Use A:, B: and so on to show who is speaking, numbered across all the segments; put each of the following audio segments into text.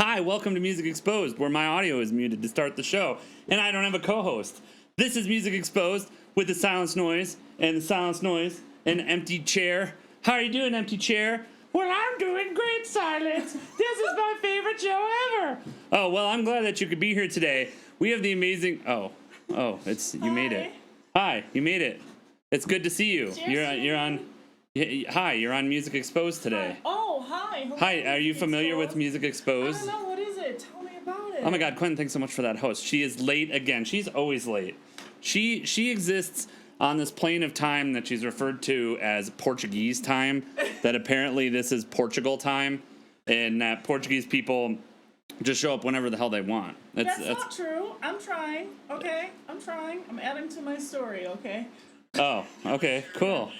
A: Hi, welcome to Music Exposed, where my audio is muted to start the show, and I don't have a co-host. This is Music Exposed with the silence noise, and an empty chair. How are you doing, empty chair? Well, I'm doing great, Silence. This is my favorite show ever. Oh, well, I'm glad that you could be here today. We have the amazing... you made it. Hi, you made it. It's good to see you. You're on... Hi, you're on Music Exposed today.
B: Hi. Oh, hi. Hello,
A: hi, are you familiar with Music Exposed?
B: I don't know. What is it? Tell me about it.
A: Oh my God, Quentin, thanks so much for that host. She is late again. She's always late. She exists on this plane of time that she's referred to as Portuguese time, that apparently this is Portugal time, and that Portuguese people just show up whenever the hell they want.
B: That's not true. I'm trying, okay? I'm trying. I'm adding to my story, okay?
A: Oh, okay, cool.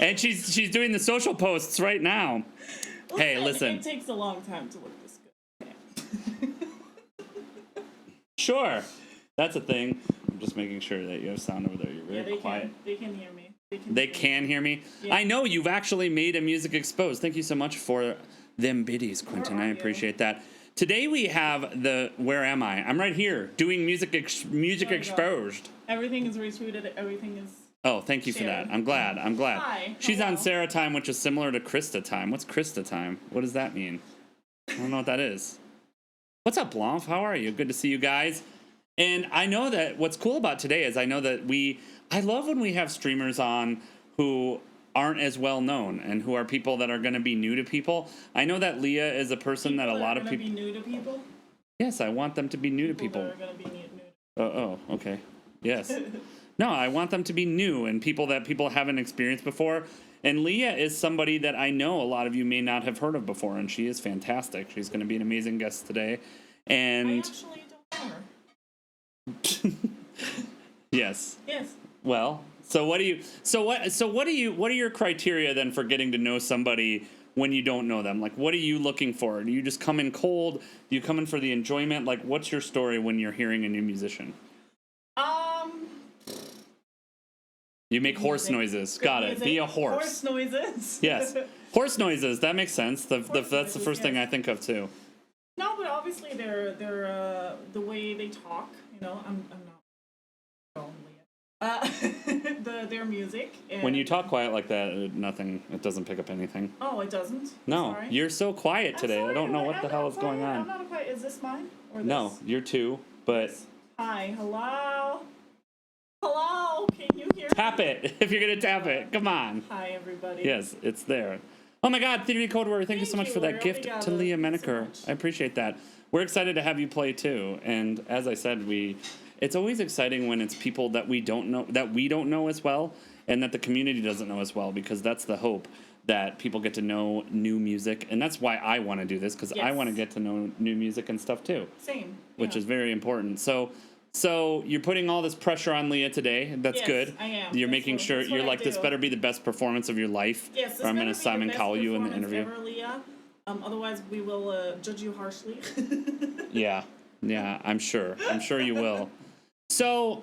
A: And she's doing the social posts right now. Hey, listen.
B: It takes a long time to look this good.
A: Sure. That's a thing. I'm just making sure that you have sound over there. You're very quiet.
B: They can hear me.
A: They can hear me? Yeah. I know you've actually made a Music Exposed. Thank you so much for them biddies, Quentin. I appreciate that. Today we have the... Where am I? I'm right here doing Music Exposed.
B: Everything is retweeted. Everything is...
A: Oh, thank you for that. I'm glad.
B: Hi.
A: She's on Sarah time, which is similar to Krista time. What's Krista time? What does that mean? I don't know what that is. What's up, Blanf? How are you? Good to see you guys. And I know that what's cool about today is I know that I love when we have streamers on who aren't as well known and who are people that are going to be new to people. I know that Lia is a person that a lot of people...
B: be new to people?
A: Yes, I want them to be new to people.
B: That are going to be new to
A: Oh, okay. Yes. No, I want them to be new and people that people haven't experienced before. And Lia is somebody that I know a lot of you may not have heard of before, and she is fantastic. She's going to be an amazing guest today. And
B: I actually don't know her.
A: Yes.
B: Yes.
A: Well, what are your criteria then for getting to know somebody when you don't know them? Like, what are you looking for? Do you just come in cold? Do you come in for the enjoyment? Like, what's your story when you're hearing a new musician? You make horse noises. Got it. Be a horse.
B: Horse noises.
A: Yes. Horse noises. That makes sense. That's the first thing I think of too.
B: No, but obviously they're the way they talk. You know, I'm not. Their music. And
A: when you talk quiet like that, it doesn't pick up anything.
B: Oh, it doesn't?
A: No,
B: sorry.
A: You're so quiet today. I don't know what the hell is going on.
B: I'm not quiet. Is this mine? Or this?
A: No, you're two, but...
B: Hi, hello? Hello, can you hear
A: Tap
B: me?
A: it, if you're going to tap it. Come on.
B: Hi, everybody.
A: Yes, it's there. Oh my God, Theory Code Word, thank you so much for that gift to Lia Menaker. I appreciate that. We're excited to have you play too. And as I said, it's always exciting when it's people that we don't know as well, and that the community doesn't know as well, because that's the hope, that people get to know new music. And that's why I want to do this, because I want to get to know new music and stuff too.
B: Same.
A: Which is very important. So you're putting all this pressure on Lia today. That's good.
B: I am.
A: You're making sure you're like, this better be the best performance of your life.
B: Yes,
A: or I'm going to Simon Cowell you in the interview.
B: Ever, Lia. Otherwise, we will judge you harshly.
A: Yeah, I'm sure. I'm sure you will. So,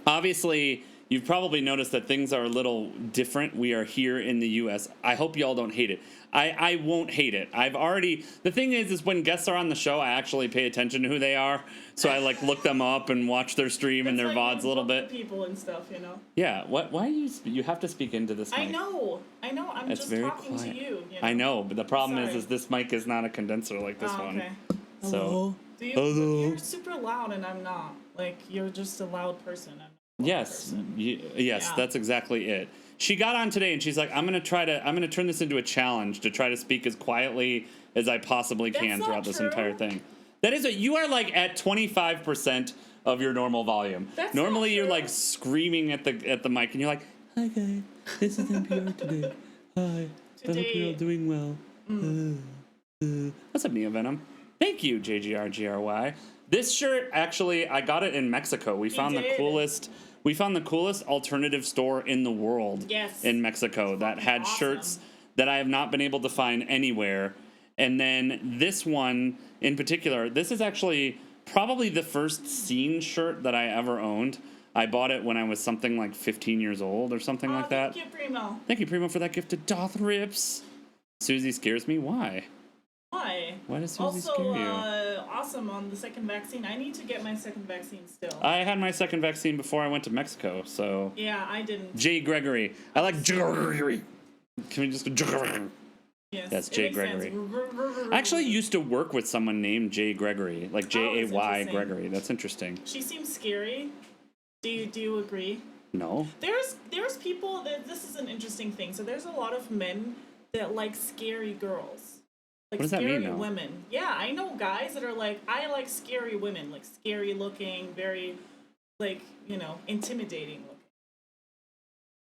A: obviously, you've probably noticed that things are a little different. We are here in the U.S. I hope y'all don't hate it. I won't hate it. The thing is when guests are on the show, I actually pay attention to who they are. So I look them up and watch their stream and their VODs a little bit.
B: People and stuff, you know.
A: Yeah. Why you have to speak into this mic?
B: I know. I'm
A: it's
B: just
A: very
B: talking
A: quiet.
B: to you. You know?
A: I know, but the problem is this mic is not a condenser like this one.
B: Okay.
A: So.
B: Hello. You're super loud and I'm not. Like, you're just a loud person.
A: Yes, that's exactly it. She got on today and she's like, I'm gonna turn this into a challenge to try to speak as quietly as I possibly can throughout this entire thing. That is you are like at 25% of your normal volume. Normally you're like screaming at the mic and you're like, hi guys, this is NPR today. Hi, I hope you're all doing well. What's up, Neo Venom? Thank you, JGRGRY. This shirt, actually, I got it in Mexico. We found the coolest alternative store in the world in Mexico that had shirts that I have not been able to find anywhere. And then this one in particular, this is actually probably the first scene shirt that I ever owned. I bought it when I was something like 15 years old or something like that.
B: Thank you, Primo.
A: Thank you, Primo, for that gift to Doth Rips. Susie scares me. Why?
B: Why?
A: Why does Susie
B: Also,
A: scare you?
B: awesome on the second vaccine. I need to get my second vaccine still.
A: I had my second vaccine before I went to Mexico, so.
B: Yeah, I didn't.
A: Jay Gregory. I like Gregory. Can we just go?
B: Yes,
A: That's
B: it
A: Jay
B: makes
A: Gregory.
B: sense.
A: I actually used to work with someone named Jay Gregory, like Jay
B: interesting.
A: Gregory. That's interesting.
B: She seems scary. Do you agree?
A: No.
B: There's people that this is an interesting thing. So there's a lot of men that like scary girls. Like
A: What does that
B: scary
A: mean, though?
B: women. Yeah, I know guys that are like, I like scary women, like scary looking, very like, intimidating looking.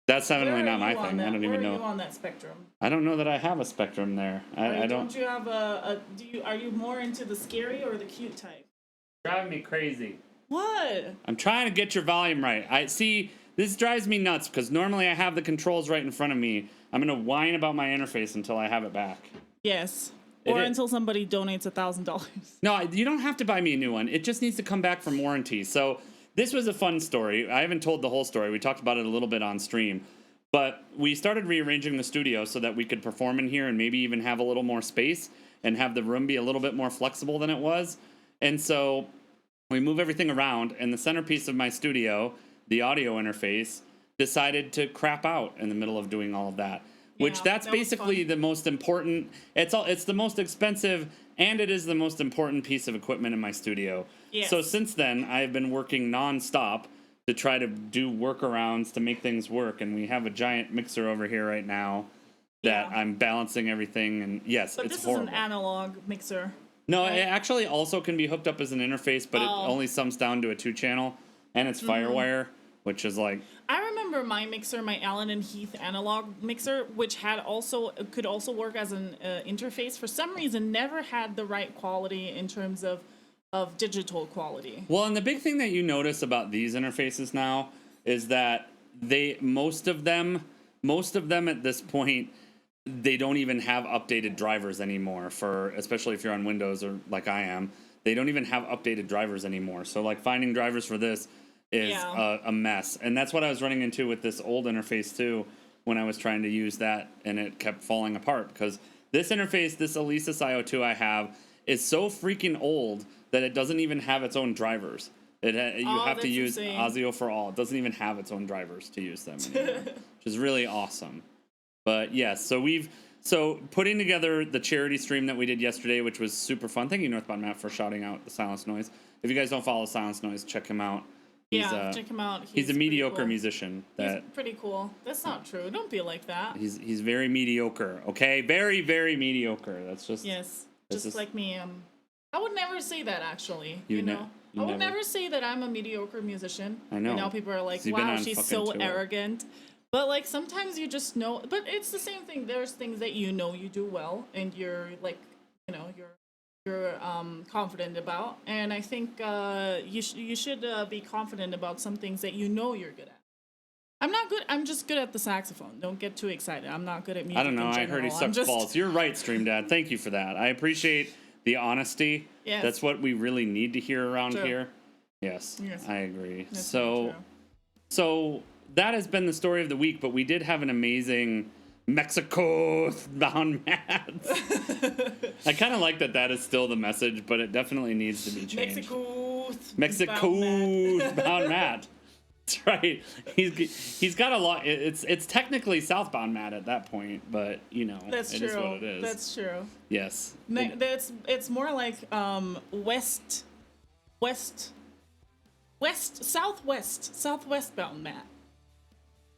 A: That's definitely not my
B: Where are
A: thing. I don't even
B: Where are
A: know.
B: you on that spectrum?
A: I don't know that I have a spectrum there. I don't.
B: Don't you have are you more into the scary or the cute type?
A: Driving me crazy.
B: What?
A: I'm trying to get your volume right. I see. This drives me nuts because normally I have the controls right in front of me. I'm gonna whine about my interface until I have it back.
B: Yes.
A: It
B: Or
A: is.
B: until somebody donates $1,000.
A: No, you don't have to buy me a new one. It just needs to come back from warranty. So this was a fun story. I haven't told the whole story. We talked about it a little bit on stream. But we started rearranging the studio so that we could perform in here and maybe even have a little more space and have the room be a little bit more flexible than it was. And so we move everything around, and the centerpiece of my studio, the audio interface, decided to crap out in the middle of doing all of that. Which that's
B: that was
A: basically
B: fun.
A: the most important. It's the most expensive, and it is the most important piece of equipment in my studio.
B: Yes.
A: So since then, I've been working nonstop to try to do workarounds to make things work, and we have a giant mixer over here right now that
B: Yeah.
A: I'm balancing everything. And yes,
B: But
A: it's
B: this
A: horrible.
B: is an analog mixer.
A: No,
B: right?
A: it actually also can be hooked up as an interface, but it
B: Oh.
A: only sums down to a 2-channel, and it's FireWire, which is like.
B: I remember my mixer, my Allen and Heath analog mixer, which could also work as an interface. For some reason, never had the right quality in terms of digital quality.
A: Well, and the big thing that you notice about these interfaces now is that most of them at this point, they don't even have updated drivers anymore especially if you're on Windows or like I am, they don't even have updated drivers anymore. So like finding drivers for this is a mess. And that's what I was running into with this old interface too when I was trying to use that, and it kept falling apart because this interface, this Alesis IO2 I have, is so freaking old that it doesn't even have its own drivers. You have to use
B: insane.
A: Audio for All. It doesn't even have its own drivers to use them anymore, which is really awesome. But yes, so putting together the charity stream that we did yesterday, which was super fun. Thank you, Northbound Matt, for shouting out the Silence Noise. If you guys don't follow Silence Noise, check him out.
B: Check him out.
A: He's a
B: pretty
A: mediocre
B: cool.
A: musician.
B: He's pretty cool. That's not true. Don't be like that.
A: He's very mediocre. Okay, very very mediocre. That's just
B: Yes,
A: that's
B: just like me. I would never say that actually.
A: You
B: You
A: ne-
B: know,
A: you
B: I would
A: never-
B: never say that I'm a mediocre musician.
A: I know.
B: You know, people are like,
A: 'Cause you've been
B: "Wow,
A: on
B: she's
A: fucking
B: so
A: tour.
B: arrogant." But like sometimes you just know. But it's the same thing. There's things that you know you do well, and you're like, you're confident about. And I think you should be confident about some things that you know you're good at. I'm not good. I'm just good at the saxophone. Don't get too excited. I'm not good at music.
A: I don't know.
B: In
A: I
B: general.
A: heard he
B: I'm
A: sucks
B: just-
A: balls. You're right, Stream Dad. Thank you for that. I appreciate the honesty.
B: Yes.
A: That's what we really need to hear around
B: True.
A: here. Yes,
B: Yes.
A: I agree.
B: That's
A: So,
B: very true.
A: so that has been the story of the week. But we did have an amazing Mexico bound Mads. I kind of like that is still the message, but it definitely needs to be changed. Mexico bound Matt. That's right. He's got a lot. It's technically southbound Matt at that point, but
B: That's
A: it
B: true.
A: is what it is.
B: That's true.
A: Yes.
B: It's more like southwest bound Matt.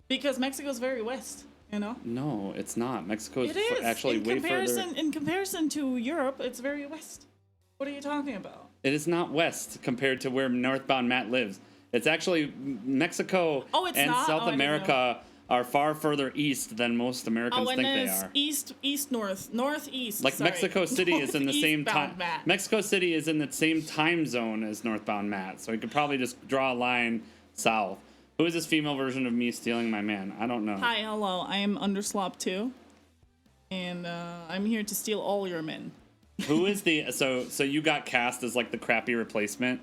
B: Because Mexico's very west,
A: No, it's not. Mexico's
B: It is.
A: actually way further.
B: In comparison to Europe, it's very west. What are you talking about?
A: It is not west compared to where northbound Matt lives. It's actually Mexico
B: Oh, it's
A: and
B: not?
A: South
B: Oh, I didn't
A: America are far further east than most Americans
B: and
A: think
B: then
A: they
B: it's
A: are.
B: northeast.
A: Like
B: sorry.
A: Mexico City is in the same time.
B: Northeastbound Matt.
A: Mexico City is in the same time zone as northbound Matt, so you could probably just draw a line south. Who is this female version of me stealing my man? I don't know.
B: Hi, hello. I am Underslop too, and I'm here to steal all your men.
A: Who is the so you got cast as like the crappy replacement?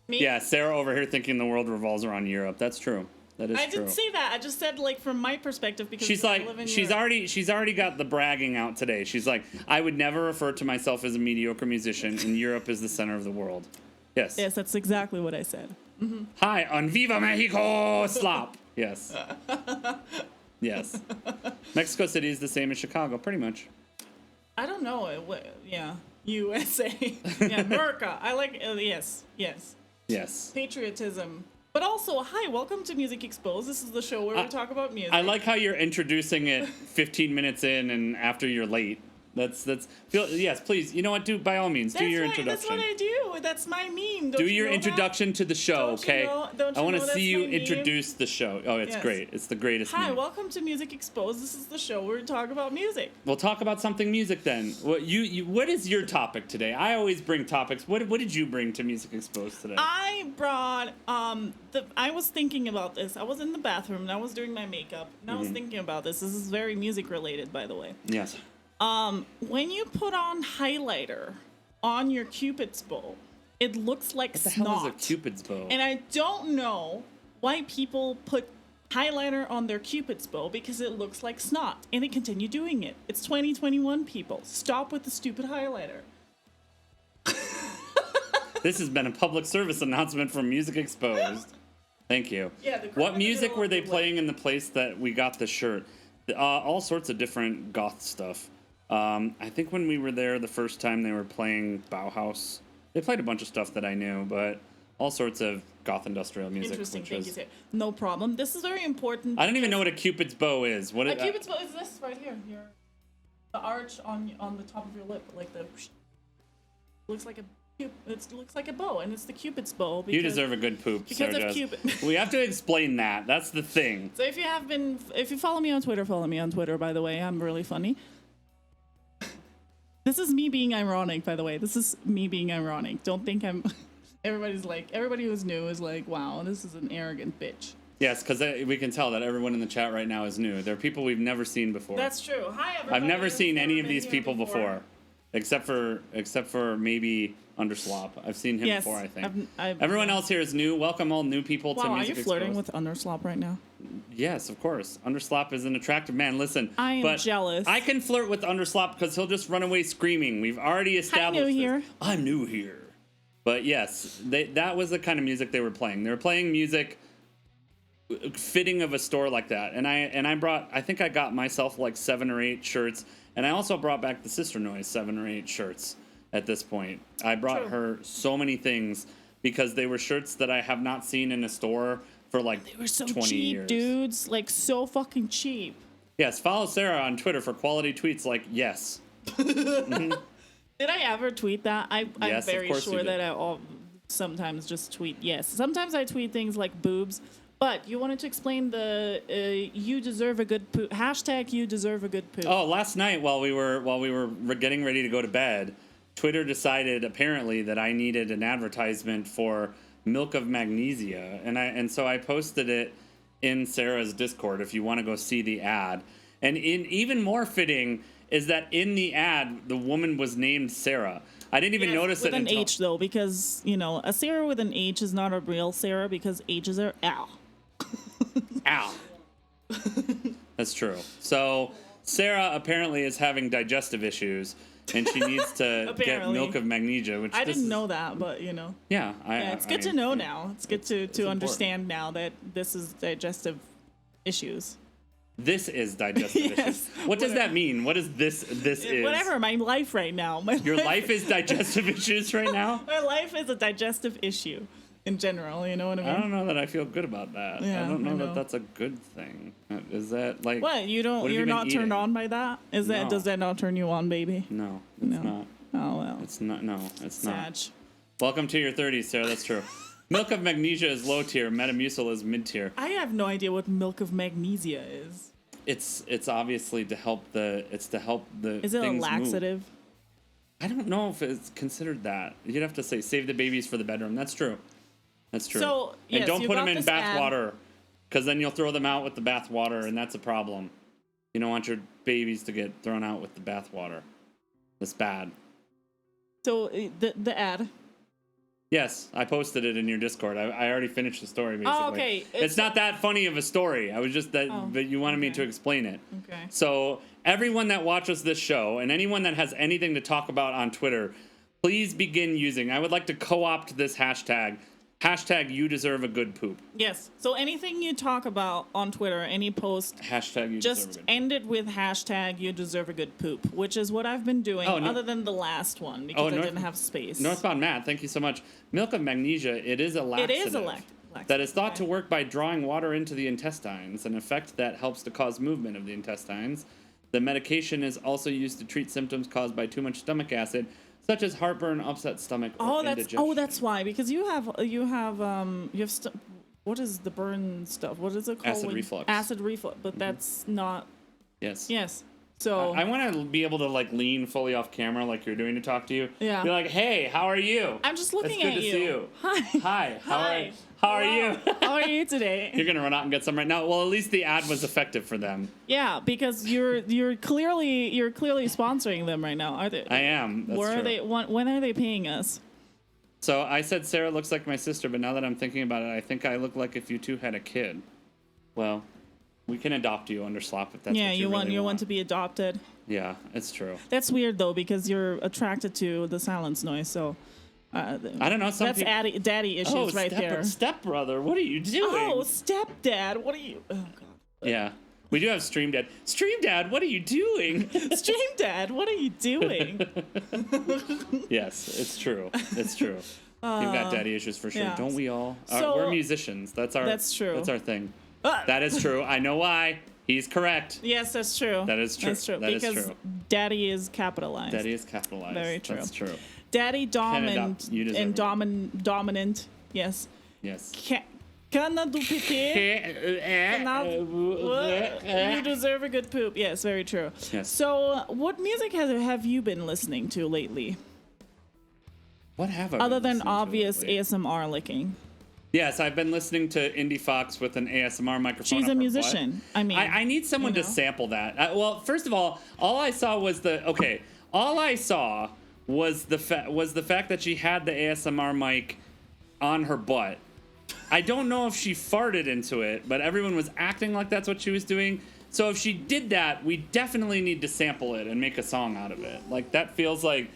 B: Me?
A: Yeah, Sarah over here thinking the world revolves around Europe. That's true. That is
B: I
A: true.
B: didn't say that. I just said like from my perspective because
A: She's
B: I
A: like,
B: live in
A: she's
B: Europe.
A: already got the bragging out today. She's like, I would never refer to myself as a mediocre musician, and Europe is the center of the world. Yes.
B: Yes, that's exactly what I said. Mm-hmm.
A: Hi, on Viva Mexico, slop. Yes. Yes. Mexico City is the same as Chicago, pretty much.
B: I don't know. Yeah, USA. Yeah, America. I like. Yes.
A: Yes.
B: Patriotism. But also, hi, welcome to Music Exposed. This is the show where we talk about music.
A: I like how you're introducing it 15 minutes in and after you're late. Yes, please. You know what? By all means, do your introduction.
B: That's what I do. That's my meme.
A: Do your introduction to the show, okay?
B: Don't you
A: I want to
B: know
A: see
B: that's
A: you
B: my meme?
A: introduce the show. Oh, it's great. It's the greatest
B: Hi,
A: meme.
B: welcome to Music Exposed. This is the show where we talk about music.
A: We'll talk about something music then. What is your topic today? I always bring topics. What did you bring to Music Exposed today?
B: I brought I was thinking about this. I was in the bathroom and I was doing my makeup and I was thinking about this. This is very music related, by the way.
A: Yes.
B: When you put on highlighter on your Cupid's bow, it looks like snot.
A: What the hell is a Cupid's bow?
B: And I don't know why people put highlighter on their Cupid's bow because it looks like snot. And they continue doing it. It's 2021, people. Stop with the stupid highlighter.
A: This has been a public service announcement from Music Exposed. Thank you.
B: Yeah,
A: what music were they playing in the place that we got the shirt? All sorts of different goth stuff. I think when we were there the first time, they were playing Bauhaus. They played a bunch of stuff that I knew, but all sorts of goth industrial music.
B: Interesting, thank you, sir. No problem. This is very important.
A: I don't even know what a Cupid's bow is.
B: A Cupid's bow is this right here. The arch on the top of your lip, like looks like a bow, and it's the Cupid's bow.
A: You deserve a good poop,
B: because of Cupid.
A: We have to explain that. That's the thing.
B: So if you follow me on Twitter, by the way. I'm really funny. This is me being ironic, by the way. This is me being ironic. Don't think I'm... Everybody who's new is like, wow, this is an arrogant bitch.
A: Yes, because we can tell that everyone in the chat right now is new. They're people we've never seen before.
B: That's true. Hi, everybody.
A: I've never seen any of these people before. Except for maybe Underslop. I've seen him before, I think. Everyone else here is new. Welcome all new people to Music Exposed.
B: Are you flirting with Underslop right now?
A: Yes, of course. Underslop is an attractive man. Listen,
B: I am jealous.
A: I can flirt with Underslop because he'll just run away screaming. We've already established this. I'm new here. But yes, that was the kind of music they were playing. They were playing music fitting of a store like that. And I think I got myself like 7 or 8 shirts. And I also brought back the Sister Noise 7 or 8 shirts at this point. I brought her so many things because they were shirts that I have not seen in a store for like 20 years. They were so cheap,
B: dudes. Like so fucking cheap.
A: Yes, follow Sarah on Twitter for quality tweets like yes.
B: Did I ever tweet that? I'm
A: yes,
B: very sure that I sometimes just tweet yes. Sometimes I tweet things like boobs. But you wanted to explain the you deserve a good poop hashtag. You deserve a good poop.
A: Oh, last night while we were getting ready to go to bed, Twitter decided apparently that I needed an advertisement for milk of magnesia, and so I posted it in Sarah's Discord. If you want to go see the ad, and even more fitting is that in the ad the woman was named Sarah. I didn't even notice it
B: with an H though, because a Sarah with an H is not a real Sarah because H's are ow.
A: Ow. That's true. So Sarah apparently is having digestive issues, and she needs to get milk of magnesia. Which
B: I didn't know that, but
A: Yeah,
B: it's good to know now. It's good to understand now that this is digestive issues.
A: This is digestive issues. What does that mean? What is this is?
B: Whatever, my life right now.
A: Your life is digestive issues right now?
B: My life is a digestive issue. In general, you know what I mean?
A: I don't know that I feel good about that.
B: Yeah,
A: I don't know that that's a good thing. Is that like
B: what? You're not turned on by that? Does that not turn you on, baby?
A: No, it's not.
B: Oh well.
A: It's not. No, it's not.
B: Sad.
A: Welcome to your 30s, Sarah. That's true. Milk of magnesia is low tier. Metamucil is mid tier.
B: I have no idea what milk of magnesia is.
A: It's obviously to help the. It's to help the.
B: Is it a laxative?
A: Move. I don't know if it's considered that. You'd have to say save the babies for the bedroom. That's true. That's true.
B: So,
A: and don't put them in bath water, because then you'll throw them out with the bath water, and that's a problem. You don't want your babies to get thrown out with the bath water. That's bad.
B: So the ad.
A: Yes, I posted it in your Discord. I already finished the story, basically.
B: Oh, okay.
A: It's not that funny of a story. I was just but you wanted me to explain it.
B: Okay.
A: So everyone that watches this show and anyone that has anything to talk about on Twitter, please begin using. I would like to co-opt this hashtag. Hashtag you deserve a good poop.
B: Yes. So anything you talk about on Twitter, any post,
A: Hashtag you deserve a
B: just
A: good poop.
B: end it with hashtag you deserve a good poop, which is what I've been doing, other than the last one, because I didn't have space.
A: Northbound Matt, thank you so much. Milk of magnesia, it is a laxative.
B: It is a laxative.
A: That is thought to work by drawing water into the intestines, an effect that helps to cause movement of the intestines. The medication is also used to treat symptoms caused by too much stomach acid, such as heartburn, upset stomach, or indigestion.
B: That's why, because you have what is the burn stuff? What is it called?
A: Acid reflux.
B: Acid reflux, but that's not.
A: Yes.
B: So
A: I want to be able to like lean fully off camera like you're doing to talk to you.
B: Yeah.
A: Be like, hey, how are you?
B: I'm just looking at you.
A: It's good to see you.
B: Hi.
A: Hi. How are you?
B: How are you today?
A: You're gonna run out and get some right now. Well, at least the ad was effective for them.
B: Yeah, because you're clearly sponsoring them right now, are they?
A: I am. That's
B: Where
A: true.
B: are they? When are they paying us?
A: So I said Sarah looks like my sister, but now that I'm thinking about it, I think I look like if you two had a kid. Well, we can adopt you under slop if that's what you really
B: want to be adopted.
A: Yeah, it's true.
B: That's weird though, because you're attracted to the silence noise. So
A: I don't know.
B: That's daddy issues right there.
A: Stepbrother, what are you doing?
B: Oh, stepdad, what are you? Oh God.
A: Yeah, we do have Stream Dad. Stream Dad, what are you doing?
B: Stream Dad, what are you doing?
A: Yes, it's true. It's true. You've got daddy issues for sure.
B: yeah.
A: Don't we all?
B: So-
A: We're musicians. That's
B: true.
A: That's our thing. That is true. I know why. He's correct.
B: Yes, that's true.
A: That is true.
B: That's true.
A: That is
B: because
A: true.
B: daddy is capitalized.
A: Daddy is capitalized.
B: Very true.
A: That's true.
B: Daddy
A: adopt. You deserve
B: and
A: it.
B: dominant. Yes.
A: Yes.
B: Cana do PT. You deserve a good poop. Yes, very true.
A: Yes.
B: So, what music have you been listening to lately?
A: What have I
B: Other
A: been
B: than
A: listening to
B: obvious
A: lately?
B: ASMR licking.
A: Yes, I've been listening to Indie Fox with an ASMR microphone.
B: She's
A: up
B: a
A: her
B: musician.
A: butt.
B: I mean,
A: I need someone
B: you
A: to
B: know.
A: sample that. Well, first of all I saw was all I saw was the fact that she had the ASMR mic on her butt. I don't know if she farted into it, but everyone was acting like that's what she was doing. So if she did that, we definitely need to sample it and make a song out of it. Like that feels like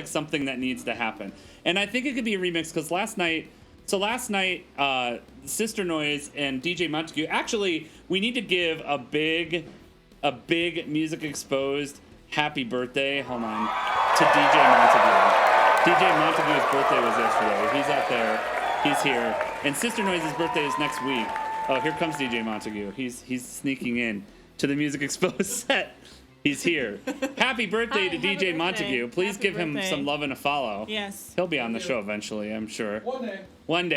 A: something that needs to happen. And I think it could be a remix because last night, Sister Noise and DJ Montague. Actually, we need to give a big Music Exposed happy birthday. Hold on, to DJ Montague. DJ Montague's birthday was yesterday. He's out there. He's here. And Sister Noise's birthday is next week. Oh, here comes DJ Montague. He's sneaking in to the Music Exposed set. He's here. Happy birthday
B: Hi,
A: to
B: happy
A: DJ
B: birthday.
A: Montague. Please
B: Happy
A: give him
B: birthday.
A: some love and a follow.
B: Yes.
A: He'll be on the show eventually, I'm sure. One day.
B: One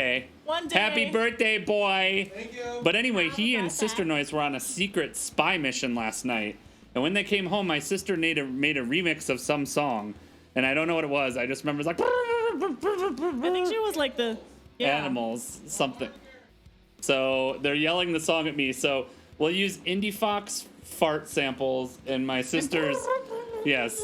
B: day.
A: Happy birthday, boy.
C: Thank you.
A: But anyway, he and Sister Noise were on a secret spy mission last night. And when they came home, my sister made a remix of some song. And I don't know what it was. I just remember it was like...
B: I think she was like the
A: animals, something. So they're yelling the song at me. So we'll use Indie Fox fart samples and my sister's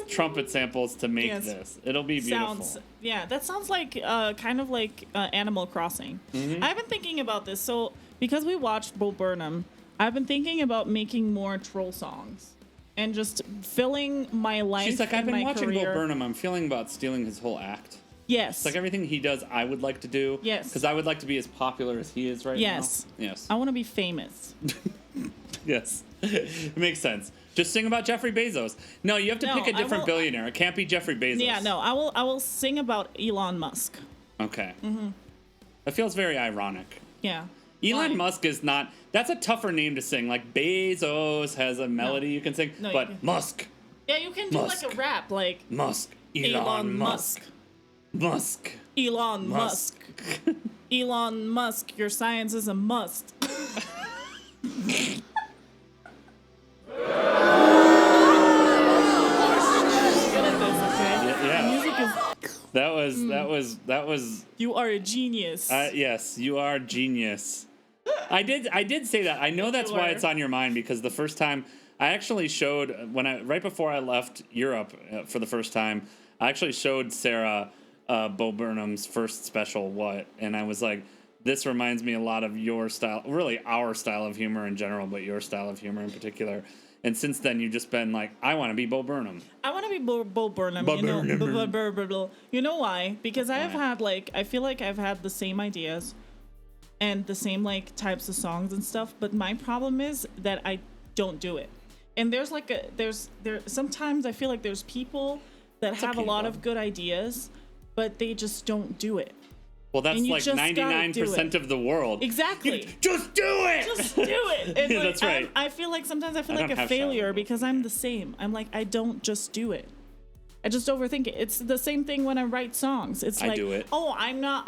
A: trumpet samples to make this. It'll be beautiful.
B: That sounds like kind of like Animal Crossing.
A: Mm-hmm.
B: I've been thinking about this. So because we watched Bo Burnham, I've been thinking about making more troll songs and just filling my life.
A: She's like, I've been watching
B: career.
A: Bo Burnham. I'm feeling about stealing his whole act.
B: Yes.
A: It's like everything he does, I would like to do.
B: Yes.
A: Because I would like to be as popular as he is right
B: Yes.
A: now. Yes.
B: I want to be famous.
A: Yes. It makes sense. Just sing about Jeffrey Bezos. No, you have to pick a different billionaire. It can't be Jeffrey Bezos.
B: Yeah, no, I will sing about Elon Musk.
A: Okay. Mm-hmm. That feels very ironic.
B: Yeah.
A: Elon
B: Why?
A: Musk is not... That's a tougher name to sing. Like, Bezos has a melody you can sing.
B: No, you
A: but
B: can-
A: Musk.
B: Yeah, you can do
A: Musk.
B: like a rap, like
A: Musk. Elon Musk. Musk.
B: Elon Musk. Elon Musk, your science is a must.
A: Yeah.
B: Music is.
A: That was.
B: You are a genius.
A: Yes, you are genius. I did say that. I know that's why it's on your mind because the first time I actually showed right before I left Europe for the first time, I actually showed Sarah Bo Burnham's first special, What? And I was like, this reminds me a lot of your style, really our style of humor in general, but your style of humor in particular. And since then, you've just been like, I want to be Bo Burnham.
B: I want to be Bo Burnham. You know why? Because I feel like I've had the same ideas and the same like types of songs and stuff. But my problem is that I don't do it. And sometimes I feel like there's people that have a lot of good ideas, but they just don't do it.
A: Well, that's like 99% of the world.
B: Exactly.
A: Just do it.
B: Just do it. And
A: yeah, that's right.
B: I feel like sometimes I feel like a failure because I'm the same. I'm like, I don't just do it. I just overthink it. It's the same thing when I write songs. It's like, oh, I'm not,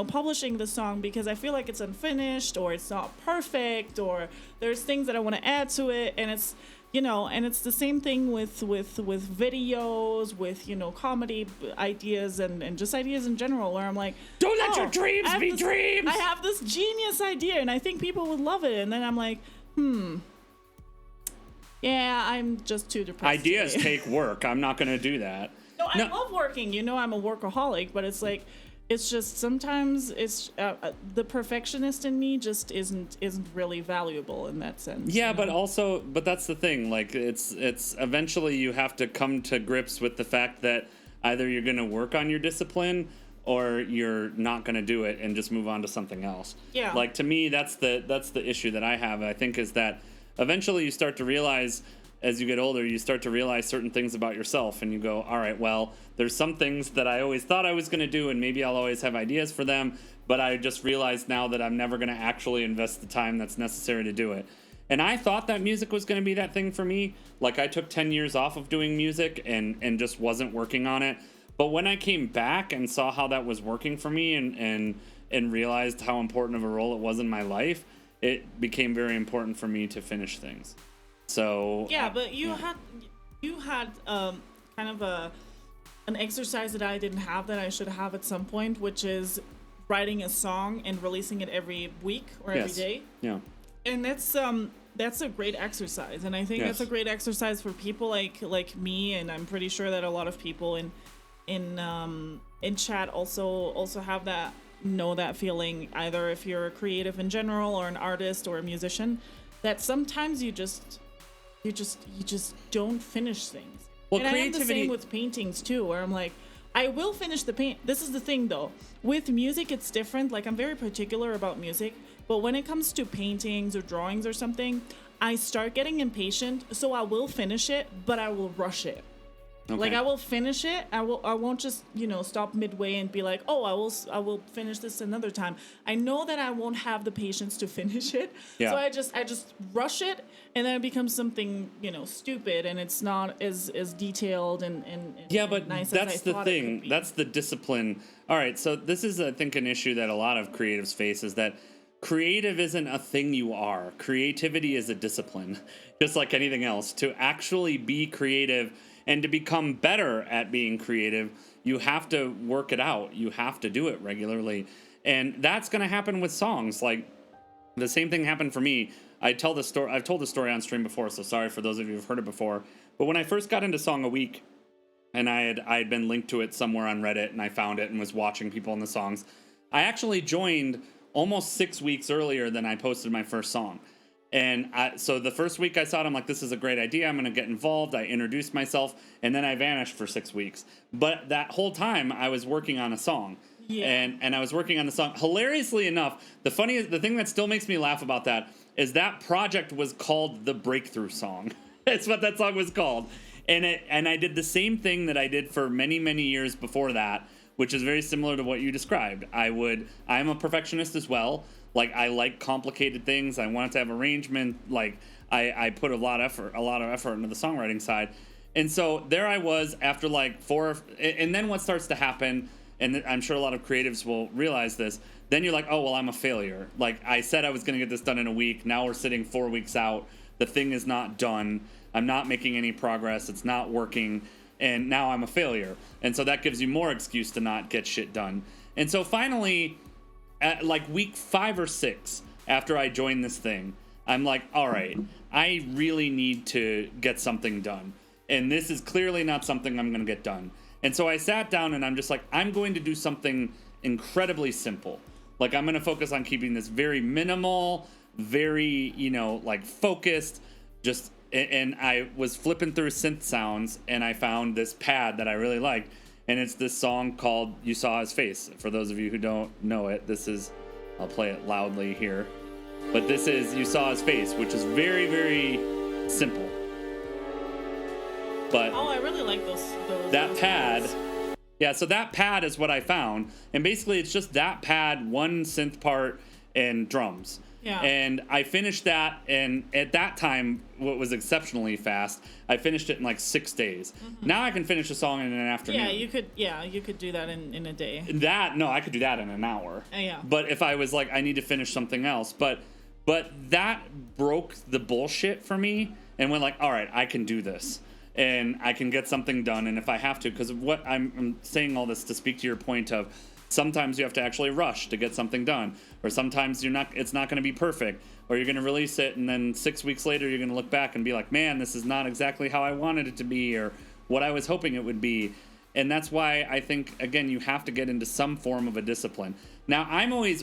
B: publishing the song because I feel like it's unfinished or it's not perfect or there's things that I want to add to it, and it's. And it's the same thing with videos, with, comedy ideas and just ideas in general, where I'm like,
A: don't let your dreams be dreams.
B: I have this genius idea and I think people would love it. And then I'm like, yeah, I'm just too depressed.
A: Ideas take work. I'm not going to do that.
B: No, I love working. I'm a workaholic, but it's like, it's just sometimes it's the perfectionist in me just isn't really valuable in that sense.
A: Yeah, but that's the thing. Like it's eventually you have to come to grips with the fact that either you're going to work on your discipline or you're not going to do it and just move on to something else.
B: Yeah.
A: Like to me, that's the issue that I have. I think is that eventually you start to realize. As you get older, you start to realize certain things about yourself, and you go, all right, well, there's some things that I always thought I was going to do, and maybe I'll always have ideas for them, but I just realized now that I'm never going to actually invest the time that's necessary to do it. And I thought that music was going to be that thing for me. Like, I took 10 years off of doing music and just wasn't working on it. But when I came back and saw how that was working for me and realized how important of a role it was in my life, it became very important for me to finish things. So
B: yeah, but you had kind of an exercise that I didn't have that I should have at some point, which is writing a song and releasing it every week or every day.
A: Yeah,
B: and that's a great exercise, and I think that's a great exercise for people like me, and I'm pretty sure that a lot of people in chat also have that feeling, either if you're a creative in general or an artist or a musician, that sometimes you just don't finish things.
A: Well,
B: and
A: creativity...
B: I am the same with paintings too, where I'm like, I will finish the paint. This is the thing though. With music, it's different. Like, I'm very particular about music, but when it comes to paintings or drawings or something, I start getting impatient. So I will finish it, but I will rush it. Okay. Like, I will finish it. I won't just, stop midway and be like, oh, I will finish this another time. I know that I won't have the patience to finish it. Yeah. So I just rush it, and then it becomes something, stupid, and it's not as detailed and
A: yeah, but
B: nice
A: that's
B: as I
A: the
B: thought
A: thing.
B: It could be.
A: That's the discipline. All right, so this is, I think, an issue that a lot of creatives face, is that creative isn't a thing you are. Creativity is a discipline, just like anything else. To actually be creative and to become better at being creative, you have to work it out. You have to do it regularly. And that's going to happen with songs. Like, the same thing happened for me. I've told the story on stream before, so sorry for those of you who've heard it before. But when I first got into Song a Week, and I had been linked to it somewhere on Reddit, and I found it and was watching people in the songs, I actually joined almost 6 weeks earlier than I posted my first song. And so the first week I saw it, I'm like, this is a great idea. I'm going to get involved. I introduced myself, and then I vanished for 6 weeks. But that whole time I was working on a song. Yeah. And I was working on the song. Hilariously enough, the thing that still makes me laugh about that is that project was called The Breakthrough Song. That's what that song was called. And I did the same thing that I did for many, many years before that, which is very similar to what you described. I'm a perfectionist as well. Like, I like complicated things. I want it to have arrangement. Like, I put a lot of effort into the songwriting side. And so there I was after like and then what starts to happen, and I'm sure a lot of creatives will realize this, then you're like, oh, well, I'm a failure. Like, I said I was going to get this done in a week. Now we're sitting 4 weeks out. The thing is not done. I'm not making any progress. It's not working. And now I'm a failure. And so that gives you more excuse to not get shit done. And so finally, at like week 5 or 6 after I joined this thing, I'm like, all right, I really need to get something done. And this is clearly not something I'm going to get done. And so I sat down and I'm just like, I'm going to do something incredibly simple. Like, I'm going to focus on keeping this very minimal, very, like focused, just, and I was flipping through synth sounds and I found this pad that I really liked. And it's this song called You Saw His Face. For those of you who don't know it, I'll play it loudly here. But this is You Saw His Face, which is very, very simple. But
B: I really like those
A: pad.
B: pads.
A: Yeah, so that pad is what I found. And basically it's just that pad, one synth part, and drums.
B: Yeah.
A: And I finished that, and at that time, what was exceptionally fast, I finished it in like 6 days. Mm-hmm. Now I can finish a song in an afternoon.
B: Yeah, you could do that in a day.
A: I could do that in an hour.
B: Yeah.
A: But if I was like, I need to finish something else. But that broke the bullshit for me and went like, all right, I can do this. And I can get something done, and if I have to, because what I'm saying all this to speak to your point of, sometimes you have to actually rush to get something done, or sometimes it's not going to be perfect, or you're going to release it and then 6 weeks later you're going to look back and be like, man, this is not exactly how I wanted it to be or what I was hoping it would be. And that's why I think, again, you have to get into some form of a discipline. Now,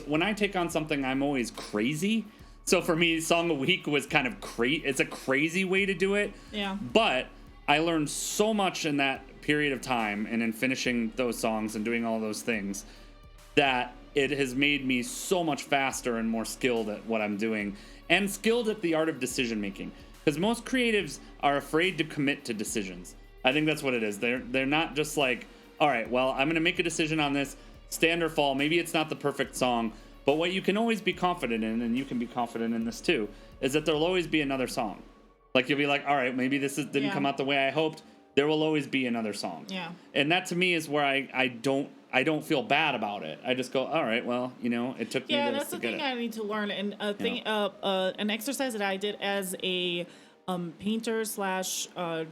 A: when I take on something, I'm always crazy. So for me, Song a Week was kind of it's a crazy way to do it.
B: Yeah.
A: But I learned so much in that period of time and in finishing those songs and doing all those things that it has made me so much faster and more skilled at what I'm doing and skilled at the art of decision making. Because most creatives are afraid to commit to decisions. I think that's what it is. They're not just like, all right, well, I'm going to make a decision on this, stand or fall. Maybe it's not the perfect song, but what you can always be confident in, and you can be confident in this too, is that there'll always be another song. Like, you'll be like, all right, maybe this didn't come out the way I hoped. There will always be another song. Yeah. And that to me is where I don't feel bad about it. I just go, all right, well, it took me this to get it.
B: Yeah, that's the thing I need to learn. And an exercise that I did as a painter /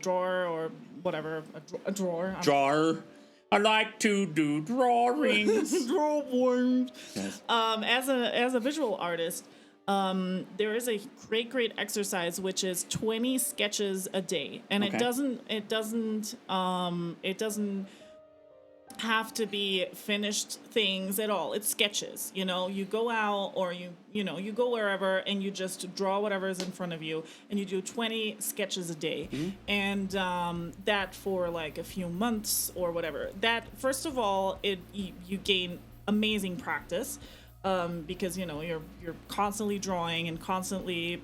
B: drawer or whatever, a drawer.
A: Drawer. I like to do drawings.
B: Drawings. Yes. As a visual artist, there is a great exercise which is 20 sketches a day, and it doesn't have to be finished things at all. It's sketches. You go out or you go wherever and you just draw whatever is in front of you, and you do 20 sketches a day. Mm-hmm. And that for like a few months or whatever. That, first of all, you gain amazing practice. Because you're constantly drawing and constantly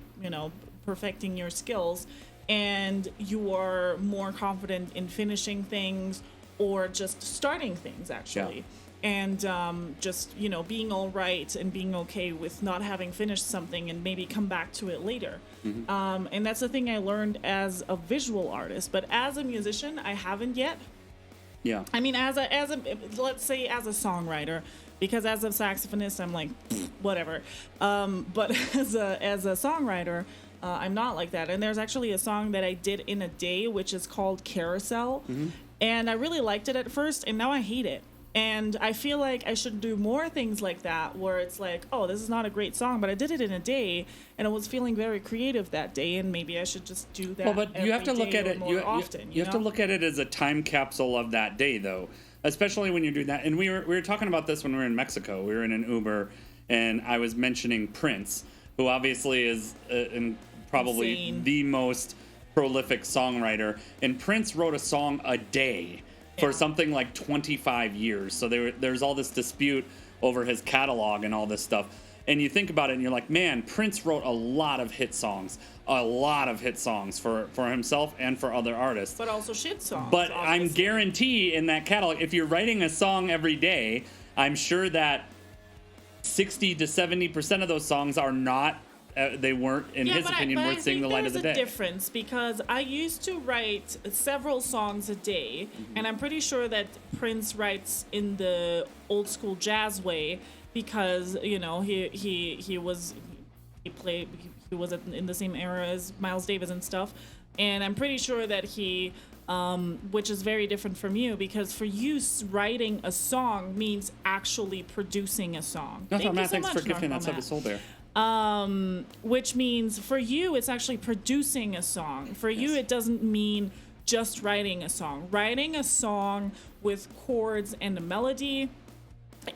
B: perfecting your skills, and you are more confident in finishing things or just starting things actually. Yeah. And just being all right and being okay with not having finished something and maybe come back to it later. Mm-hmm. And that's the thing I learned as a visual artist, but as a musician I haven't yet. Yeah. I mean, as a let's say as a songwriter, because as a saxophonist, I'm like, whatever. But as a songwriter, I'm not like that. And there's actually a song that I did in a day, which is called Carousel. Mm-hmm. And I really liked it at first, and now I hate it. And I feel like I should do more things like that, where it's like, oh, this is not a great song, but I did it in a day, and I was feeling very creative that day, and maybe I should just do that.
A: Well, but you have to look at it. You have to look at it as a time capsule of that day, though. Especially when you're doing that. And we were talking about this when we were in Mexico. We were in an Uber, and I was mentioning Prince, who obviously is probably insane. The most prolific songwriter. And Prince wrote a song a day for something like 25 years. So there's all this dispute over his catalog and all this stuff. And you think about it and you're like, man, Prince wrote a lot of hit songs for himself and for other artists. But also shit songs. But obviously. I'm guarantee in that catalog, if you're writing a song every day, I'm sure that 60 to 70% of those songs are not, they weren't, in his opinion, worth seeing the light of the day.
B: There's a difference, because I used to write several songs a day, mm-hmm. and I'm pretty sure that Prince writes in the old school jazz way, because he was in the same era as Miles Davis and stuff, and I'm pretty sure that he which is very different from you, because for you, writing a song means actually producing a song.
A: Thanks for gifting that sub to Soul Bear.
B: Which means for you, it's actually producing a song. For you, it doesn't mean just writing a song. Writing a song with chords and a melody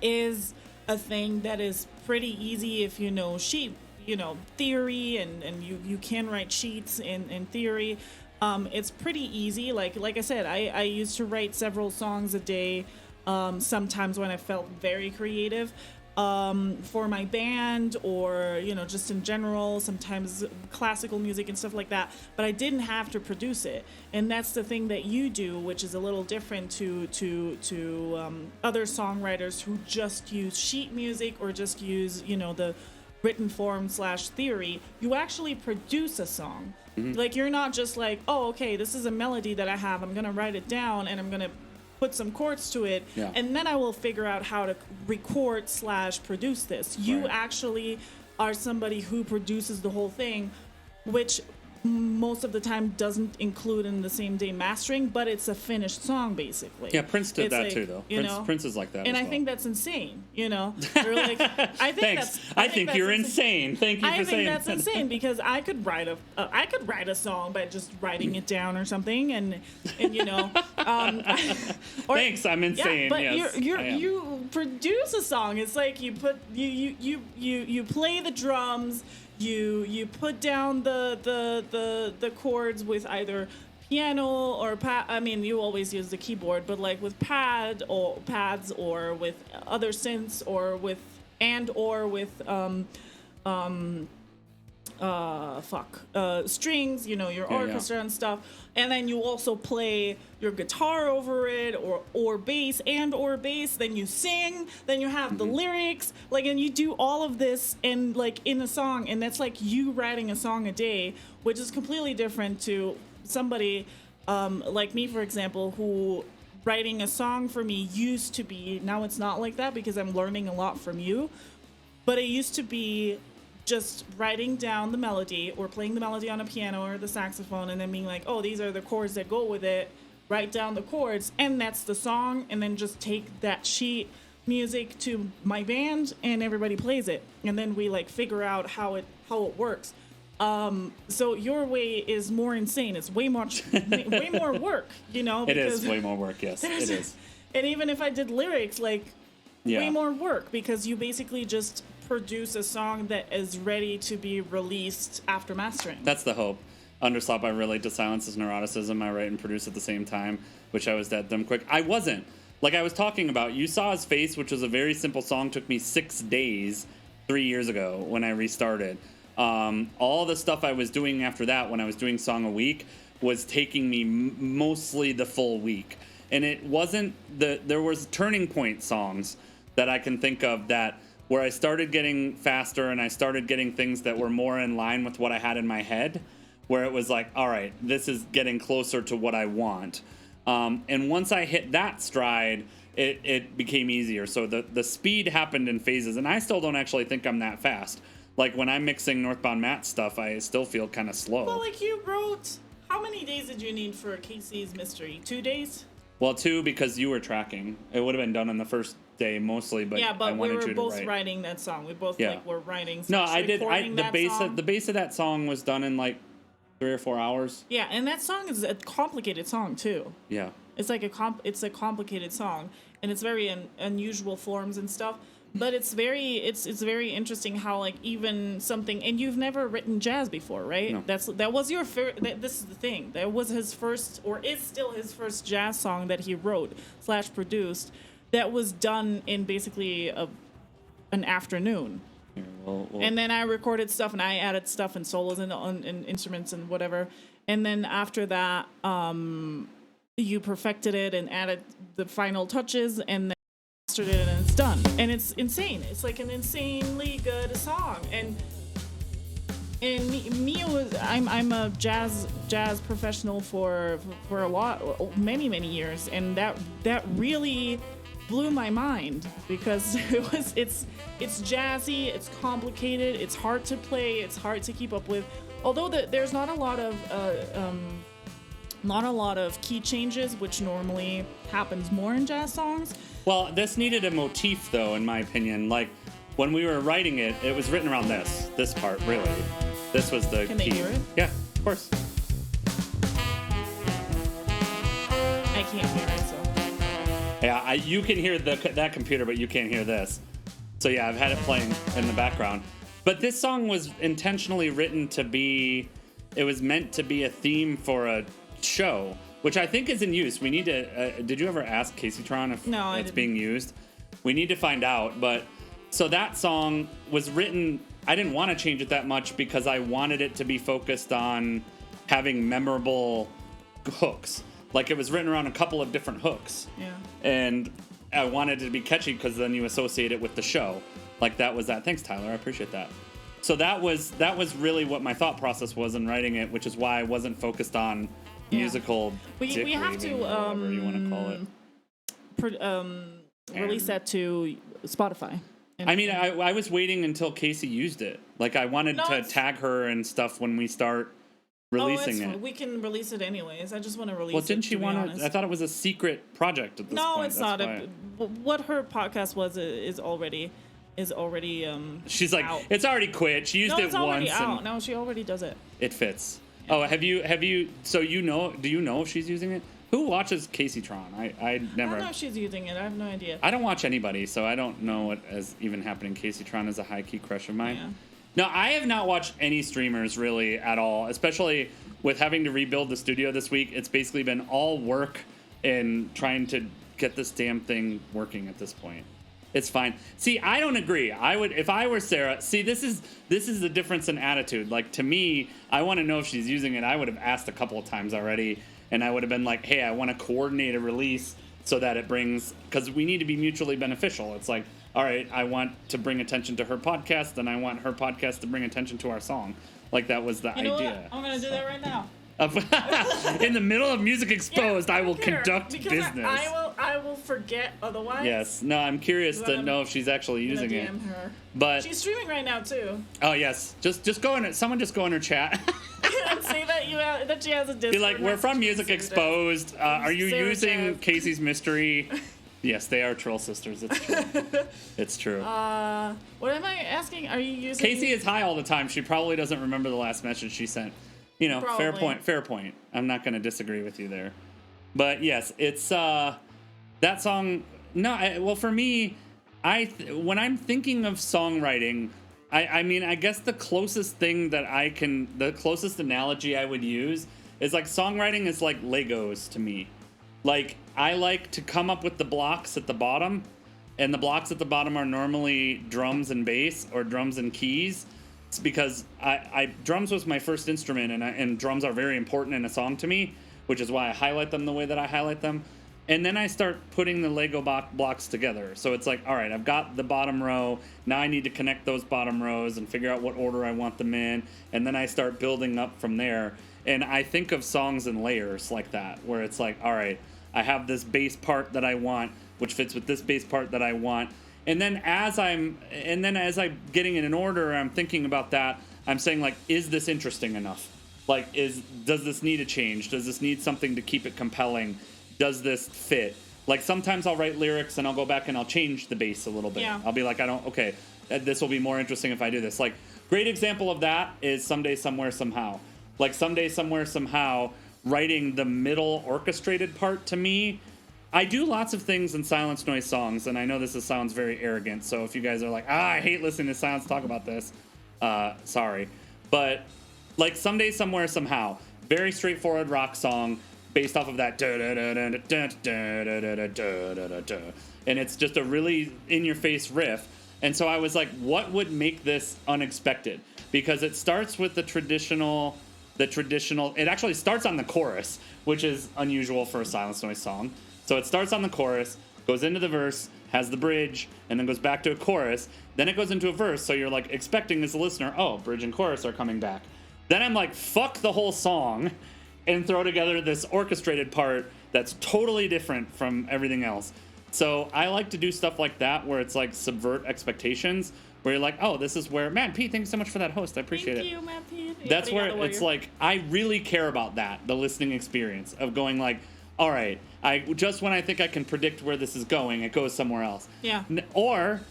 B: is a thing that is pretty easy if you know theory and you can write sheets in theory. It's pretty easy. Like I said, I used to write several songs a day, sometimes when I felt very creative, for my band or, just in general, sometimes classical music and stuff like that, but I didn't have to produce it. And that's the thing that you do, which is a little different to other songwriters who just use sheet music or just use, the written form / theory. You actually produce a song. Mm-hmm. Like, you're not just like, oh, okay, this is a melody that I have, I'm gonna write it down and I'm gonna put some chords to it, and then I will figure out how to record / produce this. You actually are somebody who produces the whole thing, which most of the time doesn't include in the same day mastering, but it's a finished song basically.
A: Yeah, Prince did that too, though. Prince is like that.
B: And
A: as
B: I
A: well.
B: think that's insane. They're like, I think
A: Thanks. I think you're insane. Thank you for saying that.
B: I think that's insane because I could write a song by just writing it down or something, and
A: thanks, I'm insane.
B: Yeah, but
A: yes,
B: you produce a song. It's like you play the drums. You put down the chords with either piano or you always use the keyboard, but like with pads or with other synths or with strings, your orchestra and stuff, and then you also play your guitar over it or bass, then you sing, then you have the lyrics, and you do all of this in a song, and that's like you writing a song a day, which is completely different to somebody like me, for example, who writing a song for me used to be, now it's not like that because I'm learning a lot from you, but it used to be just writing down the melody or playing the melody on a piano or the saxophone and then being like, oh, these are the chords that go with it, write down the chords, and that's the song, and then just take that sheet music to my band and everybody plays it, and then we figure out how it works. So your way is more insane. It's way more work,
A: It is way more work, yes, it is.
B: And even if I did lyrics, way more work, because you basically just produce a song that is ready to be released after mastering.
A: That's the hope. Underslop, I relate to Silence's neuroticism. I write and produce at the same time, which I was that dumb quick. I wasn't. Like I was talking about, You Saw His Face, which was a very simple song, took me 6 days 3 years ago when I restarted. All the stuff I was doing after that, when I was doing song a week, was taking me mostly the full week. And it wasn't there was turning point songs that I can think of where I started getting faster and I started getting things that were more in line with what I had in my head, where it was like, all right, this is getting closer to what I want. And once I hit that stride, it became easier. So the speed happened in phases, and I still don't actually think I'm that fast. Like when I'm mixing Northbound Matt stuff, I still feel kind of slow.
B: Well, you wrote, how many days did you need for Casey's Mystery? 2 days?
A: Well, 2 because you were tracking. It would have been done on the first day mostly, but
B: yeah, but
A: I wanted
B: we were
A: you
B: both
A: to write.
B: writing that song. We both were writing.
A: No, I did.
B: The
A: base of that song was done in 3 or 4 hours.
B: Yeah, and that song is a complicated song too.
A: Yeah,
B: it's like it's a complicated song, and it's very unusual forms and stuff. But it's very interesting how even something, and you've never written jazz before, right?
A: No.
B: That was your first. This is the thing. That was his first, or is still his first jazz song that he wrote / produced. That was done in basically an afternoon.
A: Here, we'll
B: And then I recorded stuff and I added stuff and solos and instruments and whatever. And then after that, you perfected it and added the final touches and then mastered it and it's done. And it's insane. It's like an insanely good song. And I'm a jazz professional for many years, and that really blew my mind because it's jazzy, it's complicated, it's hard to play, it's hard to keep up with. Although there's not a lot of key changes, which normally happens more in jazz songs.
A: Well, this needed a motif, though, in my opinion. When we were writing it, it was written around this part, really. This was the key.
B: Can they hear it?
A: Yeah, of course.
B: can't hear it, so.
A: Yeah, you can hear that computer, but you can't hear this. So yeah, I've had it playing in the background. But this song was intentionally written to be, it was meant to be a theme for a show, which I think is in use. We need to, did you ever ask Caseytron if it's being used? We need to find out. But so that song was written, I didn't want to change it that much because I wanted it to be focused on having memorable hooks. Like it was written around a couple of different hooks.
B: Yeah.
A: And I wanted it to be catchy because then you associate it with the show. Like that was that. Thanks, Tyler. I appreciate that. So that was really what my thought process was in writing it, which is why I wasn't focused on musical.
B: We have to
A: whatever you want to call it.
B: Release that to Spotify.
A: I mean, I was waiting until Casey used it. Like I wanted to tag her and stuff when we start releasing it.
B: We can release it anyways. I just want to release it.
A: Well, didn't she want to? I thought it was a secret project at this point.
B: No, it's not. What her podcast was is already.
A: She's like,
B: out.
A: It's already quit. She used it once.
B: Already out. No, she already does it.
A: It fits. Yeah. Oh, have you? So do you know if she's using it? Who watches Caseytron? I never.
B: I don't know if she's using it. I have no idea.
A: I don't watch anybody, so I don't know what is even happening. Caseytron is a high key crush of mine. Yeah. No, I have not watched any streamers really at all, especially with having to rebuild the studio this week. It's basically been all work and trying to get this damn thing working at this point. It's fine. See, I don't agree. I would, if I were Sarah. See, this is the difference in attitude. Like to me, I want to know if she's using it. I would have asked a couple of times already, and I would have been like, "Hey, I want to coordinate a release so that it brings, because we need to be mutually beneficial." It's like, all right, I want to bring attention to her podcast, and I want her podcast to bring attention to our song. Like that was the idea.
B: What? I'm gonna do that right now.
A: In the middle of Music Exposed, I will conduct business.
B: I will forget otherwise.
A: Yes. No, I'm curious to know if she's actually using it.
B: Her.
A: But
B: she's streaming right now too.
A: Oh yes. Just go in. Someone just go in her chat.
B: And say that she has a Discord.
A: Be like, we're from Music Exposed. Are you using Casey's Mystery? Yes, they are troll sisters. It's true. It's true.
B: What am I asking? Are you using?
A: Casey is high all the time. She probably doesn't remember the last message she sent. You know,
B: probably.
A: Fair point. I'm not going to disagree with you there. But yes, it's that song. No, well, for me, when I'm thinking of songwriting, I mean, I guess the closest analogy I would use is like songwriting is like Legos to me. Like I like to come up with the blocks at the bottom, and the blocks at the bottom are normally drums and bass or drums and keys. It's because drums was my first instrument, and drums are very important in a song to me, which is why I highlight them the way that I highlight them. And then I start putting the Lego blocks together. So it's like, all right, I've got the bottom row. Now I need to connect those bottom rows and figure out what order I want them in. And then I start building up from there. And I think of songs in layers like that, where it's like, all right, I have this bass part that I want, which fits with this bass part that I want. And then as I'm getting in an order, I'm thinking about that. I'm saying like, is this interesting enough? Like, does this need a change? Does this need something to keep it compelling? Does this fit? Like sometimes I'll write lyrics and I'll go back and I'll change the bass a little bit.
B: Yeah.
A: I'll be like, this will be more interesting if I do this. Like, great example of that is Someday, Somewhere, Somehow. Like Someday, Somewhere, Somehow, writing the middle orchestrated part to me. I do lots of things in Silence Noise songs, and I know this sounds very arrogant, so if you guys are like, I hate listening to Silence talk about this, sorry. But like Someday, Somewhere, Somehow, very straightforward rock song based off of that and it's just a really in-your-face riff. And so I was like, what would make this unexpected? Because it starts with the traditional, it actually starts on the chorus, which is unusual for a Silence Noise song. So it starts on the chorus, goes into the verse, has the bridge, and then goes back to a chorus. Then it goes into a verse, so you're like expecting as a listener, oh, bridge and chorus are coming back. Then I'm like, fuck the whole song, and throw together this orchestrated part that's totally different from everything else. So I like to do stuff like that where it's like subvert expectations, where you're like, oh, this is where, man, Pete, thanks so much for that host. I appreciate it.
B: Thank you, Matt Pete.
A: That's where it's like, I really care about that, the listening experience of going like, all right, when I think I can predict where this is going, it goes somewhere else.
B: Yeah.
A: Or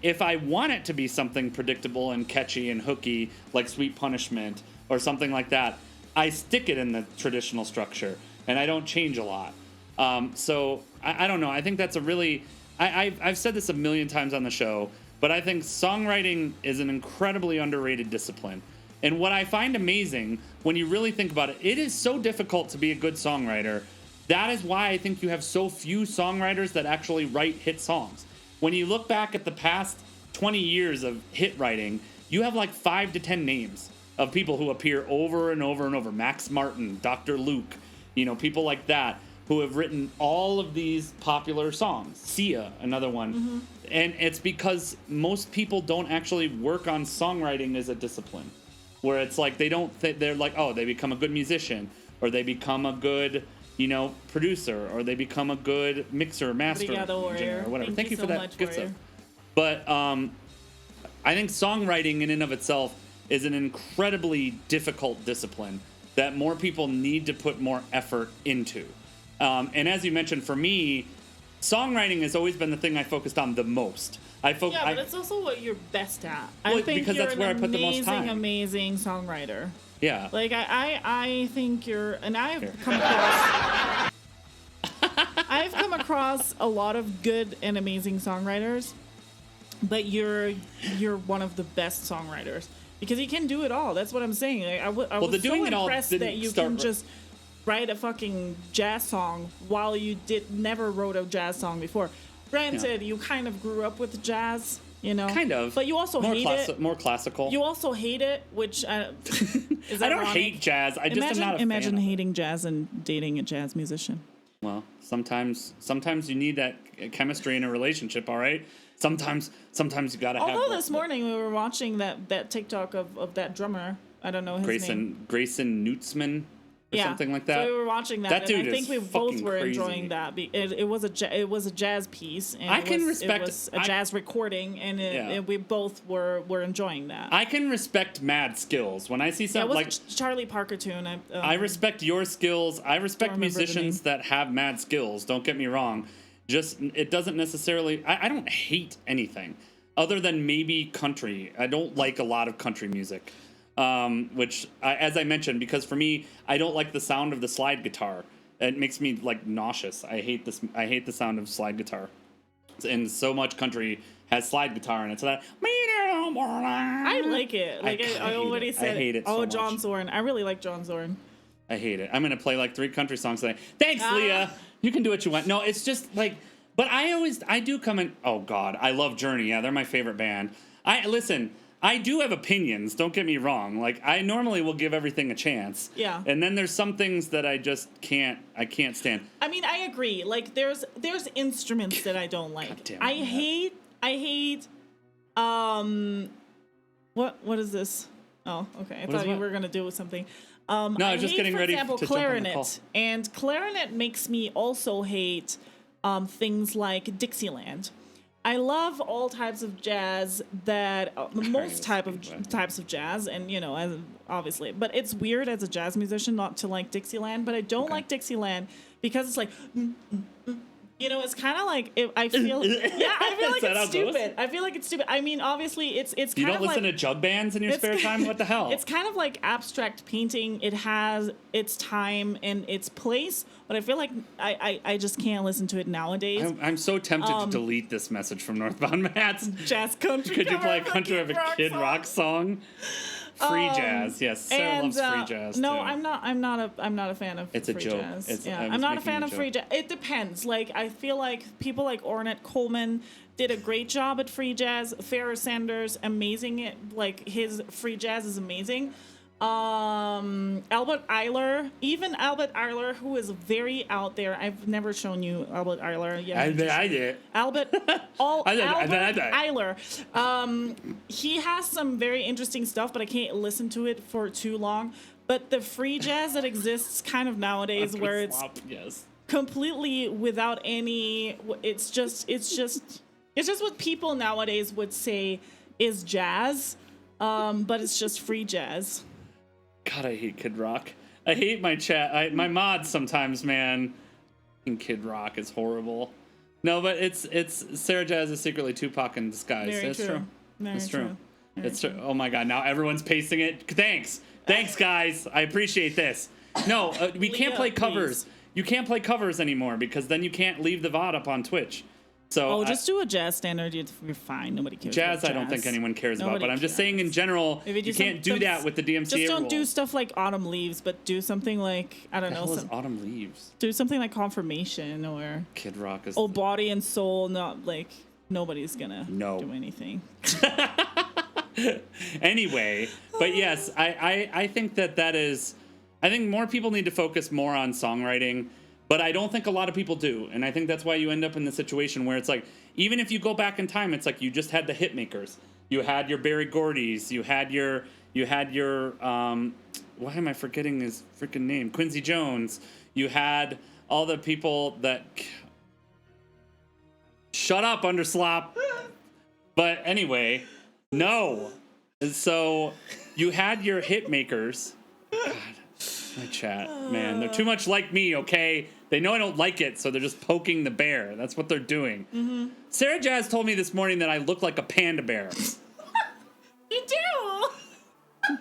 A: if I want it to be something predictable and catchy and hooky, like Sweet Punishment or something like that, I stick it in the traditional structure and I don't change a lot. So I don't know. I think that's a really I've said this a million times on the show, but I think songwriting is an incredibly underrated discipline. And what I find amazing when you really think about it, it is so difficult to be a good songwriter. That is why I think you have so few songwriters that actually write hit songs. When you look back at the past 20 years of hit writing, you have like 5 to 10 names of people who appear over and over and over. Max Martin, Dr. Luke, people like that who have written all of these popular songs. Sia, another one. Mm-hmm. And it's because most people don't actually work on songwriting as a discipline. Where it's like they're like, oh, they become a good musician, or they become a good, producer, or they become a good mixer, master, engineer, or whatever. Thank you for that. Good stuff. But I think songwriting in and of itself is an incredibly difficult discipline that more people need to put more effort into. And as you mentioned, for me, songwriting has always been the thing I focused on the most.
B: But it's also what you're best at.
A: Well,
B: I think
A: because
B: you're
A: that's where I put the most time.
B: Amazing songwriter.
A: Yeah.
B: Like I think you're, and I've come across, I've come across a lot of good and amazing songwriters, but you're one of the best songwriters because you can do it all. That's what I'm saying. I was so impressed that you can just write a fucking jazz song while you never wrote a jazz song before. Granted, you kind of grew up with jazz,
A: Kind of.
B: But you also hate it.
A: More classical.
B: You also hate it, which is
A: I don't hate jazz. I just am not a fan.
B: Imagine hating jazz and dating a jazz musician.
A: Well, sometimes you need that chemistry in a relationship, all right? Sometimes you got to have...
B: Although this morning we were watching that TikTok of that drummer. I don't know his name.
A: Grayson Nutzman. Or something like that.
B: So we were watching that.
A: That dude
B: and I think we both were
A: crazy.
B: Enjoying that. It was a jazz piece. And it was a jazz recording, and we both were enjoying that.
A: I can respect mad skills when I see something like
B: Charlie Parker tune.
A: I respect your skills. I respect musicians that have mad skills. Don't get me wrong. Just it doesn't necessarily. I don't hate anything other than maybe country. I don't like a lot of country music. Which, as I mentioned, because for me, I don't like the sound of the slide guitar. It makes me like nauseous. I hate this. I hate the sound of slide guitar. And so much country has slide guitar, and it's that.
B: I like it. Like I already said.
A: I hate it.
B: Oh, John Zorn. I really like John Zorn.
A: I hate it. I'm gonna play like 3 country songs today. Thanks, Leah. You can do what you want. No, it's just like. But I do come in. Oh God, I love Journey. Yeah, they're my favorite band. I do have opinions, don't get me wrong. Like, I normally will give everything a chance.
B: Yeah.
A: And then there's some things that I just can't stand.
B: I mean, I agree. Like, there's instruments that I don't like. God damn it, I hate, what is this? Oh, okay. I thought you were going to do something.
A: No, I was just getting ready to jump on the call.
B: Clarinet. And clarinet makes me also hate things like Dixieland. I love all types of jazz most types of jazz, and obviously, but it's weird as a jazz musician not to like Dixieland, but I don't like Dixieland because it's like, it's kind of like I feel like it's stupid. I feel like it's stupid. I mean, obviously, it's kind of like
A: you don't listen to jug bands in your spare time. What the hell?
B: It's kind of like abstract painting. It has its time and its place, but I feel like I just can't listen to it nowadays.
A: I'm so tempted to delete this message from Northbound Mats.
B: Jazz country.
A: Could you play a country of a Kid Rock song? Free jazz, yes. Sarah loves free jazz.
B: No,
A: too.
B: I'm not a fan of
A: it's
B: free
A: a joke.
B: Jazz. I'm not a fan of free jazz. It depends. Like I feel like people like Ornette Coleman did a great job at free jazz. Farrah Sanders, amazing. Like his free jazz is amazing. Albert Ayler, who is very out there. I've never shown you Albert Ayler. Yeah,
A: I did.
B: Albert Ayler. He has some very interesting stuff, but I can't listen to it for too long. But the free jazz that exists kind of nowadays, where it's completely without any, it's just what people nowadays would say is jazz, but it's just free jazz.
A: God, I hate Kid Rock. I hate my chat. My mods sometimes, man. Kid Rock is horrible. No, but it's Sarah Jazz is secretly Tupac in disguise.
B: Very
A: That's
B: true.
A: It's true. It's true. Oh my God! Now everyone's pasting it. Thanks, guys. I appreciate this. No, we can't play covers. you can't play covers anymore because then you can't leave the VOD up on Twitch. So
B: just do a jazz standard. You're fine. Nobody cares.
A: Jazz,
B: about
A: I don't think anyone cares about. But I'm just saying in general,
B: Maybe
A: you can't do that with the DMCA
B: Just don't do
A: rules.
B: stuff like Autumn Leaves, but do something like, I don't know.
A: What the hell is Autumn Leaves?
B: Do something like Confirmation or
A: Kid Rock is...
B: Oh, Body and Soul. Not like nobody's gonna do anything.
A: Anyway, but yes, I think that is... I think more people need to focus more on songwriting, but I don't think a lot of people do. And I think that's why you end up in the situation where it's like, even if you go back in time, it's like you just had the hit makers. You had your Berry Gordy's. You had your why am I forgetting his freaking name? Quincy Jones. You had all the people that... Shut up, Underslop. But anyway, no. So you had your hit makers. God, my chat, man, they're too much like me, okay? They know I don't like it, so they're just poking the bear. That's what they're doing. Mm-hmm. Sarah Jazz told me this morning that I look like a panda bear.
B: You do.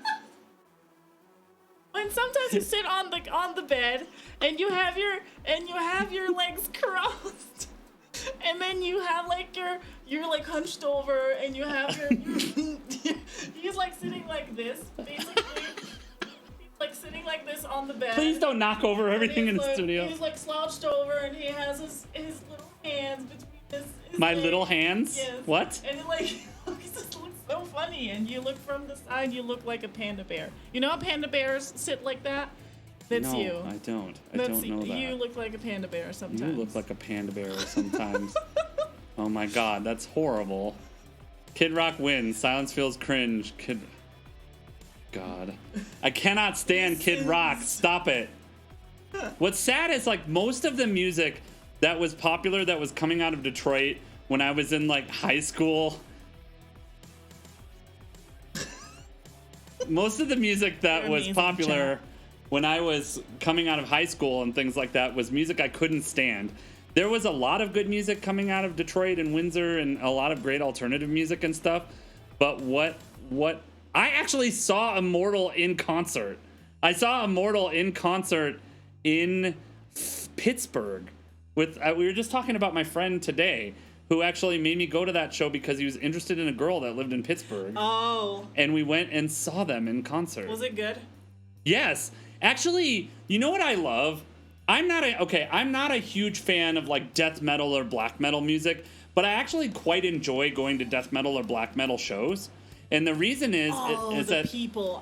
B: When sometimes you sit on the bed and you have your legs crossed, and then you have like you're like hunched over, and you have your he's like sitting like this, basically. Like sitting like this on the bed.
A: Please don't knock over everything in the
B: like,
A: studio.
B: He's like slouched over, and he has his little hands between his
A: My
B: legs.
A: little hands?
B: Yes.
A: What?
B: And it like it just looks so funny. And you look from the side, you look like a panda bear. You know how panda bears sit like that? That's
A: no,
B: you.
A: I don't. I
B: That's
A: don't know that.
B: You look like a panda bear sometimes.
A: You look like a panda bear sometimes. Oh my god, that's horrible. Kid Rock wins. Silence feels cringe. God. I cannot stand Kid Rock. Stop it. What's sad is like most of the music that was popular that was coming out of Detroit when I was in like high school. Most of the music that was popular when I was coming out of high school and things like that was music I couldn't stand. There was a lot of good music coming out of Detroit and Windsor and a lot of great alternative music and stuff. But what I actually saw Immortal in concert. I saw Immortal in concert in Pittsburgh. We were just talking about my friend today who actually made me go to that show because he was interested in a girl that lived in Pittsburgh.
B: Oh.
A: And we went and saw them in concert.
B: Was it good?
A: Yes. Actually, you know what I love? I'm not a huge fan of like death metal or black metal music, but I actually quite enjoy going to death metal or black metal shows. And the reason is that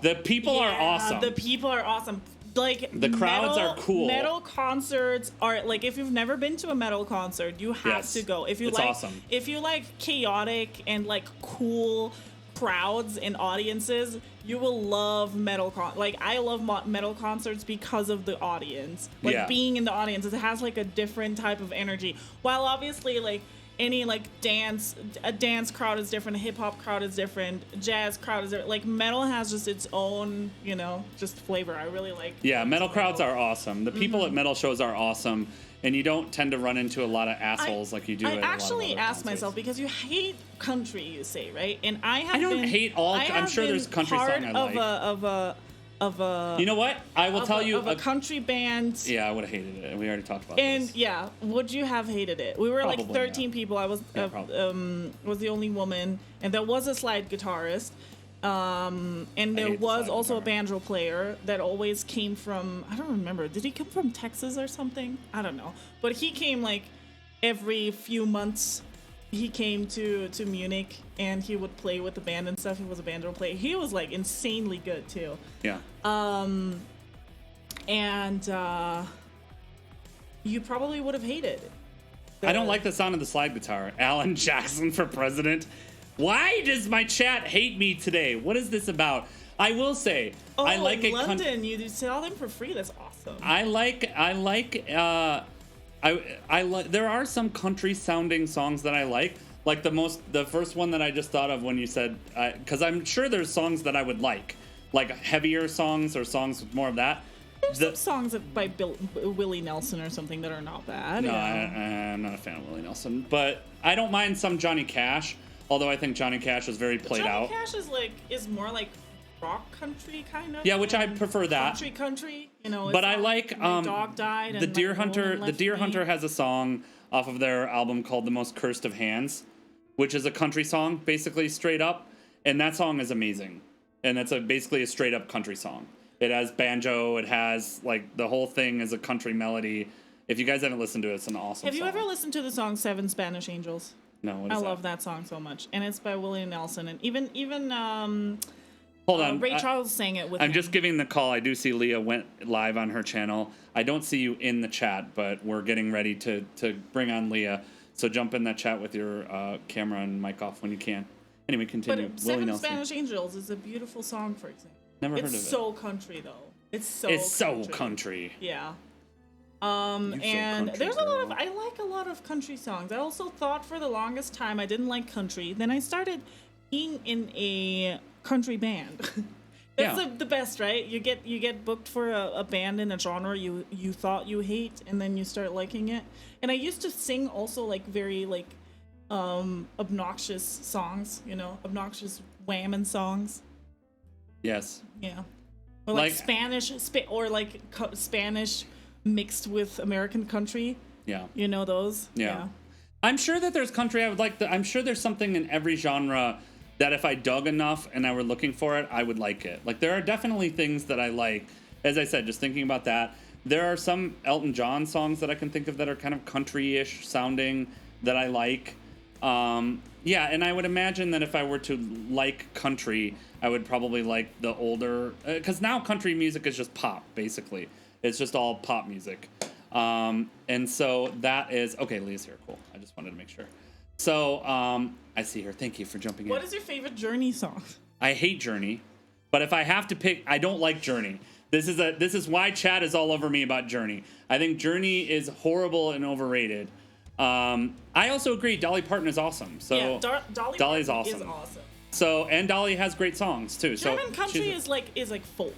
A: the people are awesome.
B: The people are awesome. Like
A: the crowds are cool.
B: Metal concerts are like, if you've never been to a metal concert, you have to go. If you
A: awesome.
B: If you like chaotic and like cool crowds and audiences, you will love metal like I love metal concerts because of the audience. Like being in the audience, it has like a different type of energy. While obviously like any like a dance crowd is different, a hip hop crowd is different, jazz crowd is different. Like metal has just its own, just flavor. I really like.
A: Yeah, metal crowds are awesome. The people at metal shows are awesome, and you don't tend to run into a lot of assholes like you do. I
B: actually asked myself, because you hate country, you say, right? And I don't
A: hate all. I'm sure there's a country song I like.
B: Of a
A: you know what? I will tell you
B: of a country band.
A: Yeah, I would have hated it. We already talked about
B: this.
A: And
B: yeah, would you have hated it? We were probably, like 13 people. I was was the only woman, and there was a slide guitarist, and there was also a banjo player that always came from, I don't remember. Did he come from Texas or something? I don't know. But he came like every few months. He came to Munich, and he would play with the band and stuff. He was a banjo player. He was like insanely good too.
A: Yeah.
B: And you probably would have hated it.
A: I don't like the sound of the slide guitar. Alan Jackson for president. Why does my chat hate me today? What is this about? I will say, I like
B: in London, you sell them for free. That's awesome.
A: There are some country sounding songs that I like the first one that I just thought of when you said, because I'm sure there's songs that I would like heavier songs or songs with more of that.
B: There's some songs by Willie Nelson or something that are not bad.
A: No, I'm not a fan of Willie Nelson, but I don't mind some Johnny Cash, although I think Johnny Cash is very played out.
B: Johnny Cash is more like rock country kind of.
A: Yeah, which I prefer that.
B: Country, you know.
A: But I like
B: My dog died.
A: the
B: and
A: Deer
B: my
A: Hunter.
B: woman
A: The
B: left
A: Deer
B: me.
A: Hunter has a song off of their album called "The Most Cursed of Hands," which is a country song, basically straight up, and that song is amazing. And it's basically a straight up country song. It has banjo. It has like the whole thing is a country melody. If you guys haven't listened to it, it's an awesome.
B: Have you
A: song.
B: ever listened to the song Seven Spanish Angels?
A: No, what
B: I
A: is
B: love that song so much, and it's by Willie Nelson, and even
A: Hold on,
B: Ray Charles sang it with
A: I'm
B: him.
A: just giving the call. I do see Leah went live on her channel. I don't see you in the chat, but we're getting ready to bring on Leah. So jump in that chat with your camera and mic off when you can. Anyway, continue.
B: But
A: Willie
B: Seven
A: Nelson.
B: Spanish Angels is a beautiful song, for example.
A: Never heard of it.
B: It's so country though. It's
A: So country.
B: Yeah.
A: You
B: And
A: country
B: there's a lot of
A: girl.
B: I like a lot of country songs. I also thought for the longest time I didn't like country. Then I started being in a country band. That's
A: Yeah.
B: the best, right? You get booked for a band in a genre you thought you hate, and then you start liking it. And I used to sing also like very like obnoxious songs, you know, obnoxious whammon songs.
A: Yes.
B: Yeah. Or like,
A: Like-
B: Spanish Spanish mixed with American country.
A: Yeah.
B: You know those?
A: Yeah. I'm sure that there's country I would like. I'm sure there's something in every genre that if I dug enough and I were looking for it, I would like it. Like there are definitely things that I like. As I said, just thinking about that, there are some Elton John songs that I can think of that are kind of country-ish sounding that I like. Yeah, and I would imagine that if I were to like country, I would probably like the older, because now country music is just pop, basically. It's just all pop music. And so that is, okay, Leah's here, cool. I just wanted to make sure. So, I see her. Thank you for jumping in.
B: What is your favorite Journey song?
A: I hate Journey, but if I have to pick, I don't like Journey. This is why chat is all over me about Journey. I think Journey is horrible and overrated. I also agree. Dolly Parton is awesome. So
B: Yeah,
A: Dolly's
B: Parton
A: awesome.
B: is awesome.
A: So and Dolly has great songs too.
B: German
A: so
B: country
A: she's
B: is like folk.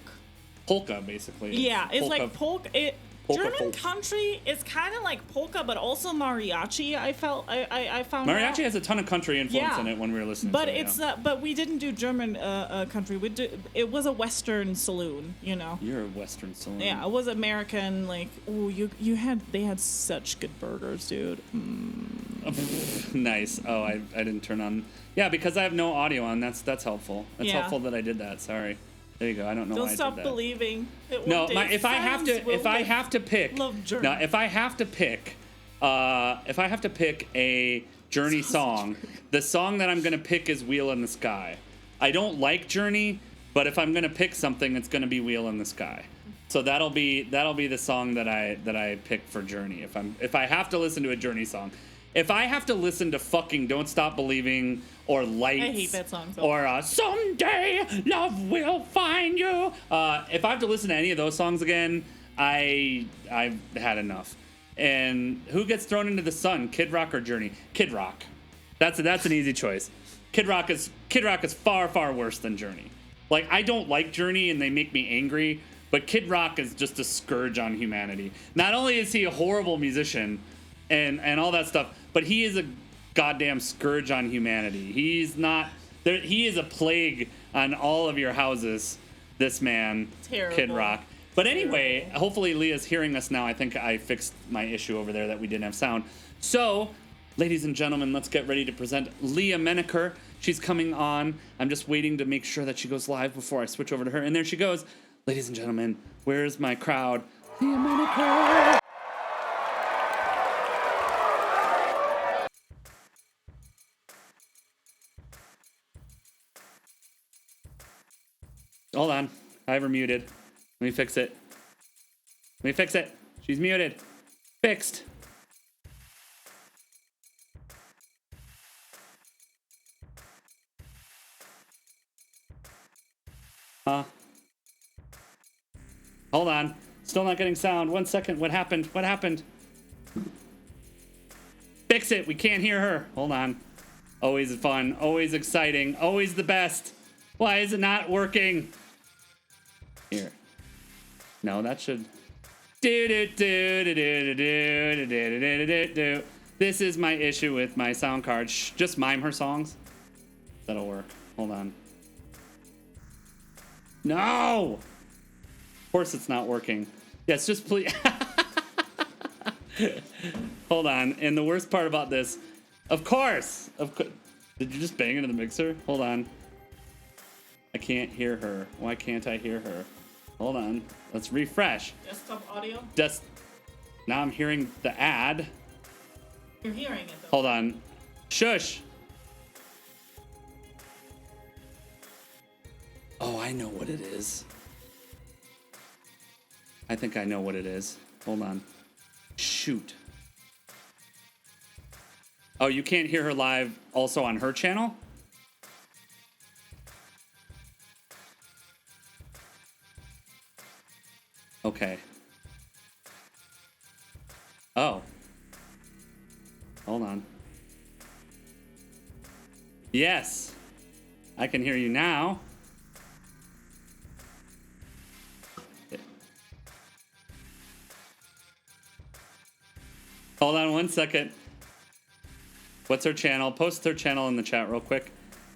A: polka basically.
B: Yeah, it's like polka.
A: Polka
B: German
A: folk.
B: country is kind of like polka, but also mariachi. I found
A: Mariachi
B: out.
A: has a ton of country influence in it when we were listening.
B: But
A: to it,
B: it's
A: yeah.
B: but we didn't do German country. It was a Western saloon, you know.
A: You're a Western saloon.
B: Yeah, it was American. Like, oh, they had such good burgers, dude.
A: Nice. Oh, I didn't turn on. Yeah, because I have no audio on. That's helpful. That's
B: Yeah.
A: helpful that I did that. Sorry. There you go. I don't know
B: Don't
A: why
B: stop
A: I did that.
B: believing. That
A: No,
B: one day
A: if I have
B: fans will
A: to pick,
B: love Journey.
A: no, if I have to pick a Journey song, the song that I'm gonna pick is "Wheel in the Sky." I don't like Journey, but if I'm gonna pick something, it's gonna be "Wheel in the Sky." So that'll be the song that I pick for Journey. If I have to listen to a Journey song. If I have to listen to fucking "Don't Stop Believing" or "Lights,"
B: I hate that song so
A: or "Someday Love Will Find You," if I have to listen to any of those songs again, I've had enough. And who gets thrown into the sun, Kid Rock or Journey? Kid Rock. That's an easy choice. Kid Rock is far worse than Journey. Like I don't like Journey and they make me angry, but Kid Rock is just a scourge on humanity. Not only is he a horrible musician and all that stuff, but he is a goddamn scourge on humanity. He's not there. He is a plague on all of your houses. This man,
B: Terrible.
A: Kid Rock. But anyway, hopefully Leah's hearing us now. I think I fixed my issue over there that we didn't have sound. So, ladies and gentlemen, let's get ready to present Lia Menaker. She's coming on. I'm just waiting to make sure that she goes live before I switch over to her. And there she goes. Ladies and gentlemen, where's my crowd? Lia Menaker! Hold on. I have her muted. Let me fix it. She's muted. Fixed. Hold on. Still not getting sound. 1 second. What happened? Fix it. We can't hear her. Hold on. Always fun. Always exciting. Always the best. Why is it not working? Here. No, that should. This is my issue with my sound card. Shh, just mime her songs. That'll work. Hold on. No! Of course it's not working. Yes, just please. Hold on. And the worst part about this, of course. Did you just bang into the mixer? Hold on. I can't hear her. Why can't I hear her? Hold on. Let's refresh.
B: Desktop audio?
A: Now I'm hearing the ad.
B: You're hearing it, though.
A: Hold on. Shush. Oh, I know what it is. I think I know what it is. Hold on. Shoot. Oh, you can't hear her live also on her channel? Okay. Oh. Hold on. Yes. I can hear you now. Hold on one second. What's her channel? Post her channel in the chat real quick.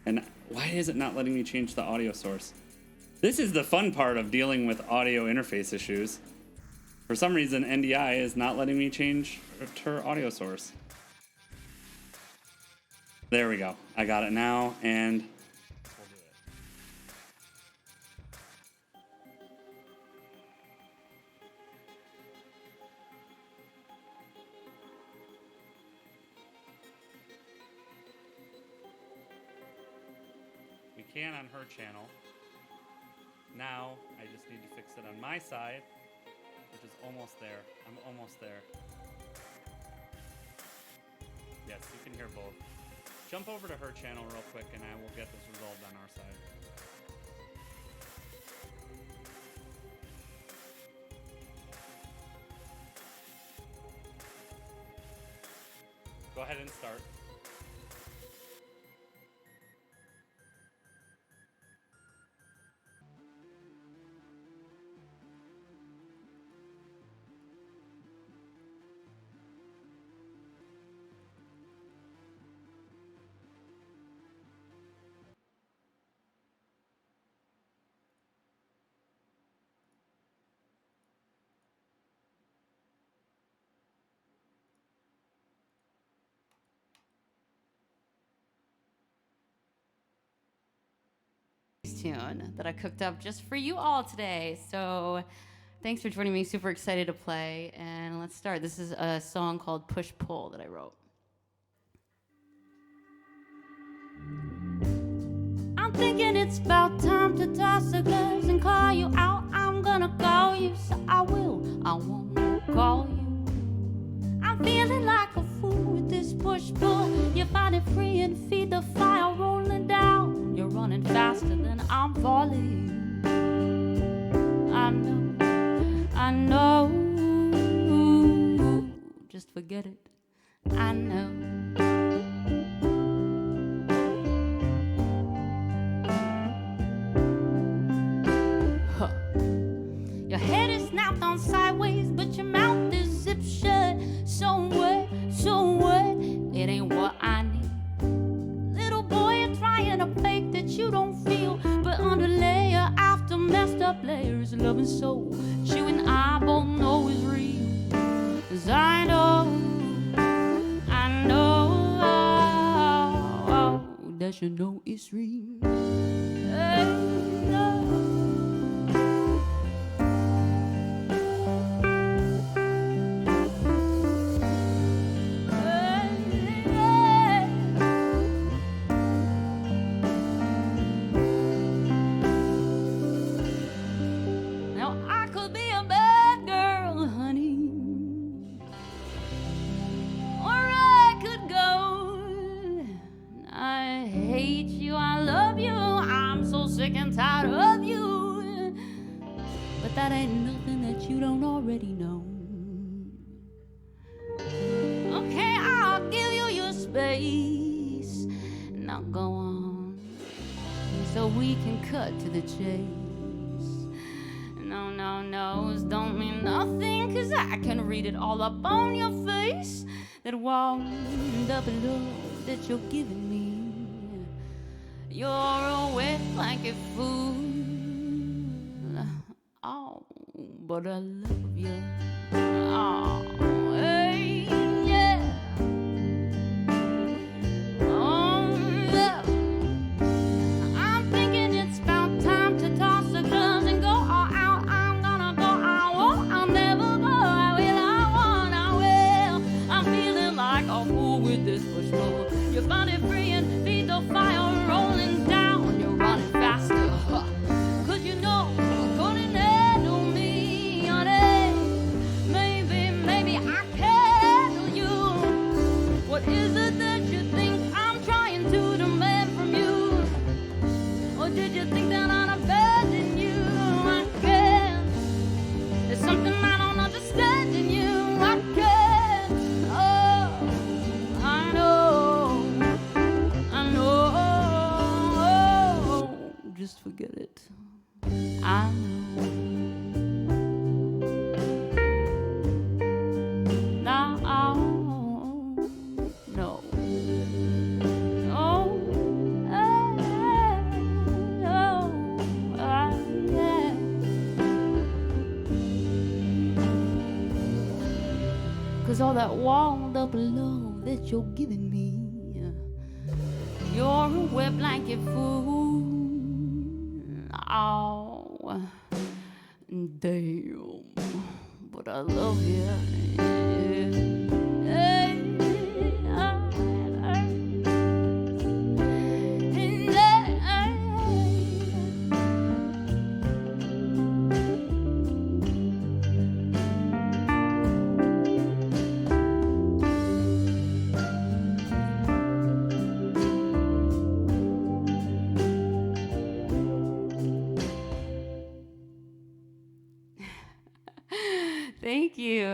A: And why is it not letting me change the audio source? This is the fun part of dealing with audio interface issues. For some reason, NDI is not letting me change her audio source. There we go. I got it now, and we'll do it. We can on her channel. Now, I just need to fix it on my side, which is almost there. I'm almost there. Yes, you can hear both. Jump over to her channel real quick and I will get this resolved on our side. Go ahead and start.
C: Tune that I cooked up just for you all today. So thanks for joining me. Super excited to play. And let's start. This is a song called Push Pull that I wrote. I'm thinking it's about time to toss the gloves and call you out. I'm gonna call you, so I will. I won't call you. I'm feeling like a fool with this push pull. You find it free and feed the fire rolling down. You're running faster than I'm falling. I know. Just forget it. I know. Huh. Your head is snapped on sideways, but your mouth is zipped shut. So what? It ain't what I need. Little boy, you're trying to fake that you don't feel, but under layer after messed up layers, love and soul, you and I both know is real. 'Cause I know that you know it's real. Hey, no. Sick and tired of you, but that ain't nothing that you don't already know. Okay, I'll give you your space. Now go on, so we can cut to the chase. No's don't mean nothing, 'cause I can read it all up on your face. That wound up love that you're giving me. You're a wet blanket fool. but I love you. Oh, hey, yeah. Oh, yeah. I'm thinking it's about time to toss the gloves and go all out. I'm gonna go out. Oh, I'll never go. I will. I want. I will. I'm feeling like a fool with this push pull. Your body free and feet the fire rolling down. You're running faster. Cause you know you couldn't handle me, honey. Maybe I can handle you. What is it that you think I'm trying to demand from you? Or did you think that I'd abandon you? I can't. There's something I don't understand in you. I can't. Oh, I know. Just forget it. I know. Now I'll know. Oh, yeah. Cause all that walled up love that you're giving me, you're a wet blanket fool. Oh, damn. But I love you. Thank you.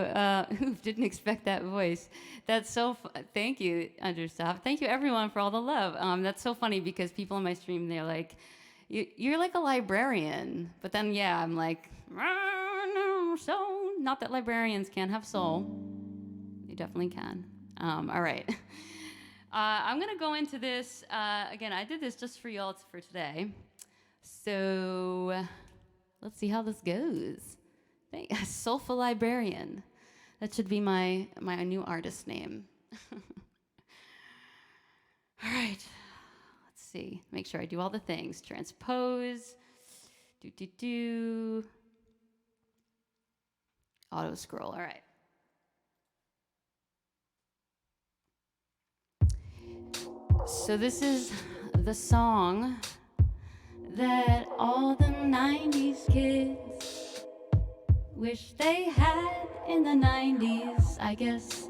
C: Didn't expect that voice. That's so. Thank you, Understop. Thank you, everyone, for all the love. That's so funny because people on my stream, they're like, "You're like a librarian," but then I'm like, no, so not that librarians can't have soul. They definitely can. All right. I'm gonna go into this again. I did this just for y'all for today. So let's see how this goes. Soulful Librarian. That should be my new artist name. All right. Let's see. Make sure I do all the things. Transpose. Auto scroll. All right. So this is the song that all the 90s kids wish they had in the 90s, I guess.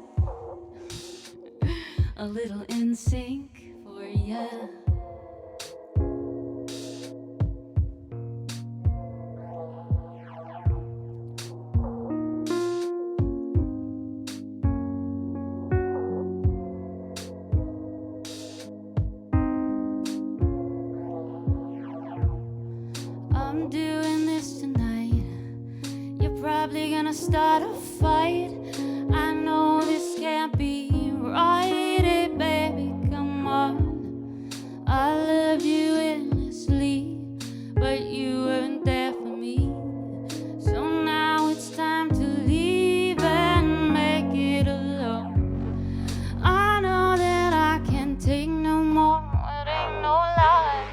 C: A little in sync for ya. I'm doing this tonight. You're probably gonna start a fight. I know this can't be right, hey baby, come on. I loved you endlessly, but you weren't there for me. So now it's time to leave and make it alone. I know that I can't take no more, it ain't no lie.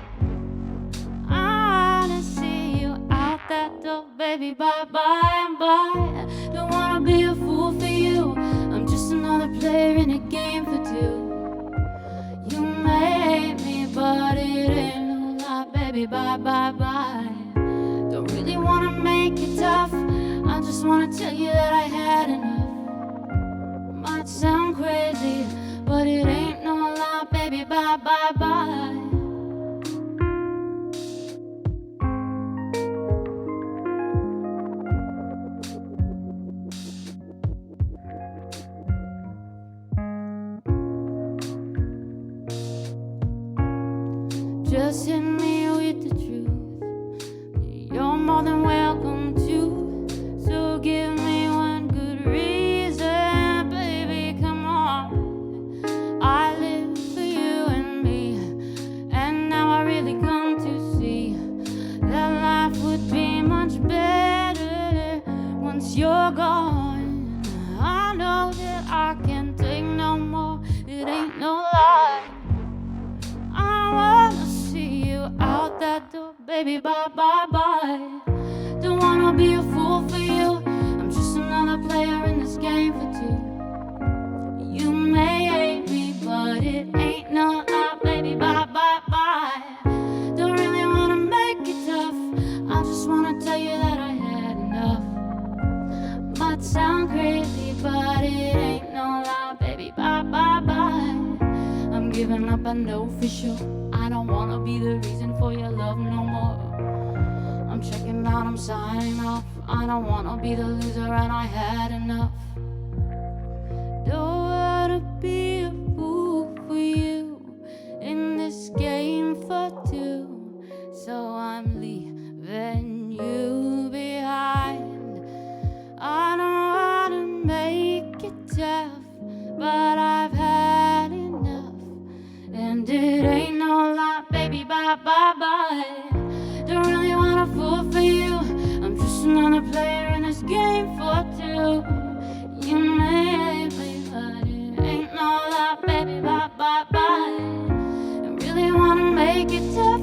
C: I wanna see you out that door, baby, bye bye bye. Don't wanna be a fool for you, I'm just another player in a game for two. You made me, but it ain't no lie, baby, bye bye bye. Don't really wanna make it tough, I just wanna tell you that I had enough. Might sound crazy, but it ain't no lie, baby, bye bye bye. Just hit me with the truth. You're more than welcome to. So give me one good reason, baby, come on. I live for you and me, and now I really come to see that life would be much better since you're gone. I know that I can't take no more. It ain't no lie. I wanna see you out that door, baby, bye, bye, bye. Don't wanna be a fool for you. I'm just another player in this game for two. You may hate me, but it ain't no lie, baby, bye, bye, bye. Don't really wanna make it tough. I just wanna tell you that I had enough. Might sound crazy, but it ain't no lie, baby, bye, bye, bye. I'm giving up, I know for sure. I don't wanna be the reason for your love no more. I'm checking out, I'm signing off. I don't wanna be the loser and I had enough. Don't wanna be a fool for you in this game for two. So I'm leaving you behind. I don't wanna make it tough, but I've had enough. And it ain't no lie, baby, bye, bye, bye. Don't really wanna fool for you. I'm just another player in this game for two. You may hate me, but it ain't no lie, baby, bye, bye, bye. I really wanna make it tough.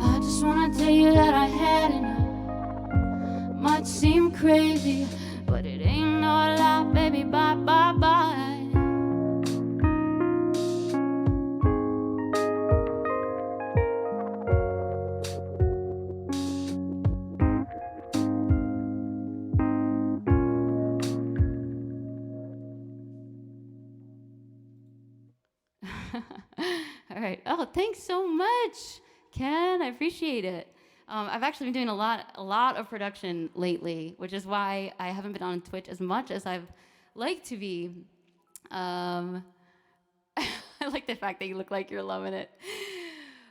C: I just wanna tell you that I had enough. Might seem crazy, but it ain't no lie, baby, bye, bye, bye. All right. Oh, thanks so much, Ken. I appreciate it. I've actually been doing a lot of production lately, which is why I haven't been on Twitch as much as I've liked to be. I like the fact that you look like you're loving it.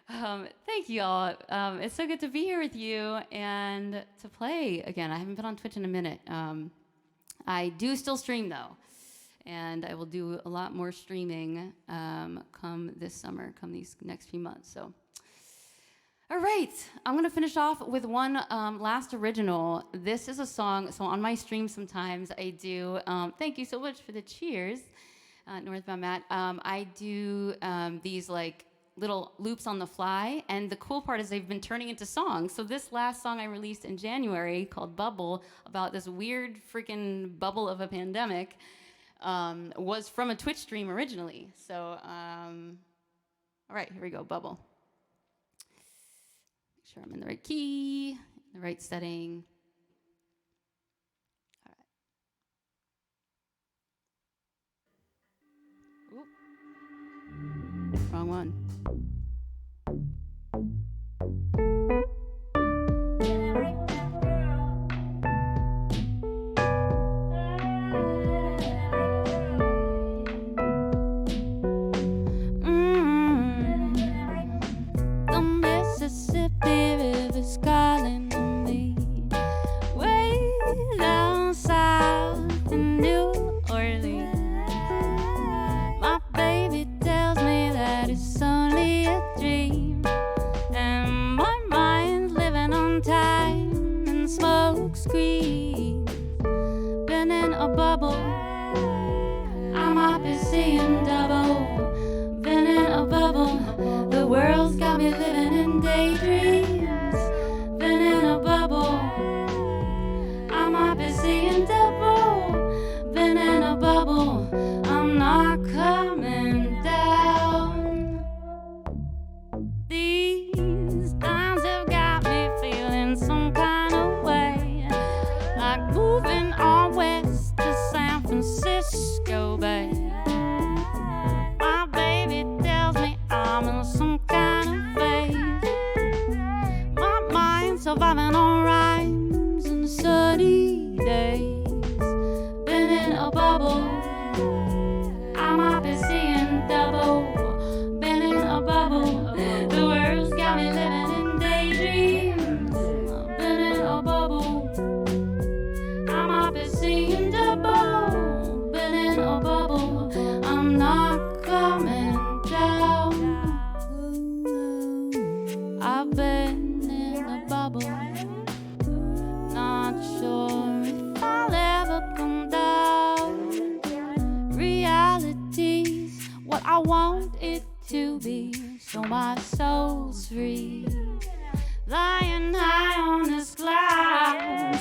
C: Thank you all. It's so good to be here with you and to play again. I haven't been on Twitch in a minute. I do still stream though. And I will do a lot more streaming come this summer, come these next few months. So, all right, I'm gonna finish off with one last original. This is a song, so on my stream sometimes I do, thank you so much for the cheers, Northbound Matt. I do these like little loops on the fly, and the cool part is they've been turning into songs. So this last song I released in January called Bubble, about this weird freaking bubble of a pandemic, was from a Twitch stream originally. So, all right, here we go, Bubble. Make sure I'm in the right key, the right setting. All right. Oop. Wrong one. Calling to me way down south in New Orleans. My baby tells me that it's only a dream, and my mind's living on time and smoke screens. Been in a bubble, I might be seeing double. Been in a bubble, the world's got me living in daydreams. I might be seeing double. Been in a bubble, I'm not coming down. These times have got me feeling some kind of way.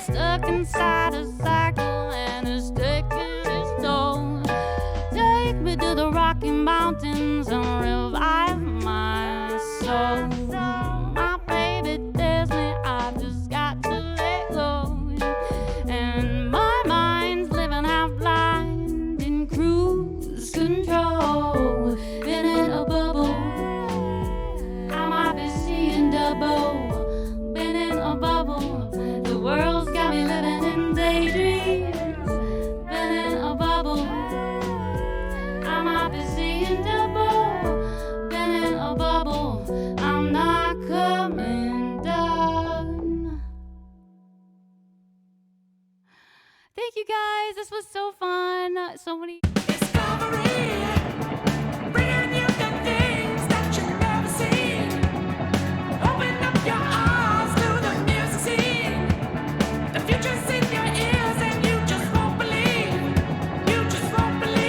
C: stuck inside a cycle and it's taking its toll. Take me to the Rocky Mountains and revive my soul. My baby tells me I've just got to let go, and my mind's living half blind in cruise control. Been in a bubble, I might be seeing double. Been in a bubble, the world's got me living in daydreams. Been in a bubble, I might be seeing double. Been in a bubble, I'm not coming down. Thank you guys, this was so fun. So many
D: Bringing you the things that you never seen. Open up your eyes to the music scene. The future's in your ears and you just won't believe. You just won't believe.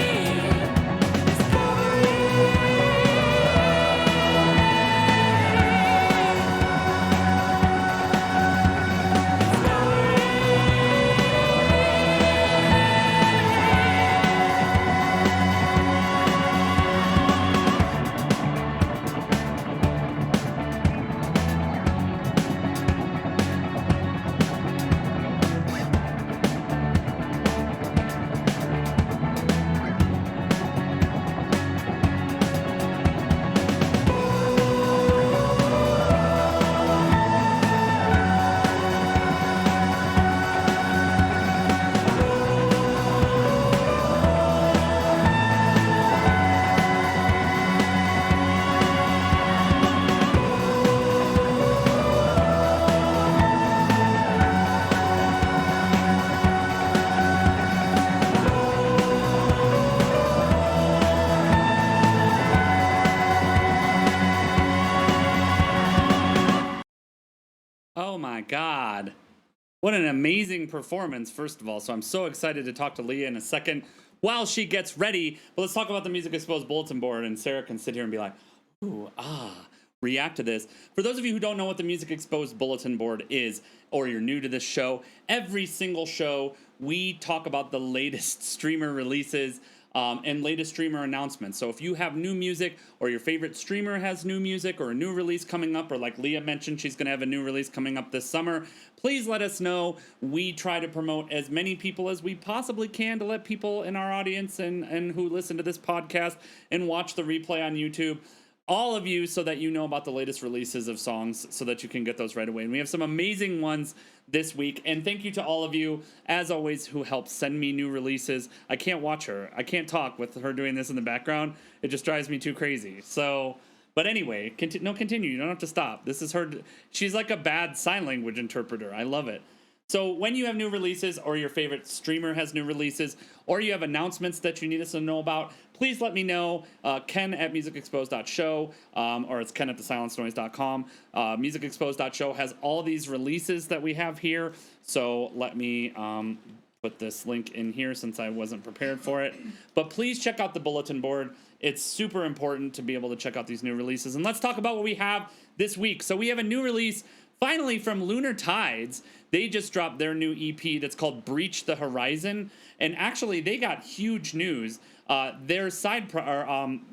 A: Oh my God. What an amazing performance, first of all. So I'm so excited to talk to Lia in a second while she gets ready. But let's talk about the Music Exposed Bulletin Board, and Sarah can sit here and be like, ooh, react to this. For those of you who don't know what the Music Exposed Bulletin Board is, or you're new to this show, every single show we talk about the latest streamer releases and latest streamer announcements. So if you have new music, or your favorite streamer has new music, or a new release coming up, or like Lia mentioned, she's going to have a new release coming up this summer, please let us know. We try to promote as many people as we possibly can to let people in our audience and who listen to this podcast and watch the replay on YouTube, all of you, so that you know about the latest releases of songs so that you can get those right away. And we have some amazing ones this week. And thank you to all of you, as always, who help send me new releases. I can't watch her. I can't talk with her doing this in the background. It just drives me too crazy. So, but anyway, continue. You don't have to stop. This is her. She's like a bad sign language interpreter. I love it. So when you have new releases, or your favorite streamer has new releases, or you have announcements that you need us to know about, please let me know. Ken at musicexposed.show, or it's Ken at thesilencenoise.com. Musicexposed.show has all these releases that we have here. So let me put this link in here since I wasn't prepared for it. But please check out the bulletin board. It's super important to be able to check out these new releases. And let's talk about what we have this week. So we have a new release finally from Lunar Tides. They just dropped their new EP that's called Breach the Horizon. And actually, they got huge news. Their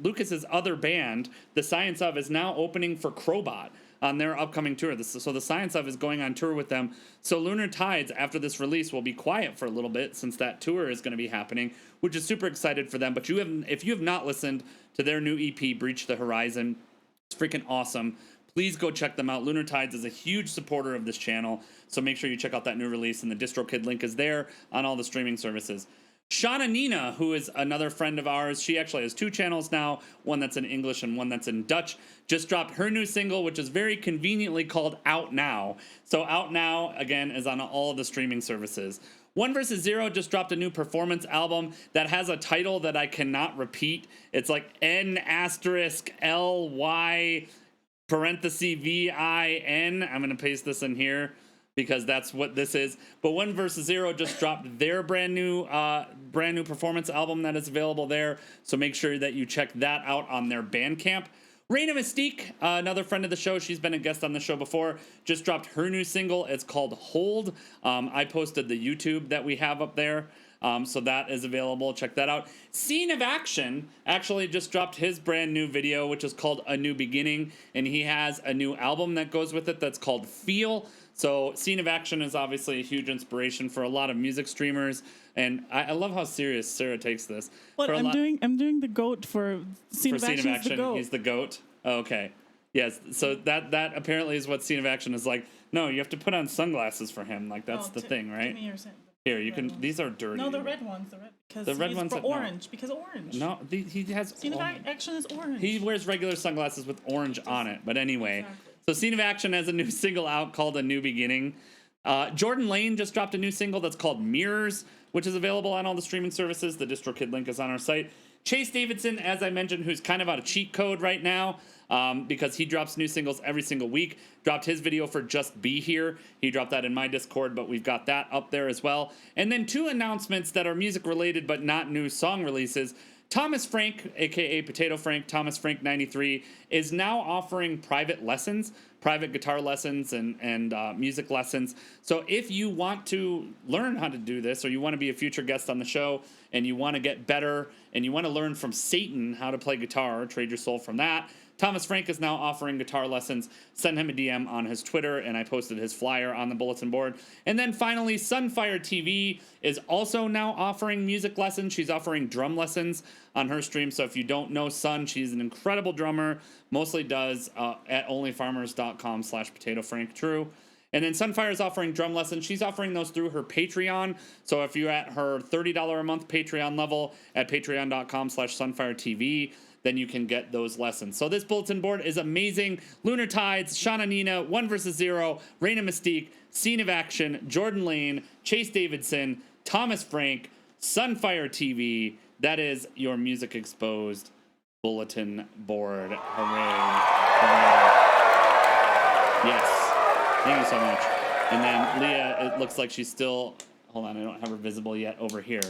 A: Lucas's other band, The Science Of, is now opening for Crowbot on their upcoming tour. So The Science Of is going on tour with them. So Lunar Tides, after this release, will be quiet for a little bit since that tour is going to be happening, which is super excited for them. But if you have not listened to their new EP, Breach the Horizon, it's freaking awesome. Please go check them out. Lunar Tides is a huge supporter of this channel, so make sure you check out that new release, and the DistroKid link is there on all the streaming services. Shauna Nina, who is another friend of ours, she actually has two channels now, one that's in English and one that's in Dutch, just dropped her new single, which is very conveniently called Out Now. So Out Now, again, is on all of the streaming services. 1 vs. 0 just dropped a new performance album that has a title that I cannot repeat. It's like N*LY parenthesis VIN. I'm going to paste this in here because that's what this is. But 1 vs. 0 just dropped their brand new performance album that is available there. So make sure that you check that out on their Bandcamp. Lia Menaker, another friend of the show, she's been a guest on the show before, just dropped her new single. It's called Hold. I posted the YouTube that we have up there. So that is available. Check that out. Scene of Action actually just dropped his brand new video, which is called A New Beginning. And he has a new album that goes with it that's called Feel. So Scene of Action is obviously a huge inspiration for a lot of music streamers. And I love how serious Sarah takes this.
B: What I'm doing the goat for Scene of Action.
A: He's the goat. He's the goat. Oh, okay. Yes. So that apparently is what Scene of Action is like. No, you have to put on sunglasses for him. Like that's the thing, right?
B: Give me your
A: Here, you can. These are dirty.
B: No, the red ones. Because
A: the red ones
B: for orange. Because orange.
A: No, he has.
B: Scene of Action is orange.
A: He wears regular sunglasses with orange on it. But anyway, exactly. So Scene of Action has a new single out called A New Beginning. Jordan Lane just dropped a new single that's called Mirrors, which is available on all the streaming services. The DistroKid link is on our site. Chase Davidson, as I mentioned, who's kind of out of cheat code right now because he drops new singles every single week, dropped his video for Just Be Here. He dropped that in my Discord, but we've got that up there as well. And then 2 announcements that are music related but not new song releases. Thomas Frank, aka Potato Frank, Thomas Frank 93, is now offering private lessons, private guitar lessons and music lessons. So if you want to learn how to do this, or you want to be a future guest on the show, and you want to get better, and you want to learn from Satan how to play guitar, trade your soul from that, Thomas Frank is now offering guitar lessons. Send him a DM on his Twitter, and I posted his flyer on the bulletin board. And then finally, Sunfire TV is also now offering music lessons. She's offering drum lessons on her stream. So if you don't know Sun, she's an incredible drummer. Mostly does at onlyfarmers.com/potatofrank. True. And then Sunfire is offering drum lessons. She's offering those through her Patreon. So if you're at her $30 a month Patreon level at patreon.com/sunfiretv, then you can get those lessons. So this bulletin board is amazing. Lunar Tides, Shauna Nina, 1 vs. 0, Lia Menaker, Scene of Action, Jordan Lane, Chase Davidson, Thomas Frank, Sunfire TV. That is your Music Exposed bulletin board. Hooray. Hooray. Yes. Thank you so much. And then Leah, it looks like she's still, hold on, I don't have her visible yet over here.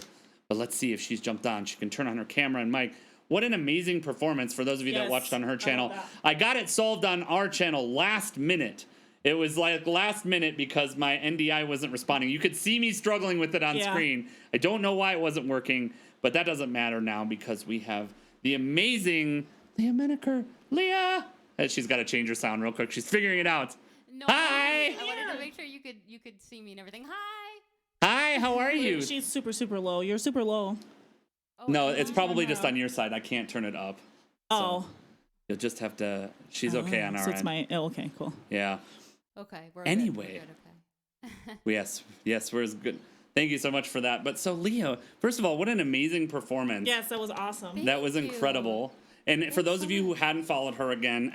A: But let's see if she's jumped on. She can turn on her camera and mic. What an amazing performance for those of you that watched on her channel. I got it solved on our channel last minute. It was like last minute because my NDI wasn't responding. You could see me struggling with it on screen. I don't know why it wasn't working, but that doesn't matter now because we have the amazing Lia Menaker. Leah! She's got to change her sound real quick. She's figuring it out.
C: No,
A: hi!
C: I wanted to make sure you could see me and everything. Hi!
A: Hi, how are you?
B: She's super, super low. You're super low.
C: Oh,
A: no, it's probably just on your side. I can't turn it up.
B: Oh.
A: So you'll just have to, she's okay on our
B: so it's
A: end.
B: okay, cool.
A: Yeah.
C: Okay, we're
A: anyway.
C: good. Okay.
A: yes, we're good. Thank you so much for that. But so Leo, first of all, what an amazing performance.
B: Yes, that was awesome.
A: That was incredible. And for those of you who hadn't followed her again,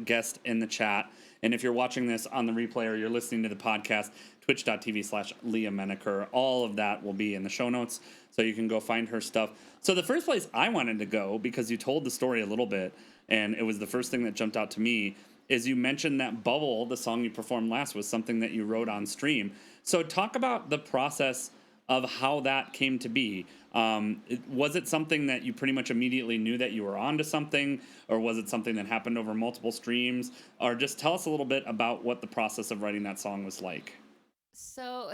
A: !guest in the chat. And if you're watching this on the replay or you're listening to the podcast, twitch.tv/LiaMenaker. All of that will be in the show notes, so you can go find her stuff. So the first place I wanted to go, because you told the story a little bit, and it was the first thing that jumped out to me, is you mentioned that Bubble, the song you performed last, was something that you wrote on stream. So talk about the process of how that came to be. Was it something that you pretty much immediately knew that you were onto something, or was it something that happened over multiple streams? Or just tell us a little bit about what the process of writing that song was like.
C: So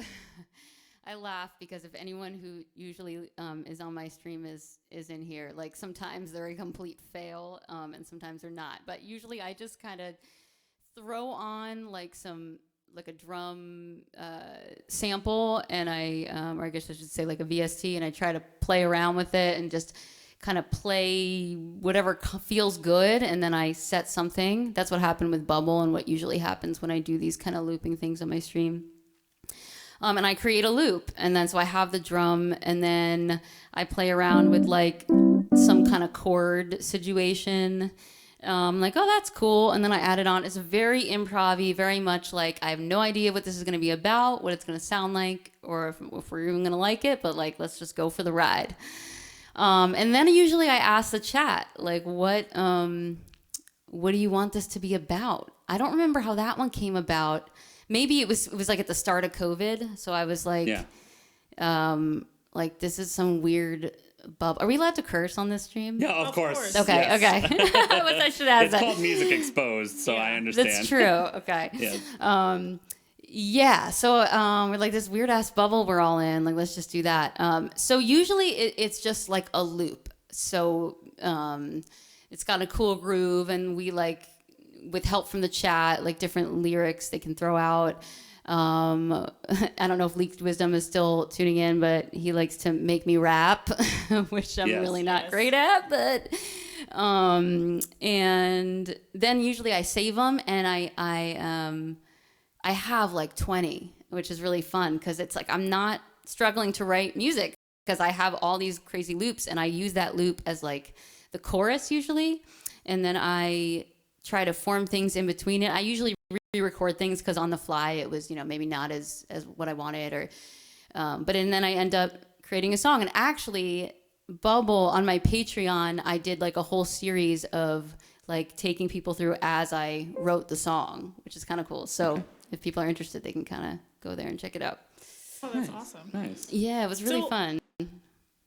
C: I laugh because if anyone who usually is on my stream is in here, like sometimes they're a complete fail and sometimes they're not. But usually I just kind of throw on like a drum sample, and or I guess I should say like a VST, and I try to play around with it and just kind of play whatever feels good, and then I set something. That's what happened with Bubble and what usually happens when I do these kind of looping things on my stream. And I create a loop, and then so I have the drum, and then I play around with like some kind of chord situation. Like, oh, that's cool. And then I add it on. It's very improv-y, very much like I have no idea what this is going to be about, what it's going to sound like, or if we're even going to like it, but like, let's just go for the ride. And then usually I ask the chat, like, what do you want this to be about? I don't remember how that one came about. Maybe it was like at the start of COVID. So I was like, like, this is some weird Are we allowed to curse on this stream?
A: Yeah, of course.
B: course.
C: Okay,
A: Yes.
C: okay. I should ask
A: It's
C: that.
A: called Music Exposed, so I understand.
C: That's true. Okay.
A: Yes.
C: Yeah. So we're like this weird ass bubble we're all in. Like, let's just do that. So usually it's just like a loop. So it's got a cool groove, and we like, with help from the chat, like different lyrics they can throw out. I don't know if Leaked Wisdom is still tuning in, but he likes to make me rap, which I'm really not great at. But and then usually I save them, and I have like 20, which is really fun because it's like I'm not struggling to write music because I have all these crazy loops, and I use that loop as like the chorus usually, and then I try to form things in between it. I usually re-record things because on the fly it was, maybe not as what I wanted, or and then I end up creating a song. And actually, Bubble, on my Patreon, I did like a whole series of like taking people through as I wrote the song, which is kind of cool. So if people are interested, they can kind of go there and check it out.
B: Oh, that's awesome.
A: Nice.
C: Yeah, it was really fun.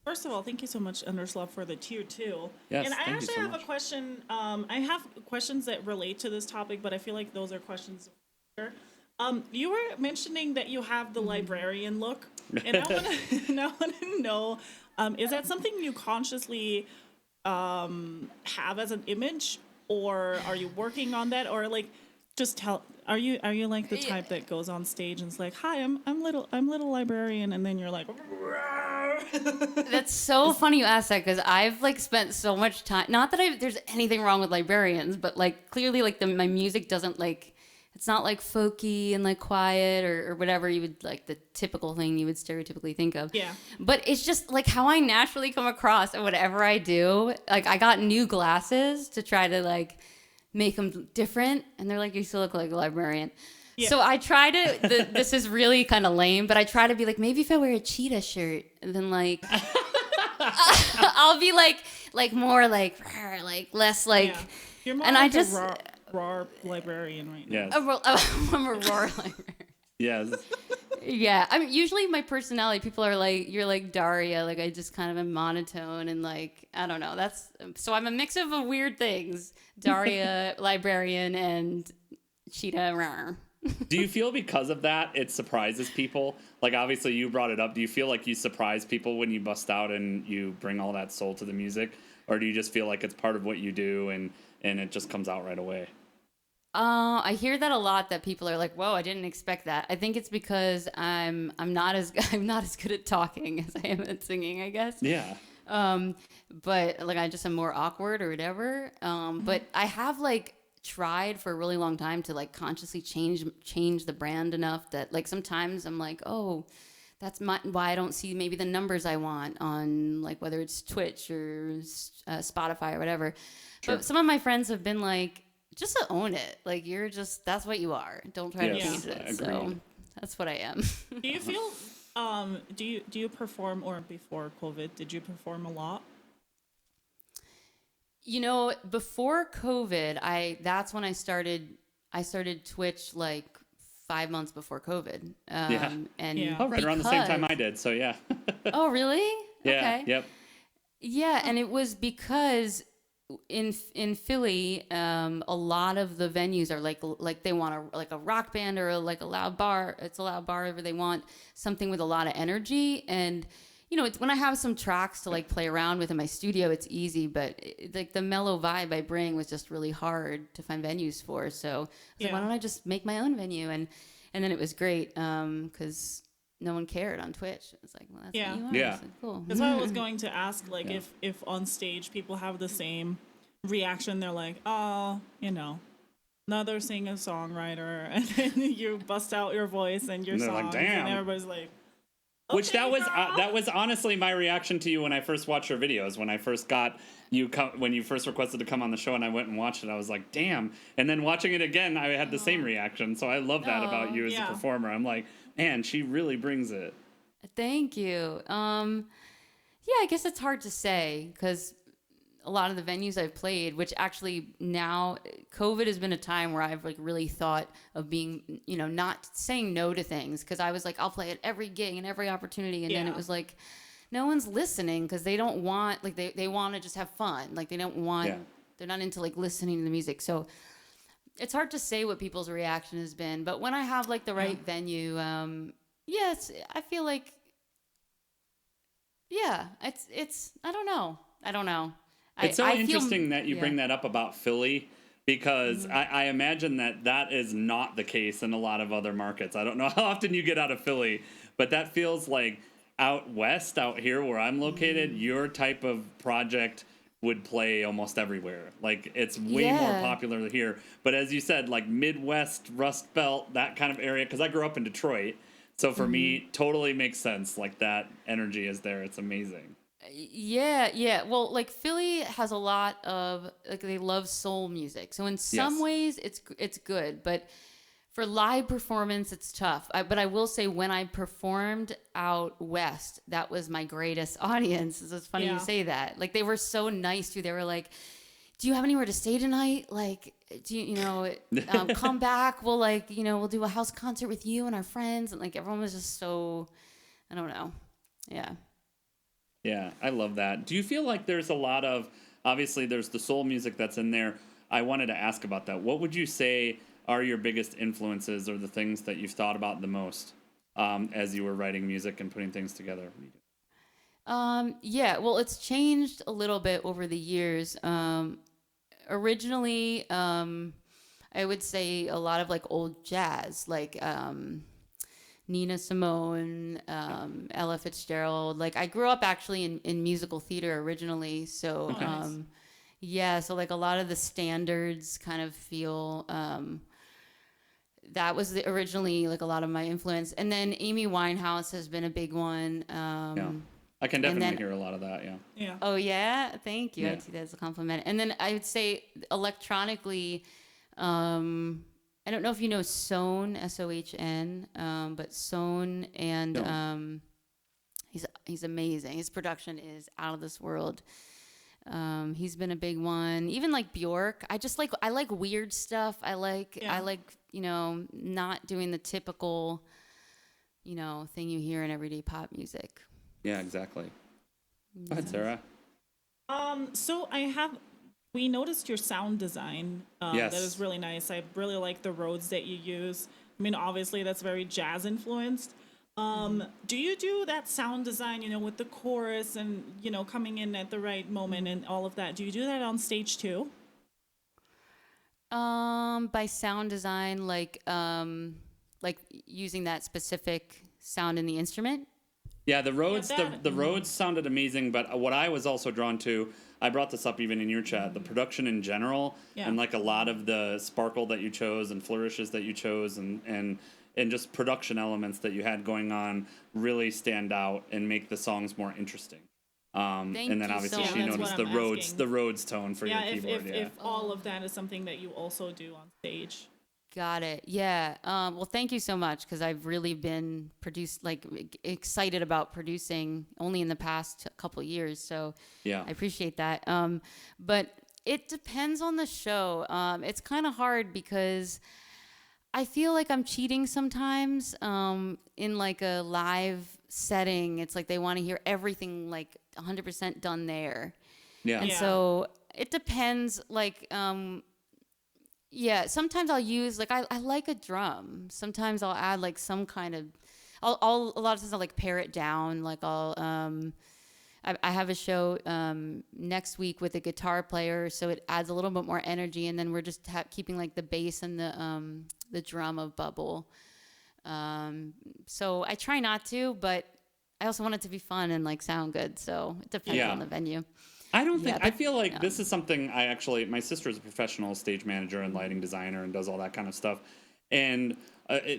B: First of all, thank you so much, Underslove, for the tier 2.
A: Yes,
B: and I
A: thank you
B: actually
A: so
B: have
A: much.
B: a question. I have questions that relate to this topic, but I feel like those are questions. You were mentioning that you have the librarian look, and I want to know, is that something you consciously have as an image, or are you working on that, or like, just tell? Are you like the type that goes on stage and is like, "Hi, I'm little librarian," and then you're like,
C: That's so funny you ask that, because I've like spent so much time. Not that there's anything wrong with librarians, but like clearly like my music doesn't like. It's not like folky and like quiet or whatever you would like the typical thing you would stereotypically think of.
B: Yeah.
C: But it's just like how I naturally come across at whatever I do. Like I got new glasses to try to like make them different, and they're like, you still look like a librarian. Yeah. So I try to, this is really kind of lame, but I try to be like, maybe if I wear a cheetah shirt, and then like, I'll be like more like less like,
B: yeah. You're more
C: and
B: like
C: I just,
B: raw librarian right now.
A: Yes.
C: I'm a roar librarian.
A: Yes.
C: Yeah, I mean, usually my personality, people are like, you're like Daria, like I just kind of am monotone and like, I don't know, so I'm a mix of weird things, Daria, librarian, and cheetah.
A: Do you feel because of that it surprises people? Like, obviously you brought it up. Do you feel like you surprise people when you bust out and you bring all that soul to the music? Or do you just feel like it's part of what you do and it just comes out right away?
C: I hear that a lot, that people are like, whoa, I didn't expect that. I think it's because I'm not as good at talking as I am at singing, I guess.
A: Yeah.
C: But like I just am more awkward or whatever. But I have like tried for a really long time to like consciously change the brand enough that like sometimes I'm like, oh, that's why I don't see maybe the numbers I want on like whether it's Twitch or Spotify or whatever. Sure. But some of my friends have been like, just to own it. Like that's what you are. Don't try to change it. So that's what I am.
B: Do you feel do you perform, or before COVID, did you perform a lot?
C: Before COVID, that's when I started Twitch like 5 months before COVID.
A: Right around the same time I did. So yeah.
C: Oh, really?
A: Yeah.
C: Okay.
A: Yep.
C: Yeah, and it was because in Philly, a lot of the venues are like they want a rock band or like a loud bar. It's a loud bar where they want something with a lot of energy. And it's when I have some tracks to like play around with in my studio, it's easy. But like the mellow vibe I bring was just really hard to find venues for. So I was like, why don't I just make my own venue? And then it was great because no one cared on Twitch. It's like, well, that's what you are.
A: Yeah.
C: So cool.
B: That's why I was going to ask, like, if on stage people have the same reaction. They're like, oh, another singer-songwriter, and then you bust out your voice and your songs, like, damn. And everybody's like, okay,
A: which that was honestly my reaction to you when I first watched your videos. When I first got you, when you first requested to come on the show, and I went and watched it, I was like, damn. And then watching it again, I had the same reaction. So I love that about you as a performer. I'm like, man, she really brings it.
C: Thank you. Yeah, I guess it's hard to say because a lot of the venues I've played, which actually now COVID has been a time where I've like really thought of being, not saying no to things, because I was like, I'll play at every gig and every opportunity. And then it was like, no one's listening because they don't want, like, they want to just have fun. Like, they don't want, they're not into, like, listening to the music. So it's hard to say what people's reaction has been. But when I have, like, the right venue, yes, I feel like, it's I don't know.
A: It's so interesting that you bring that up about Philly, because I imagine that is not the case in a lot of other markets. I don't know how often you get out of Philly, but that feels like out west, out here where I'm located, your type of project would play almost everywhere. Like, it's way more popular here. But as you said, like Midwest, Rust Belt, that kind of area, because I grew up in Detroit. So for me, totally makes sense. Like, that energy is there. It's amazing.
C: Yeah. Well, like, Philly has a lot of, like, they love soul music. So in some ways it's good, but for live performance it's tough. But I will say, when I performed out west, that was my greatest audience. It's funny you say that. Like, they were so nice too. They were like, "Do you have anywhere to stay tonight? Like, do you come back? We'll, like, we'll do a house concert with you and our friends." And, like, everyone was just so, I don't know. Yeah.
A: Yeah, I love that. Do you feel like there's a lot of, obviously there's the soul music that's in there. I wanted to ask about that. What would you say are your biggest influences, or the things that you've thought about the most as you were writing music and putting things together?
C: Well, it's changed a little bit over the years. Originally, I would say a lot of, like, old jazz, like Nina Simone, Ella Fitzgerald. Like, I grew up actually in musical theater originally, so so, like, a lot of the standards kind of feel that was originally, like, a lot of my influence. And then Amy Winehouse has been a big one.
A: I can definitely hear a lot of that.
B: Yeah.
C: Oh yeah, thank you.
A: Yeah.
C: I'd see that as a compliment. And then I would say electronically, I don't know if you know Sohn, Sohn, but Sohn, and he's amazing. His production is out of this world. He's been a big one. Even, like, Bjork. I like weird stuff. I like not doing the typical thing you hear in everyday pop music.
A: Yeah, exactly. Go ahead, Sarah.
B: So we noticed your sound design. That is really nice. I really like the Rhodes that you use. I mean, obviously that's very jazz influenced. Do you do that sound design, with the chorus and, coming in at the right moment and all of that? Do you do that on stage too?
C: By sound design, like using that specific sound in the instrument?
A: Yeah, the Rhodes, the Rhodes sounded amazing, but what I was also drawn to, I brought this up even in your chat, the production in general, and, like, a lot of the sparkle that you chose and flourishes that you chose, and just production elements that you had going on really stand out and make the songs more interesting. And then obviously she noticed the Rhodes tone for your keyboard.
B: If all of that is something that you also do on stage.
C: Got it. Yeah. Well, thank you so much, because I've really been excited about producing only in the past couple of years. So I appreciate that. But it depends on the show. It's kind of hard because I feel like I'm cheating sometimes in, like, a live setting. It's like they want to hear everything, like, 100% done there.
A: Yeah.
C: And so it depends, like, sometimes I'll use, like, I like a drum. Sometimes I'll add, like, some kind of, a lot of times I'll, like, pare it down. Like, I have a show next week with a guitar player, so it adds a little bit more energy, and then we're just keeping, like, the bass and the drum of bubble. So I try not to, but I also want it to be fun and, like, sound good. So it depends on the venue.
A: I don't think, I feel like this is something my sister is a professional stage manager and lighting designer and does all that kind of stuff. And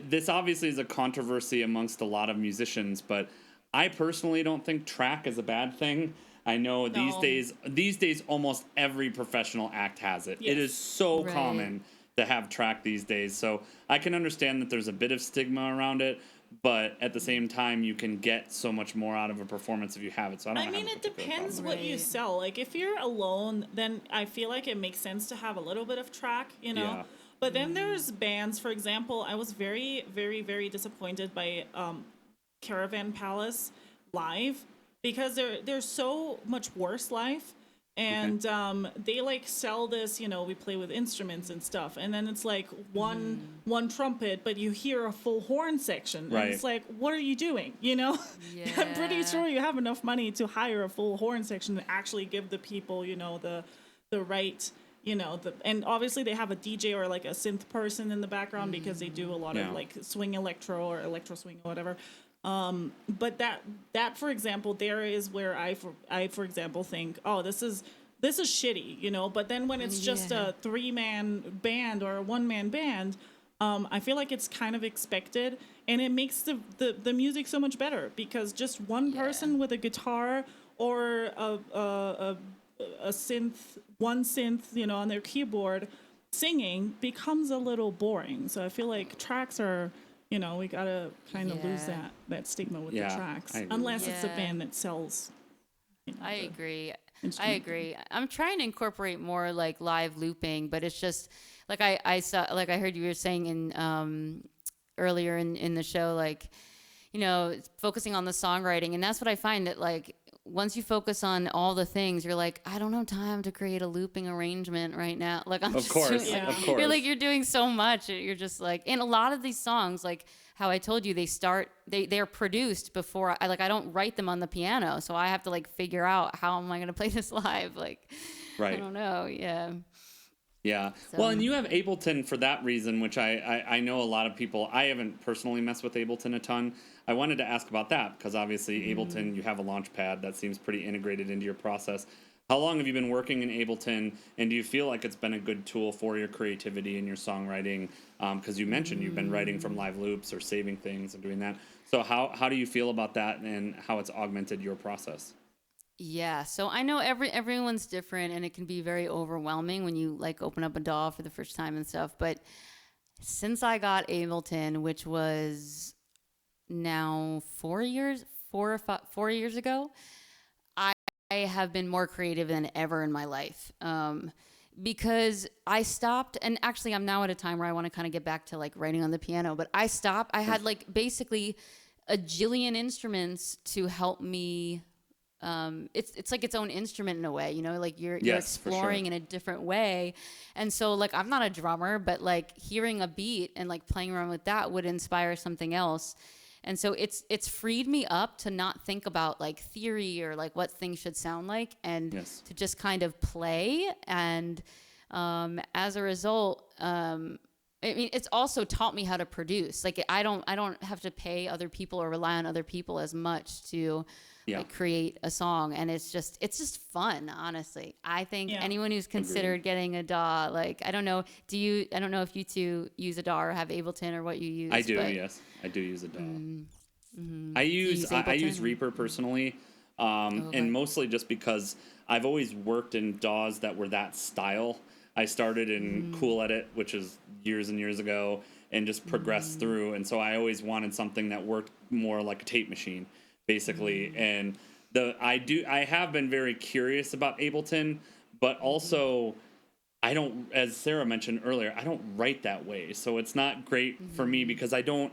A: this obviously is a controversy amongst a lot of musicians, but I personally don't think track is a bad thing. I know these days almost every professional act has it. Yes. It is so common to have track these days. So I can understand that there's a bit of stigma around it, but at the same time, you can get so much more out of a performance if you have it. So I mean,
B: it depends what you sell. Like, if you're alone, then I feel like it makes sense to have a little bit of track, Yeah. But then there's bands, for example, I was very, very, very disappointed by Caravan Palace live, because they're so much worse live. And they like sell this, you know, we play with instruments and stuff, and then it's like one trumpet, but you hear a full horn section,
A: Right.
B: and it's like, what are you doing? You know, I'm pretty sure you have enough money to hire a full horn section and actually give the people, you know, the right, you know, and obviously they have a DJ or like a synth person in the background because they do a lot of like swing electro or electro swing or whatever. But that for example, there is where I for example think, oh, this is shitty, you know. But then when it's just a 3-man band or a 1-man band, I feel like it's kind of expected, and it makes the music so much better, because just one person with a guitar or a synth, you know, on their keyboard singing becomes a little boring. So I feel like tracks are, you know, we gotta kind of lose that stigma with the tracks, unless it's a band that sells. You know,
C: I agree. I'm trying to incorporate more like live looping, but it's just like I saw, like I heard you were saying in earlier in the show, like, you know, focusing on the songwriting, and that's what I find that like once you focus on all the things, you're like, I don't have time to create a looping arrangement right now. Like I'm
A: Of course.
C: You're like, you're doing so much. You're just like, and a lot of these songs, like how I told you, they're produced before I don't write them on the piano. So I have to like figure out how am I going to play this live? Like,
A: Right.
C: I don't know. Yeah.
A: Yeah.
C: So.
A: Well, and you have Ableton for that reason, which I know a lot of people. I haven't personally messed with Ableton a ton. I wanted to ask about that because obviously Ableton, you have a launch pad that seems pretty integrated into your process. How long have you been working in Ableton, and do you feel like it's been a good tool for your creativity and your songwriting? Because you mentioned you've been writing from live loops or saving things and doing that. So how do you feel about that and how it's augmented your process?
C: Yeah, so I know everyone's different, and it can be very overwhelming when you like open up a DAW for the first time and stuff. But since I got Ableton, which was now 4 years ago, I have been more creative than ever in my life. Because I stopped, and actually I'm now at a time where I want to kind of get back to like writing on the piano, but I stopped. I had like basically a jillion instruments to help me. It's like its own instrument in a way, you know, like you're exploring in a different way. And so like, I'm not a drummer, but like hearing a beat and like playing around with that would inspire something else. And so it's freed me up to not think about like theory or like what things should sound like, and to just kind of play. And as a result, I mean, it's also taught me how to produce. Like I don't have to pay other people or rely on other people as much to like create a song, and it's just fun, honestly. I think anyone who's considered getting a DAW, like I don't know if you two use a DAW or have Ableton or what you use.
A: I do, yes. I do use a DAW. I use Reaper personally, and mostly just because I've always worked in DAWs that were that style. I started in Cool Edit, which is years and years ago, and just progressed through, and so I always wanted something that worked more like a tape machine, basically. And I have been very curious about Ableton, but also I don't, as Sarah mentioned earlier, I don't write that way. So it's not great for me because I don't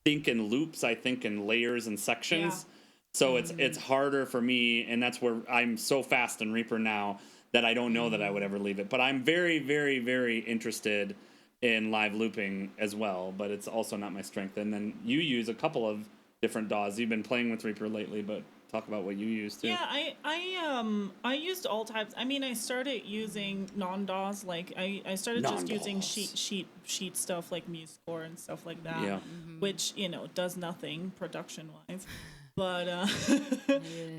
A: think in loops, I think in layers and sections. So it's harder for me, and that's where I'm so fast in Reaper now that I don't know that I would ever leave it. But I'm very, very, very interested in live looping as well, but it's also not my strength. And then you use a couple of different DAWs. You've been playing with Reaper lately, but talk about what you use too.
B: Yeah, I used all types. I mean, I started using non-DAWs. Like I started just using sheet stuff like MuseScore and stuff like that, which, you know, does nothing production wise. But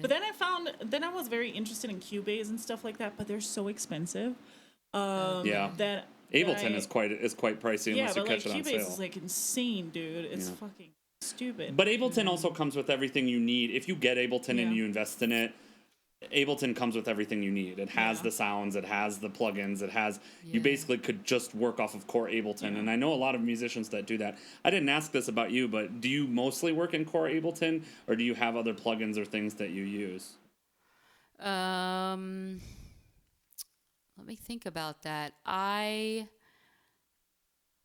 B: but then I was very interested in Cubase and stuff like that, but they're so expensive. That
A: Ableton is quite pricey unless you catch it on sale.
B: Cubase is like insane, dude. It's fucking stupid.
A: But Ableton also comes with everything you need. If you get Ableton and you invest in it, Ableton comes with everything you need. It has the sounds, it has the plugins, it has you basically could just work off of core Ableton. And I know a lot of musicians that do that. I didn't ask this about you, but do you mostly work in core Ableton, or do you have other plugins or things that you use?
C: Let me think about that.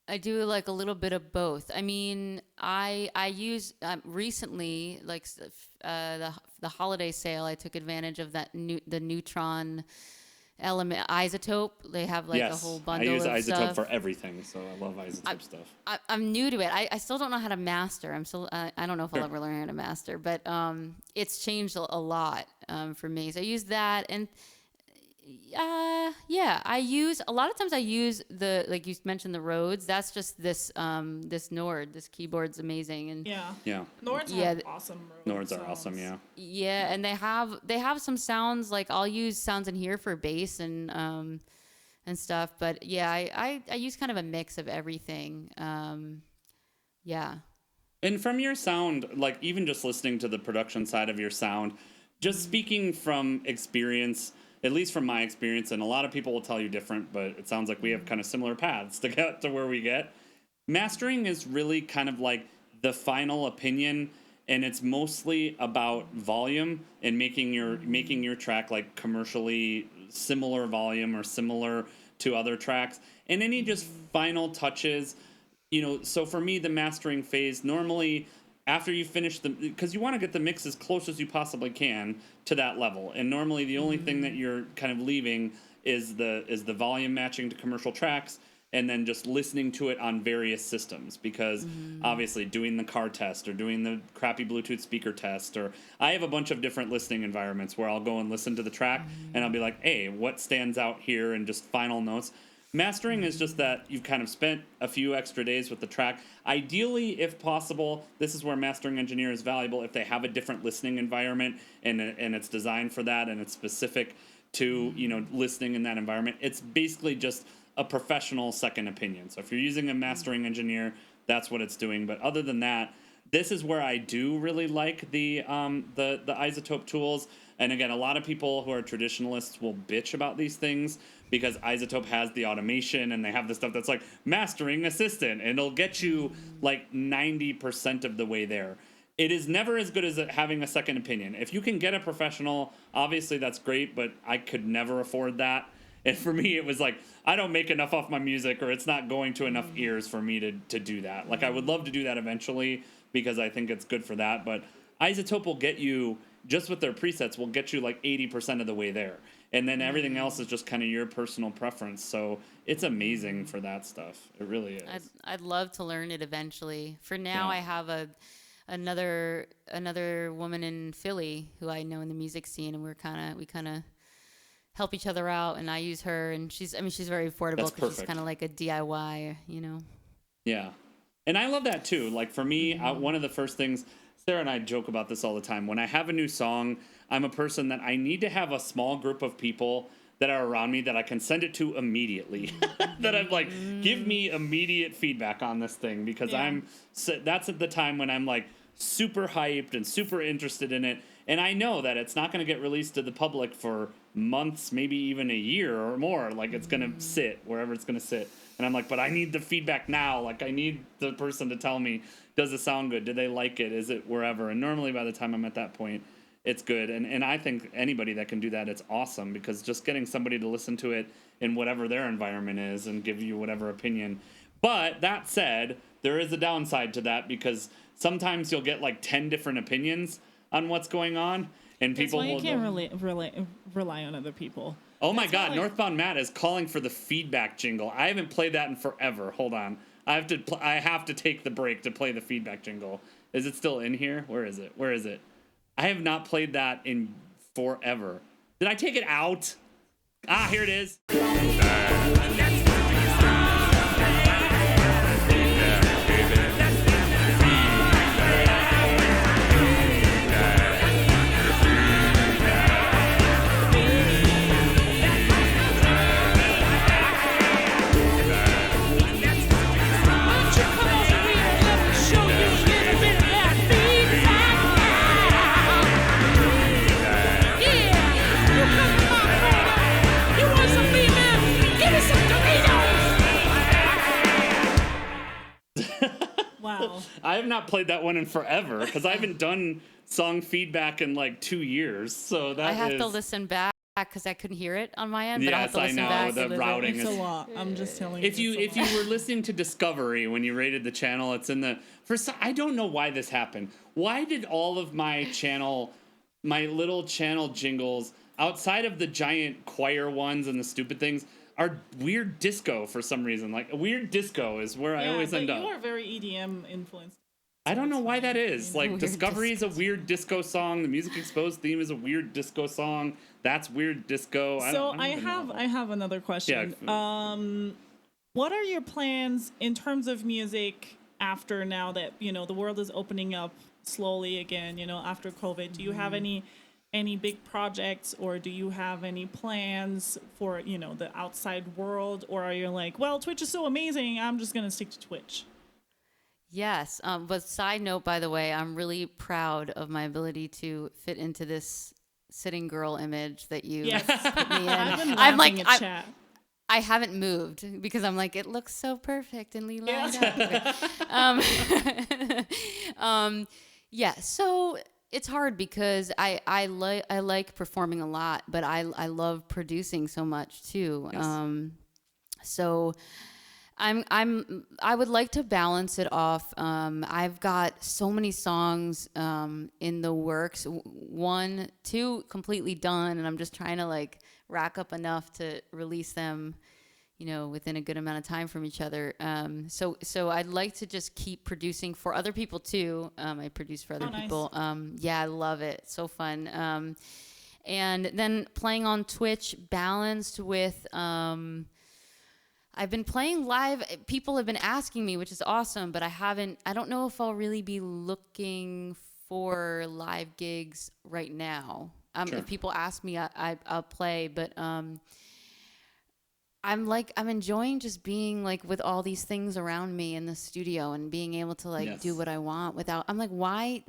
C: I do like a little bit of both. I mean, I use recently like the holiday sale. I took advantage of the neutron element isotope. They have like a whole bundle of stuff.
A: I use isotope for everything, so I love isotope stuff.
C: I'm new to it. I still don't know how to master. I don't know if I'll ever learn how to master, but it's changed a lot for me. So I use that, and I use a lot of times. I use like you mentioned the Rhodes. That's just this Nord. This keyboard's amazing, and
A: yeah.
B: Nords have awesome Rhodes.
A: Nords are awesome. Yeah.
C: Yeah, and they have some sounds, like I'll use sounds in here for bass and stuff. But yeah, I use kind of a mix of everything. Yeah.
A: And from your sound, like even just listening to the production side of your sound, just speaking from experience, at least from my experience, and a lot of people will tell you different, but it sounds like we have kind of similar paths to get to where we get. Mastering is really kind of like the final opinion, and it's mostly about volume and making your track like commercially similar volume or similar to other tracks, and any just final touches. So for me, the mastering phase normally, after you finish because you want to get the mix as close as you possibly can to that level, and normally the only thing that you're kind of leaving is the volume matching to commercial tracks, and then just listening to it on various systems, because obviously doing the car test or doing the crappy Bluetooth speaker test, or I have a bunch of different listening environments where I'll go and listen to the track and I'll be like, hey, what stands out here, and just final notes. Mastering is just that you've kind of spent a few extra days with the track. Ideally, if possible, this is where mastering engineer is valuable, if they have a different listening environment and it's designed for that and it's specific to, listening in that environment. It's basically just a professional second opinion. So if you're using a mastering engineer, that's what it's doing. But other than that, this is where I do really like the isotope tools. And again, a lot of people who are traditionalists will bitch about these things because isotope has the automation and they have the stuff that's like mastering assistant, and it'll get you like 90% of the way there. It is never as good as having a second opinion. If you can get a professional, obviously that's great, but I could never afford that. And for me, it was like, I don't make enough off my music, or it's not going to enough ears for me to do that. Like, I would love to do that eventually because I think it's good for that. But isotope will get you, just with their presets, will get you like 80% of the way there. And then everything else is just kind of your personal preference. So it's amazing for that stuff. It really is.
C: I'd love to learn it eventually. For now, I have another woman in Philly who I know in the music scene, and we kind of help each other out, and I use her, and she's very affordable because she's kind of like a DIY,
A: Yeah. And I love that too. Like for me, one of the first things, Sarah and I joke about this all the time. When I have a new song, I'm a person that I need to have a small group of people that are around me that I can send it to immediately. That I'm like, give me immediate feedback on this thing, because that's at the time when I'm like super hyped and super interested in it. And I know that it's not going to get released to the public for months, maybe even a year or more. Like, it's going to sit wherever it's going to sit. And I'm like, but I need the feedback now. Like, I need the person to tell me, does it sound good? Do they like it? Is it wherever? And normally by the time I'm at that point, it's good. And I think anybody that can do that, it's awesome, because just getting somebody to listen to it in whatever their environment is and give you whatever opinion. But that said, there is a downside to that, because sometimes you'll get like 10 different opinions on what's going on, and people
B: you can't rely on other people.
A: Oh my God, Northbound Matt is calling for the feedback jingle. I haven't played that in forever. Hold on, I have to take the break to play the feedback jingle. Is it still in here? Where is it? I have not played that in forever. Did I take it out? Here it is.
B: Wow.
A: I have not played that one in forever, because I haven't done song feedback in like 2 years. So that
C: I have to listen back because I couldn't hear it on my end. But I'll have
A: Yes,
C: to
A: I
C: listen
A: know.
C: back.
A: The routing
B: It's a
A: is.
B: lot. I'm just telling you.
A: If you were listening to Discovery when you rated the channel, it's in the I don't know why this happened. Why did all of my little channel jingles, outside of the giant choir ones and the stupid things, are weird disco for some reason? Like, a weird disco is where I always end up.
B: You are very EDM influenced.
A: I don't know why that is. Like,
C: Weird
A: Discovery is a
C: disco
A: weird disco song. The Music Exposed theme is a weird disco song. That's weird disco.
B: So I have another question. What are your plans in terms of music after now that the world is opening up slowly again? After COVID, do you have any big projects, or do you have any plans for the outside world, or are you like, well, Twitch is so amazing, I'm just gonna stick to Twitch?
C: Yes. But side note, by the way, I'm really proud of my ability to fit into this sitting girl image that you put me in.
B: I'm like, chat.
C: I haven't moved because I'm like, it looks so perfect and lined up. Yeah. So it's hard because I like performing a lot, but I love producing so much too.
A: Yes.
C: So I would like to balance it off. I've got so many songs in the works. 1, 2 completely done, and I'm just trying to like rack up enough to release them, within a good amount of time from each other. So I'd like to just keep producing for other people too. I produce for other people. Yeah, I love it. It's so fun. And then playing on Twitch balanced with I've been playing live. People have been asking me, which is awesome, but I don't know if I'll really be looking for live gigs right now.
A: Sure.
C: If people ask me, I'll play, but I'm enjoying just being like with all these things around me in the studio and being able to like do what I want without, I'm like, why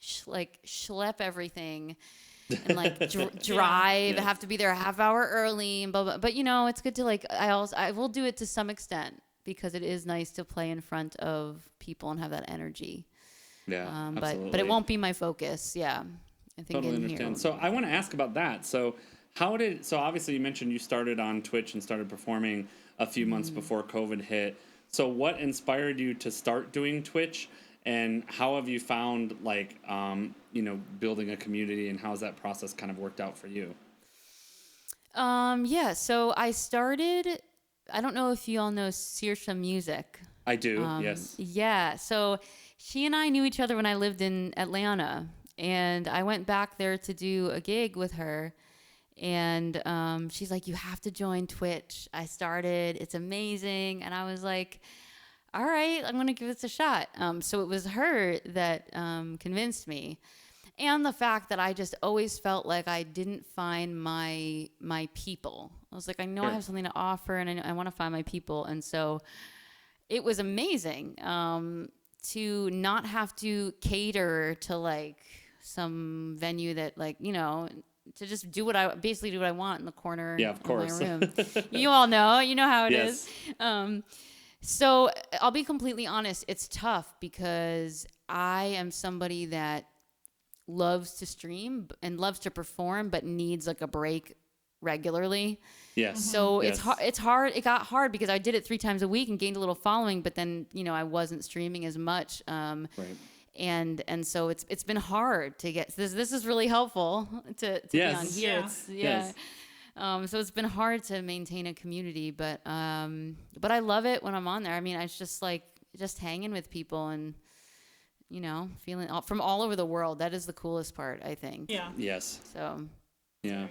C: schlep everything and like drive, have to be there a half hour early and blah, blah. But it's good to like, I will do it to some extent because it is nice to play in front of people and have that energy.
A: Yeah, absolutely.
C: But it won't be my focus. Yeah. I think
A: totally understand. So I want to ask about that. So obviously you mentioned you started on Twitch and started performing a few months before COVID hit. So what inspired you to start doing Twitch, and how have you found building a community, and how's that process kind of worked out for you?
C: Yeah, so I started, I don't know if you all know Saoirse Music.
A: I do, yes.
C: Yeah, so she and I knew each other when I lived in Atlanta, and I went back there to do a gig with her, and she's like, you have to join Twitch. I started, it's amazing, and I was like, all right, I'm going to give this a shot. So it was her that convinced me. And the fact that I just always felt like I didn't find my people. I was like, I know I have something to offer, and I want to find my people. And so it was amazing to not have to cater to like some venue that to just do what I want in the corner of my room. You all know, how it is. So I'll be completely honest. It's tough because I am somebody that loves to stream and loves to perform, but needs like a break regularly.
A: Yes.
C: So it's hard. It got hard because I did it 3 times a week and gained a little following, but then, I wasn't streaming as much. Right. And so it's been hard to get, this is really helpful to be on here. So it's been hard to maintain a community, but I love it when I'm on there. I mean, it's just like hanging with people and, feeling from all over the world. That is the coolest part, I think. Yeah.
A: Yes.
C: So.
A: Yeah.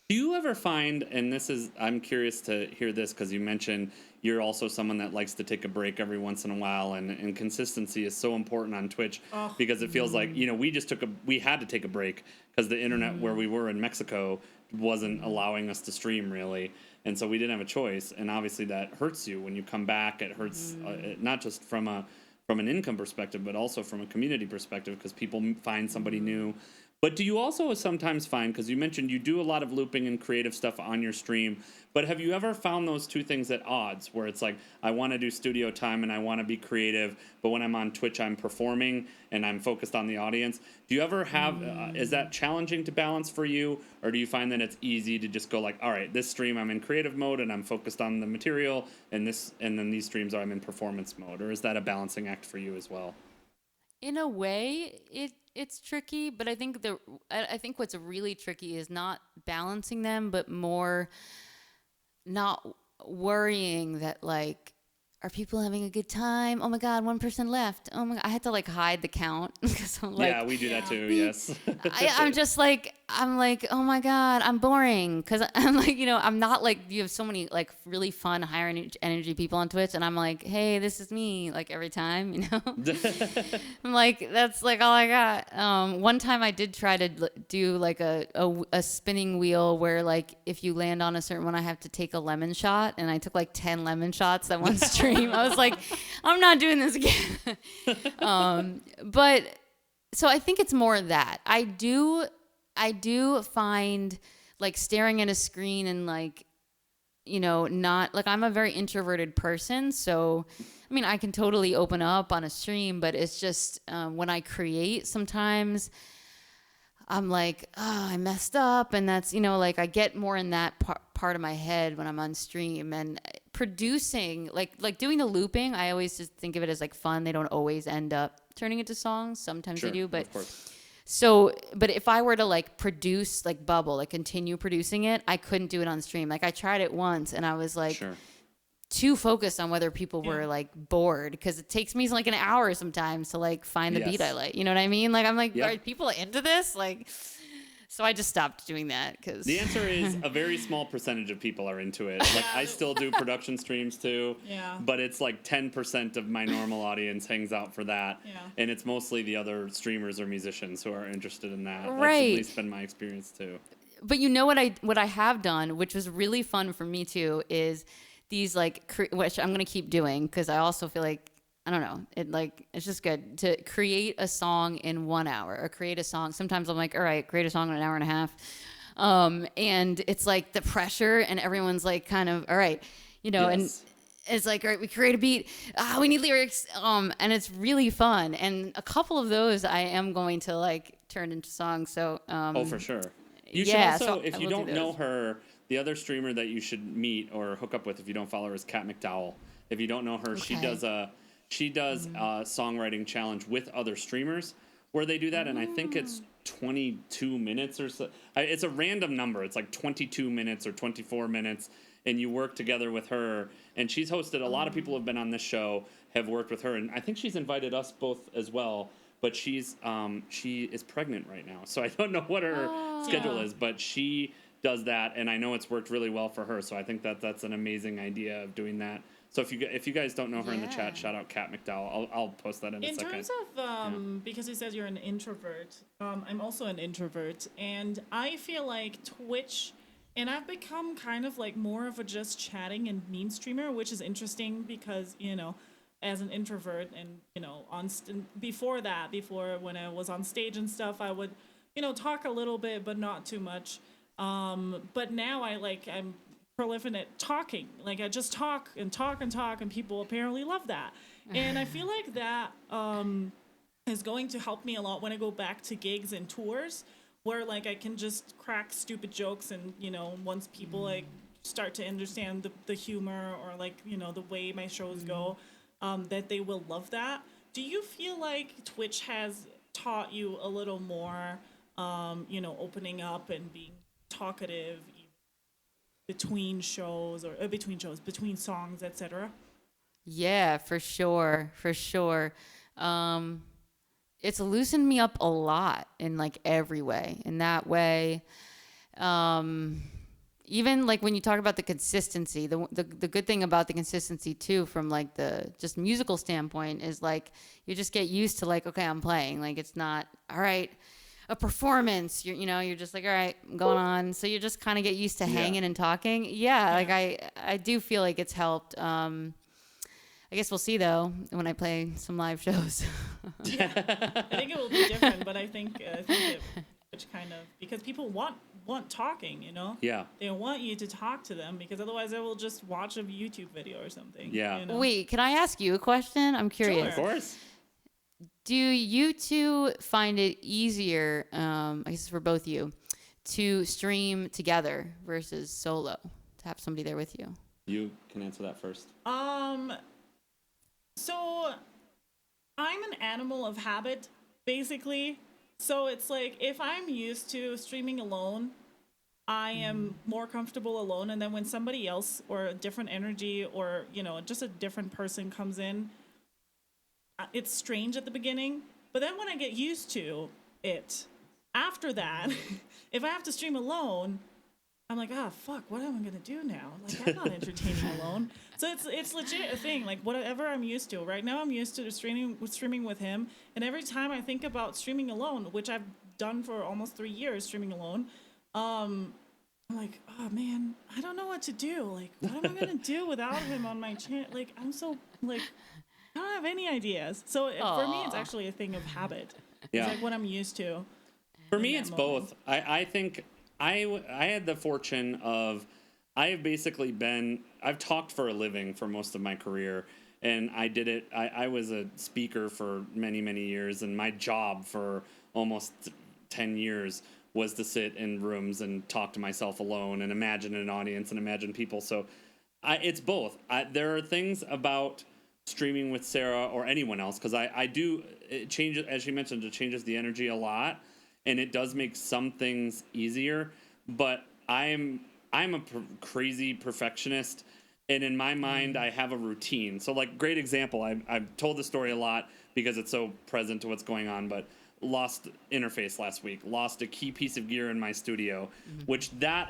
A: Do you ever find, and I'm curious to hear this because you mentioned you're also someone that likes to take a break every once in a while, and consistency is so important on Twitch because it feels like, we had to take a break because the internet where we were in Mexico wasn't allowing us to stream really. And so we didn't have a choice. And obviously that hurts you when you come back. It hurts not just from an income perspective, but also from a community perspective because people find somebody new. But do you also sometimes find, because you mentioned you do a lot of looping and creative stuff on your stream, but have you ever found those two things at odds, where it's like, I want to do studio time and I want to be creative, but when I'm on Twitch, I'm performing and I'm focused on the audience? Do you ever have, is that challenging to balance for you? Or do you find that it's easy to just go like, all right, this stream I'm in creative mode and I'm focused on the material, and then these streams I'm in performance mode? Or is that a balancing act for you as well?
C: In a way, it's tricky, but I think what's really tricky is not balancing them, but more not worrying that, like, are people having a good time? Oh my God, 1% left. Oh my God, I had to like hide the count because I'm like,
A: yeah, we do that too. Yes.
C: I'm just like, oh my God, I'm boring. Cause I'm like, I'm not like, you have so many like really fun, higher energy people on Twitch. And I'm like, hey, this is me, like every time, I'm like, that's like all I got. One time I did try to do like a spinning wheel where like, if you land on a certain one, I have to take a lemon shot. And I took like 10 lemon shots that one stream. I was like, I'm not doing this again. But so I think it's more that I do find like staring at a screen and like, not like, I'm a very introverted person. So, I mean, I can totally open up on a stream, but it's just when I create, sometimes I'm like, oh, I messed up. And that's, like I get more in that part of my head when I'm on stream. And producing, like doing the looping, I always just think of it as like fun. They don't always end up turning into songs. Sometimes
A: Sure,
C: they do, but
A: of course.
C: so, but if I were to like produce, like bubble, like continue producing it, I couldn't do it on stream. Like I tried it once and I was like,
A: Sure.
C: too focused on whether people were like bored, because it takes me like an hour sometimes to like find the beat I like. You know what I mean? Like I'm like,
A: Yep.
C: are people into this? Like, so I just stopped doing that because
A: The answer is a very small percentage of people are into it. Like I still do production streams too.
B: Yeah.
A: But it's like 10% of my normal audience hangs out for that.
B: Yeah.
A: And it's mostly the other streamers or musicians who are interested in that. That's
C: Right.
A: at least been my experience too.
C: But you know what I have done, which was really fun for me too, is these like which I'm gonna keep doing because I also feel like, I don't know, it's just good to create a song in 1 hour or create a song. Sometimes I'm like, all right, create a song in an hour and a half. And it's like the pressure and everyone's like kind of, all right, and
A: Yes.
C: it's like, all right, we create a beat. We need lyrics. And it's really fun. And a couple of those I am going to like turn into songs. So,
A: Oh, for sure. You
C: yeah,
A: should also,
C: so
A: if
C: I
A: you
C: will do
A: don't know
C: those.
A: her, the other streamer that you should meet or hook up with if you don't follow her is Kat McDowell. If you don't know her, she
C: Okay.
A: does a songwriting challenge with other streamers where they do that, and I think it's 22 minutes or so. It's a random number. It's like 22 minutes or 24 minutes, and you work together with her. And she's hosted a lot of people who have been on this show have worked with her, and I think she's invited us both as well. But she is pregnant right now, so I don't know what her schedule
B: Yeah.
A: is. But she does that, and I know it's worked really well for her. So I think that's an amazing idea of doing that. So if you guys don't know her in the chat,
C: Yeah.
A: shout out Kat McDowell. I'll post that in a
B: In
A: second.
B: terms of because you said you're an introvert, I'm also an introvert, and I feel like Twitch, and I've become kind of like more of a just chatting and meme streamer, which is interesting because as an introvert and before when I was on stage and stuff, I would talk a little bit but not too much. But now I'm prolific at talking. Like I just talk and talk and talk, and people apparently love that. And I feel like that is going to help me a lot when I go back to gigs and tours, where like I can just crack stupid jokes, and once people like start to understand the humor or like the way my shows go, that they will love that. Do you feel like Twitch has taught you a little more, opening up and being talkative between songs, etc.?
C: Yeah, for sure. It's loosened me up a lot in like every way. In that way, even like when you talk about the consistency, the good thing about the consistency too, from like the just musical standpoint, is like you just get used to like, okay, I'm playing. Like it's not all right. A performance, you're just like, all right, I'm going on. So you just kind of get used to hanging and talking. Yeah, like I do feel like it's helped. I guess we'll see though when I play some live shows.
B: I think it will be different, but I think it kind of, because people want talking, you know?
A: Yeah.
B: They want you to talk to them, because otherwise they will just watch a YouTube video or something.
A: Yeah.
B: You know?
C: Wait, can I ask you a question? I'm curious.
A: Of course.
C: Do you two find it easier, I guess for both you, to stream together versus solo, to have somebody there with you?
A: You can answer that first.
B: So I'm an animal of habit, basically. So it's like, if I'm used to streaming alone, I am more comfortable alone. And then when somebody else or a different energy or, you know, just a different person comes in, it's strange at the beginning. But then when I get used to it, after that, if I have to stream alone, I'm like, oh, fuck, what am I going to do now? Like, I'm not entertaining alone. So it's legit a thing. Like, whatever I'm used to. Right now, I'm used to streaming with him. And every time I think about streaming alone, which I've done for almost 3 years, streaming alone, I'm like, oh, man, I don't know what to do. Like, what am I going to do without him on my channel? Like, I'm so, like, I don't have any ideas. So for me, it's actually a thing of habit.
A: Yeah.
B: It's like what I'm used to.
A: For me,
B: that
A: it's
B: moment.
A: both. I think I had the fortune of, I've talked for a living for most of my career, and I did it. I was a speaker for many, many years, and my job for almost 10 years was to sit in rooms and talk to myself alone and imagine an audience and imagine people. So it's both. There are things about streaming with Sarah or anyone else, because it changes, as she mentioned, it changes the energy a lot, and it does make some things easier. But I'm a crazy perfectionist, and in my mind, I have a routine. So, like, great example, I've told the story a lot because it's so present to what's going on, but lost interface last week, lost a key piece of gear in my studio, which that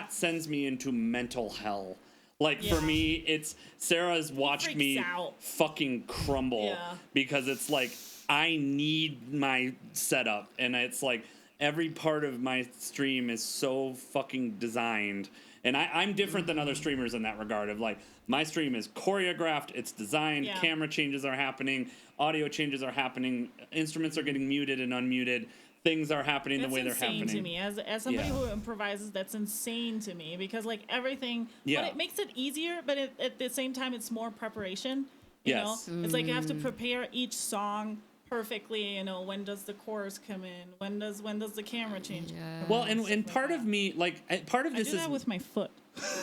A: sends me into mental hell. Like, for me, it's Sarah's watched me fucking crumble because it's like, I need my setup, and it's like every part of my stream is so fucking designed. And I'm different than other streamers in that regard of, like, my stream is choreographed, it's designed, camera changes are happening, audio changes are happening, instruments are getting muted and unmuted. Things are happening the way they're happening.
B: That's insane to me. As somebody who improvises, that's insane to me, because, like, everything, but it makes it easier, but at the same time, it's more preparation. You know? It's like you have to prepare each song perfectly. You know, when does the chorus come in? When does the camera change?
A: Well, and part of me, like, part of this
B: I do
A: is
B: that with my foot.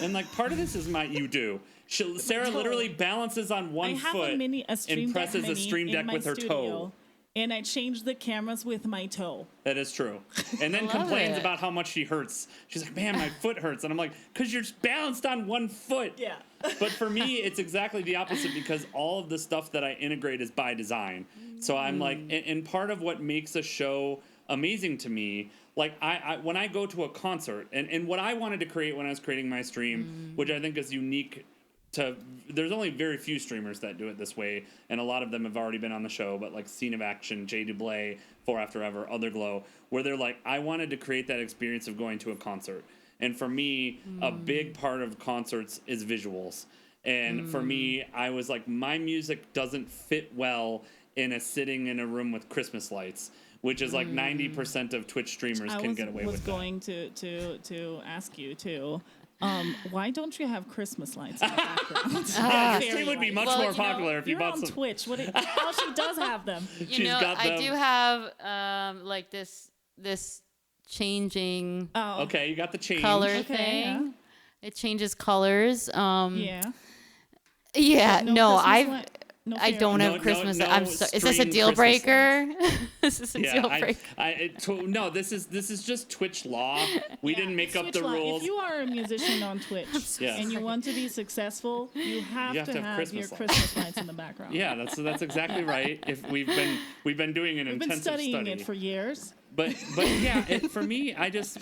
A: And, like, part of this is you do. Sarah literally balances on one foot and presses a stream deck with her toe.
B: And I changed the cameras with my toe.
A: That is true. And then complains about how much she hurts. She's like, man, my foot hurts. And I'm like, because you're balanced on one foot.
B: Yeah.
A: But for me, it's exactly the opposite, because all of the stuff that I integrate is by design. So I'm like, and part of what makes a show amazing to me, like, I when I go to a concert, and what I wanted to create when I was creating my stream, which I think is unique there's only very few streamers that do it this way, and a lot of them have already been on the show, but like Scene of Action, Jay Dublé, For After Ever, Otherglow, where they're like, I wanted to create that experience of going to a concert. And for me, a big part of concerts is visuals. And for me, I was like, my music doesn't fit well in sitting in a room with Christmas lights, which is like 90% of Twitch streamers can get away with that.
B: I was going to ask you too. Why don't you have Christmas lights in the background?
A: Yeah, your stream would be much more popular if you bought some.
B: You're on Twitch. Oh, she does have them.
C: You know, I do have like this changing
A: okay, you got the change
C: color thing.
B: Yeah.
C: It changes colors.
B: Yeah.
C: No, I don't
A: No,
C: have Christmas.
A: no
C: I'm sorry. Is this a
A: stream
C: deal
A: Christmas
C: breaker? Is this a deal breaker?
A: No, this is just Twitch law. We didn't make up the rules.
B: If you are a musician on Twitch and you want to be successful, you have to have your Christmas lights in the background.
A: Yeah, that's exactly right. If we've been doing an intensive
B: studying
A: study.
B: it for years.
A: But yeah, for me,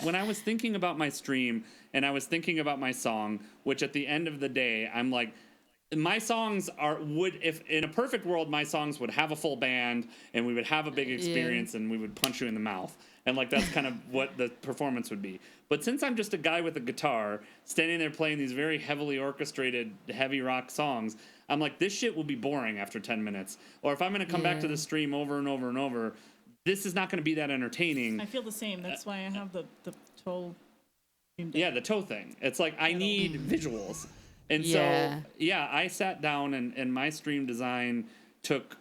A: when I was thinking about my stream and I was thinking about my song, which at the end of the day, I'm like, my songs if in a perfect world, my songs would have a full band and we would have a big experience and we would punch you in the mouth. And like, that's kind of what the performance would be. But since I'm just a guy with a guitar standing there playing these very heavily orchestrated, heavy rock songs, I'm like, this shit will be boring after 10 minutes. Or if I'm going to come back to the stream over and over and over, this is not going to be that entertaining.
B: I feel the same. That's why I have the toe.
A: Yeah, the toe thing. It's like I need visuals. And
C: Yeah.
A: so, yeah, I sat down and my stream design took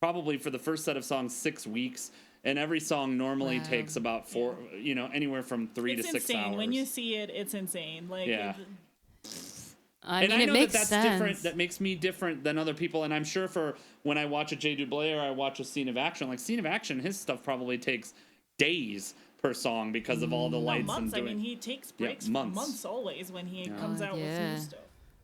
A: probably for the first set of songs 6 weeks. And every song normally takes about 4, anywhere from 3 to 6
B: insane.
A: hours.
B: When you see it, it's insane. Like,
A: Yeah.
C: I mean,
A: I
C: it
A: know
C: makes
A: that's
C: sense.
A: different. That makes me different than other people. And I'm sure for when I watch a J. Dublé or I watch a Scene of Action, like Scene of Action, his stuff probably takes days per song because of all the lights
B: months.
A: and
B: I
A: doing.
B: mean, he takes breaks
A: months.
B: for months always when he comes out with
C: Yeah.
B: new stuff.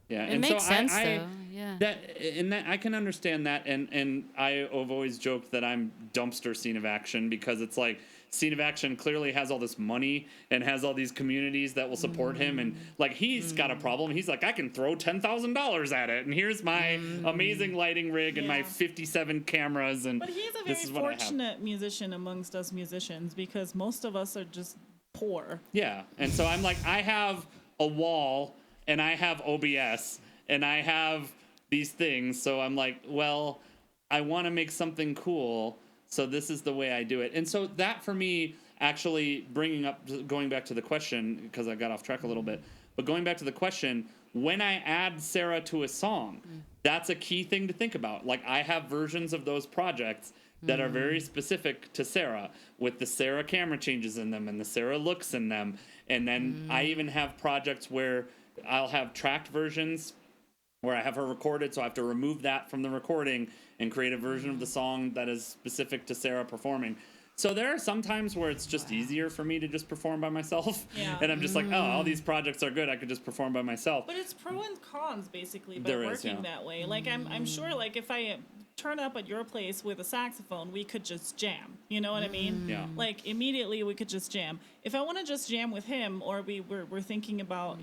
A: Yeah,
C: It
A: and
C: makes
A: so
C: sense,
A: I
C: though. Yeah.
A: that I can understand that, and I've always joked that I'm dumpster Scene of Action because it's like Scene of Action clearly has all this money and has all these communities that will support him, and like he's got a problem. He's like, I can throw $10,000 at it, and here's my amazing lighting rig and my
B: Yeah.
A: 57 cameras, and
B: But he's a
A: this
B: very
A: is what I have.
B: fortunate musician amongst us musicians because most of us are just poor.
A: Yeah, and so I'm like, I have a wall, and I have OBS, and I have these things, so I'm like, well, I want to make something cool, so this is the way I do it. And so that for me, actually going back to the question, because I got off track a little bit, but going back to the question, when I add Sarah to a song, that's a key thing to think about. Like, I have versions of those projects that are very specific to Sarah, with the Sarah camera changes in them and the Sarah looks in them. And then I even have projects where I'll have tracked versions where I have her recorded, so I have to remove that from the recording and create a version of the song that is specific to Sarah performing. So there are some times where it's just easier for me to just perform by myself.
B: Yeah.
A: And I'm just like, oh, all these projects are good. I could just perform by myself.
B: But it's pro and cons basically by
A: There is,
B: working
A: yeah.
B: that way. Like I'm sure like if I turn up at your place with a saxophone, we could just jam. You know what I mean?
A: Yeah.
B: Like immediately we could just jam. If I want to just jam with him, or we're thinking about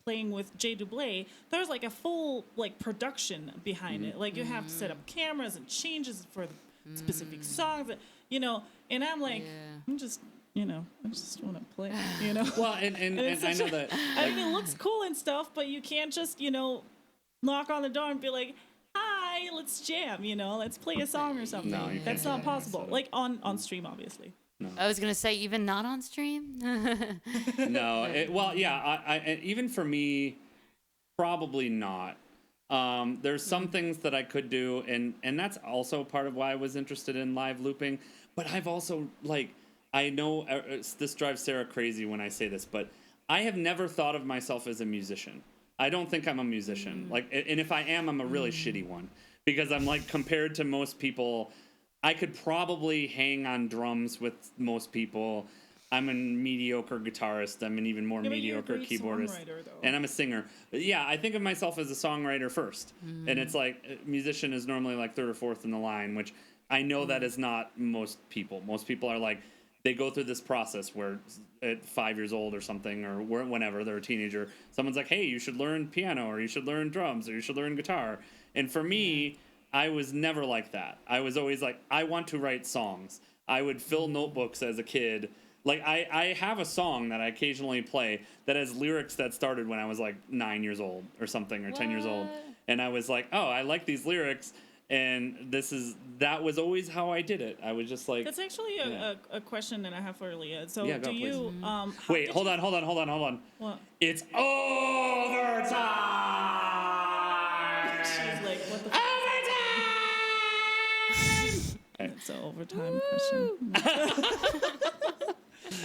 B: playing with J. Dublé, there's like a full like production behind it. Like you have to set up cameras and changes for the specific songs. And I'm like, I just want to play.
A: Well, and
B: it's
A: I
B: such
A: know
B: a-
A: that.
B: I mean, it looks cool and stuff, but you can't just, knock on the door and be like, hi, let's jam, let's play a song or something.
A: No, you can't
B: That's
A: do
B: not
A: that.
B: possible. Like on stream, obviously.
C: I was gonna say, even not on stream.
A: No, I even for me, probably not. There's some things that I could do, and that's also part of why I was interested in live looping. But I've also, I know this drives Sarah crazy when I say this, but I have never thought of myself as a musician. I don't think I'm a musician. And if I am, I'm a really shitty one, because I'm like, compared to most people, I could probably hang on drums with most people. I'm a mediocre guitarist. I'm an even more
B: Yeah, but you're a
A: mediocre
B: great
A: keyboardist.
B: songwriter, though.
A: And I'm a singer. But yeah, I think of myself as a songwriter first. And it's like, musician is normally like third or fourth in the line, which I know that is not most people. Most people are like, they go through this process where at 5 years old or something, or whenever they're a teenager, someone's like, hey, you should learn piano, or you should learn drums, or you should learn guitar. And for me, I was never like that. I was always like, I want to write songs. I would fill notebooks as a kid. Like, I have a song that I occasionally play that has lyrics that started when I was like 9 years old or something, or 10 years old. And I was like, oh, I like these lyrics. And that was always how I did it. I was just like,
B: That's actually a question that I have for Lia. So
A: Yeah, go,
B: do you how
A: wait,
B: did
A: hold
B: you-
A: on.
B: What?
A: It's overtime.
B: She's like, what the It's an overtime question.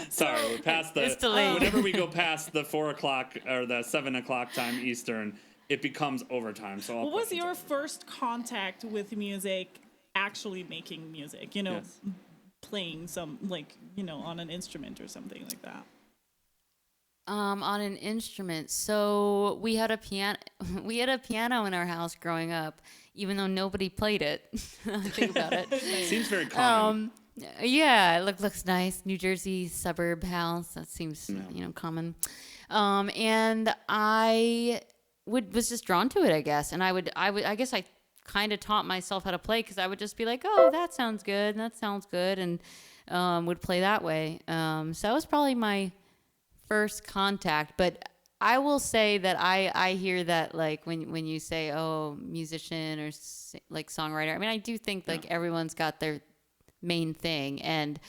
A: Sorry, we're past the.
C: It's delayed.
A: Whenever we go past the 4 o'clock or the 7 o'clock time Eastern, it becomes overtime. So
B: What was your first contact with music, actually making music?
A: Yes.
B: Playing some, on an instrument or something like that.
C: On an instrument. So we had a piano. We had a piano in our house growing up, even though nobody played it. Think about it.
A: Seems very common.
C: Yeah, it looks nice. New Jersey suburb house. That seems common. And I was just drawn to it, I guess. And I guess I kind of taught myself how to play, because I would just be like, oh, that sounds good, and that sounds good, and would play that way. So that was probably my first contact. But I will say that I hear that, like, when you say, oh, musician or like songwriter, I mean, I do think like everyone's got their main thing. And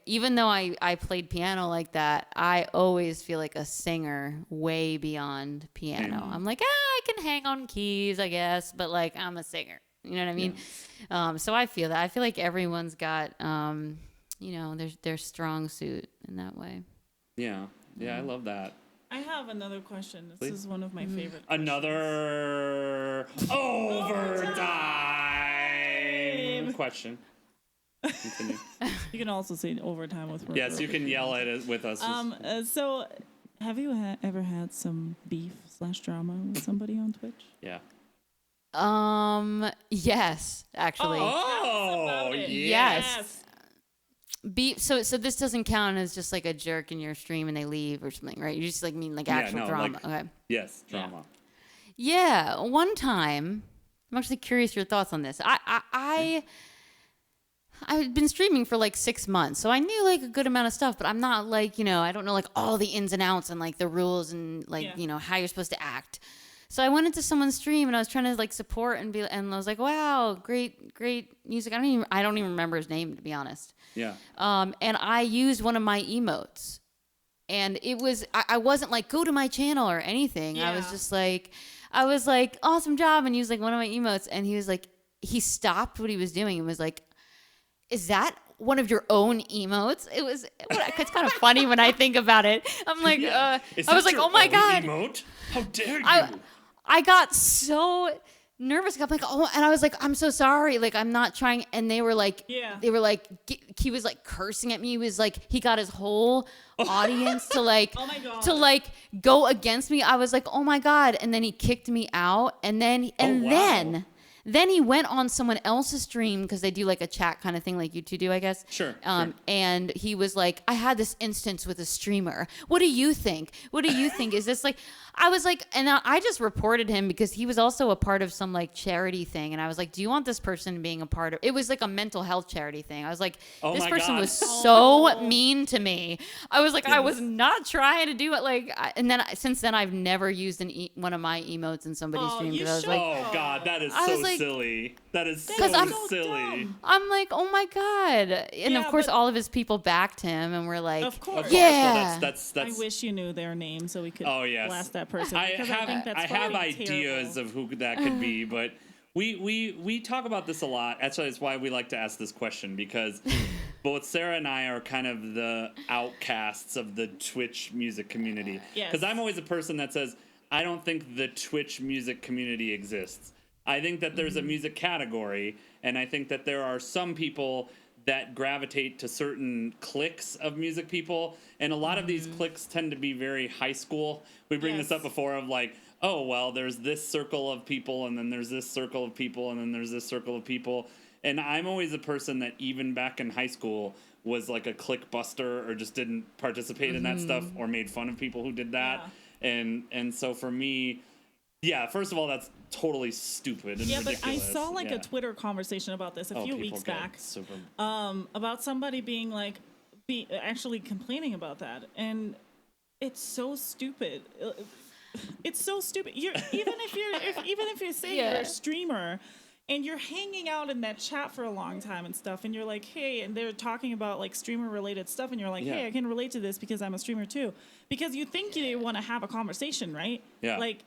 C: even though I played piano like that, I always feel like a singer way beyond piano. I'm like, I can hang on keys, I guess, but like I'm a singer. You know what I mean? Yeah. So I feel that. I feel like everyone's got, their strong suit in that way.
A: Yeah. Yeah, I love that.
B: I have another question. This
A: Please?
B: is one of my favorite.
A: Another overtime question. Continue.
B: You can also say overtime with.
A: Yes, you can yell at it with us.
B: So, have you ever had some beef/drama with somebody on Twitch?
A: Yeah.
C: Yes, actually.
A: Oh,
C: yes. Beef. So this doesn't count as just like a jerk in your stream and they leave or something, right? You just like mean like actual drama.
A: Like,
C: okay.
A: Yes, drama.
C: Yeah. One time, I'm actually curious your thoughts on this. I've been streaming for like 6 months, so I knew like a good amount of stuff, but I'm not like, I don't know like all the ins and outs and like the rules and like, how you're supposed to act. So I went into someone's stream and I was trying to like support and I was like, wow, great music. I don't even remember his name, to be honest.
A: Yeah.
C: And I used one of my emotes, and it was, I wasn't like, go to my channel or anything. Yeah. I was like, awesome job. And he was like one of my emotes, and he was like, he stopped what he was doing and was like, is that one of your own emotes? It's kind of funny when I think about it. I'm like, I was like, oh my God.
A: Emote? How dare you?
C: I got so nervous. I'm like, oh, and I was like, I'm so sorry. Like, I'm not trying. And they were like, he was like cursing at me. He was like, he got his whole audience to like,
B: oh my God.
C: to like go against me. I was like, oh my God. And then he kicked me out. And then, then he went on someone else's stream because they do like a chat kind of thing like you two do, I guess.
A: Sure.
C: And he was like, I had this instance with a streamer. What do you think? Is this like, I was like, and I just reported him because he was also a part of some like charity thing. And I was like, do you want this person being a part of, it was like a mental health charity thing. I was like, this person was so mean to me. I was like, I was not trying to do it. Like, and then since then I've never used one of my emotes in somebody's stream. I was like,
A: oh God, that is so silly. That is so silly.
C: I'm like, oh my God. And of course all of his people backed him and were like,
B: of course.
C: Yeah.
A: Well, that's
B: I wish you knew their name so we could blast that person.
A: I have ideas of who that could be, but we talk about this a lot. Actually, that's why we like to ask this question, because both Sarah and I are kind of the outcasts of the Twitch music community. Because I'm always a person that says, I don't think the Twitch music community exists. I think that there's a music category, and I think that there are some people that gravitate to certain cliques of music people, and a lot of these cliques tend to be very high school. We bring this up before of like, oh, well, there's this circle of people, and then there's this circle of people, and then there's this circle of people. And I'm always a person that even back in high school was like a clique buster or just didn't participate in that stuff or made fun of people who did that. Yeah. And so for me, first of all, that's totally stupid and ridiculous.
B: But I saw like a Twitter conversation about this a few weeks back about somebody being like, actually complaining about that. And it's so stupid. It's so stupid. Even if you say you're a streamer and you're hanging out in that chat for a long time and stuff, and you're like, hey, and they're talking about like streamer related stuff, and you're like, hey, I can relate to this because I'm a streamer too. Because you think you want to have a conversation, right? Yeah. Like,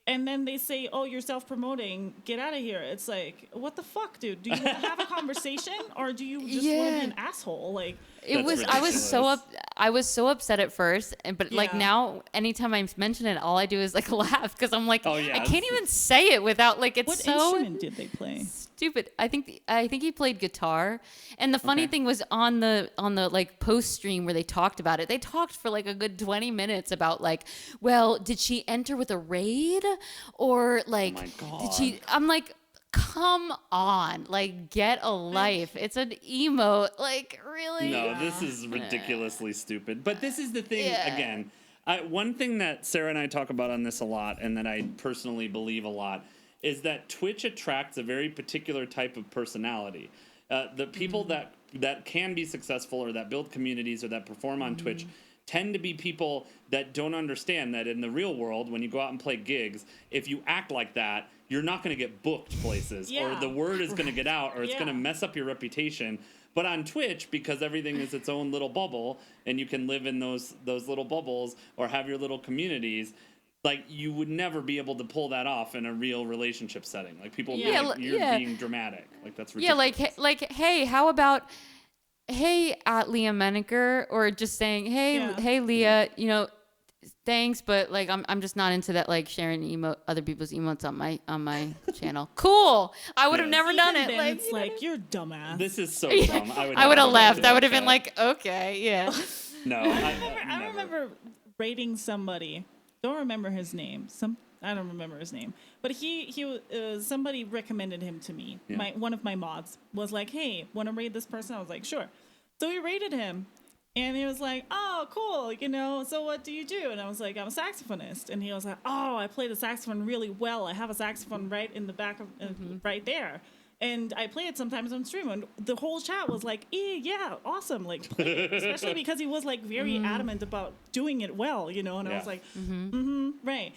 B: and then they say, oh, you're self-promoting, get out of here. It's like, what the fuck, dude? Do you want to have a conversation, or do you just want to be an asshole? Like,
C: I was so upset at first, but like now, anytime I mention it, all I do is like laugh because I'm like, I can't even say it without like it's
B: what
C: so
B: instrument did they play?
C: Stupid. I think he played guitar, and the funny thing was on the like post stream where they talked about it. They talked for like a good 20 minutes about like, well, did she enter with a raid or like did she? I'm like, come on, like get a life. It's an emote, like really.
A: No, this is ridiculously stupid. But this is the thing again. One thing that Sarah and I talk about on this a lot, and that I personally believe a lot, is that Twitch attracts a very particular type of personality. The people that can be successful or that build communities or that perform on Twitch tend to be people that don't understand that in the real world, when you go out and play gigs, if you act like that, you're not going to get booked places, or
B: Yeah.
A: the word is going to get out, or it's going to
B: Yeah.
A: mess up your reputation. But on Twitch, because everything is its own little bubble, and you can live in those little bubbles or have your little communities, like you would never be able to pull that off in a real relationship setting. Like people, would be
B: Yeah.
A: like, you're being dramatic. Like that's
C: Yeah,
A: ridiculous.
C: like, hey, how about, hey, at Lia Menaker, or just saying, hey,
B: Yeah.
C: hey, Leah, you know, thanks, but like, I'm just not into that, like sharing other people's emotes on my channel. Cool. I would have
A: Yeah.
C: never done
B: Even
C: it.
B: then,
C: Like,
B: it's
C: you know
B: like, you're dumbass.
A: This is so dumb.
C: I would
A: never
C: have
A: do
C: left.
A: that
C: I would have been
A: like
C: like, okay, yeah.
A: that. No,
B: I
A: never.
B: remember rating somebody. Don't remember his name. I don't remember his name. But somebody recommended him to me.
A: Yeah.
B: One of my mods was like, "Hey, want to raid this person?" I was like, "Sure." So we raided him, and he was like, "Oh, cool. You know, so what do you do?" And I was like, "I'm a saxophonist." And he was like, "Oh, I play the saxophone really well. I have a saxophone right in the back of right there." And I play it sometimes on stream, and the whole chat was like, yeah, awesome. Like, play it. Especially because he was like very adamant about doing it well, you know? And I was
A: Yeah.
B: like, right.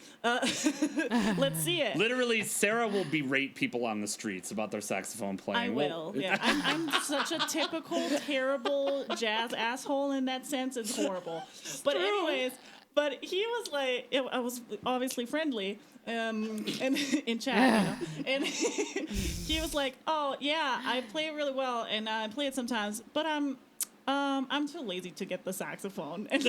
B: Let's see it.
A: Literally, Sarah will berate people on the streets about their saxophone playing.
B: I will. Yeah. I'm such a typical, terrible jazz asshole in that sense. It's horrible. But anyways, he was like, I was obviously friendly. And in chat, you know, and he was like, "Oh yeah, I play it really well, and I play it sometimes, but I'm too lazy to get the saxophone." And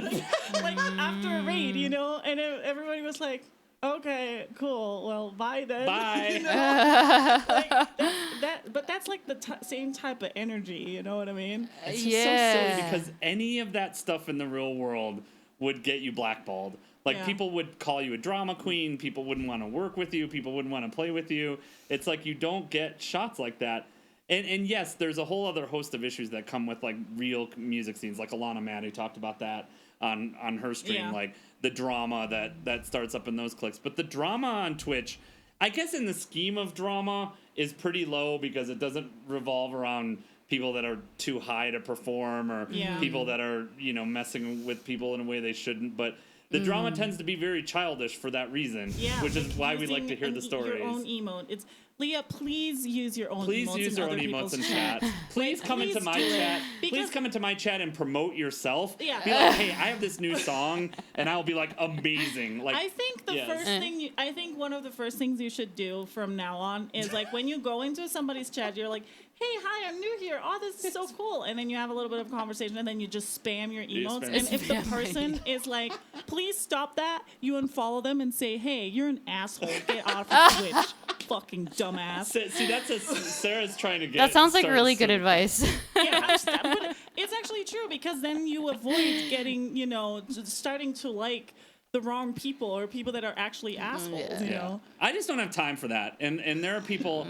B: like after a raid, you know, and everybody was like, "Okay, cool, well, bye then."
A: Bye.
B: You know? Like, but that's like the same type of energy, you know what I mean?
A: It's just so silly because any of that stuff in the real world would get you blackballed. Like,
B: Yeah.
A: people would call you a drama queen. People wouldn't want to work with you. People wouldn't want to play with you. It's like you don't get shots like that. And yes, there's a whole other host of issues that come with, like, real music scenes. Like, Alana Maddie talked about that on her stream.
B: Yeah.
A: Like, the drama that starts up in those cliques. But the drama on Twitch, I guess in the scheme of drama, is pretty low because it doesn't revolve around people that are too high to perform or
B: Yeah.
A: people that are, you know, messing with people in a way they shouldn't. But the drama tends to be very childish for that reason,
B: Yeah,
A: which is
B: like
A: why we like to hear the
B: using
A: stories.
B: Your own emote. It's Leah. Please use your own.
A: Please
B: emotes
A: use
B: in
A: your own
B: other
A: emotes
B: people's
A: in chat. Please come into
B: please
A: my
B: do it.
A: chat. Please
B: Because-
A: come into my chat and promote yourself.
B: Yeah.
A: Be like, hey, I have this new song, and I'll be like, amazing. Like,
B: I think the
A: yes.
B: first thing I think one of the first things you should do from now on is like when you go into somebody's chat, you're like, "Hey, hi, I'm new here. Oh, this is so cool." And then you have a little bit of conversation, and then you just spam your
A: You
B: emotes.
A: spam-
B: And if the
C: Spam my
B: person is like, "Please stop that," you unfollow them and say, "Hey, you're an asshole. Get off of Twitch, fucking dumbass."
A: See, that's Sarah's trying to get.
C: That sounds like
A: start
C: really
A: some-
C: good advice.
B: Yeah, but it's actually true because then you avoid getting, you know, starting to like the wrong people or people that are actually assholes, you know?
A: I just don't have time for that. And there are people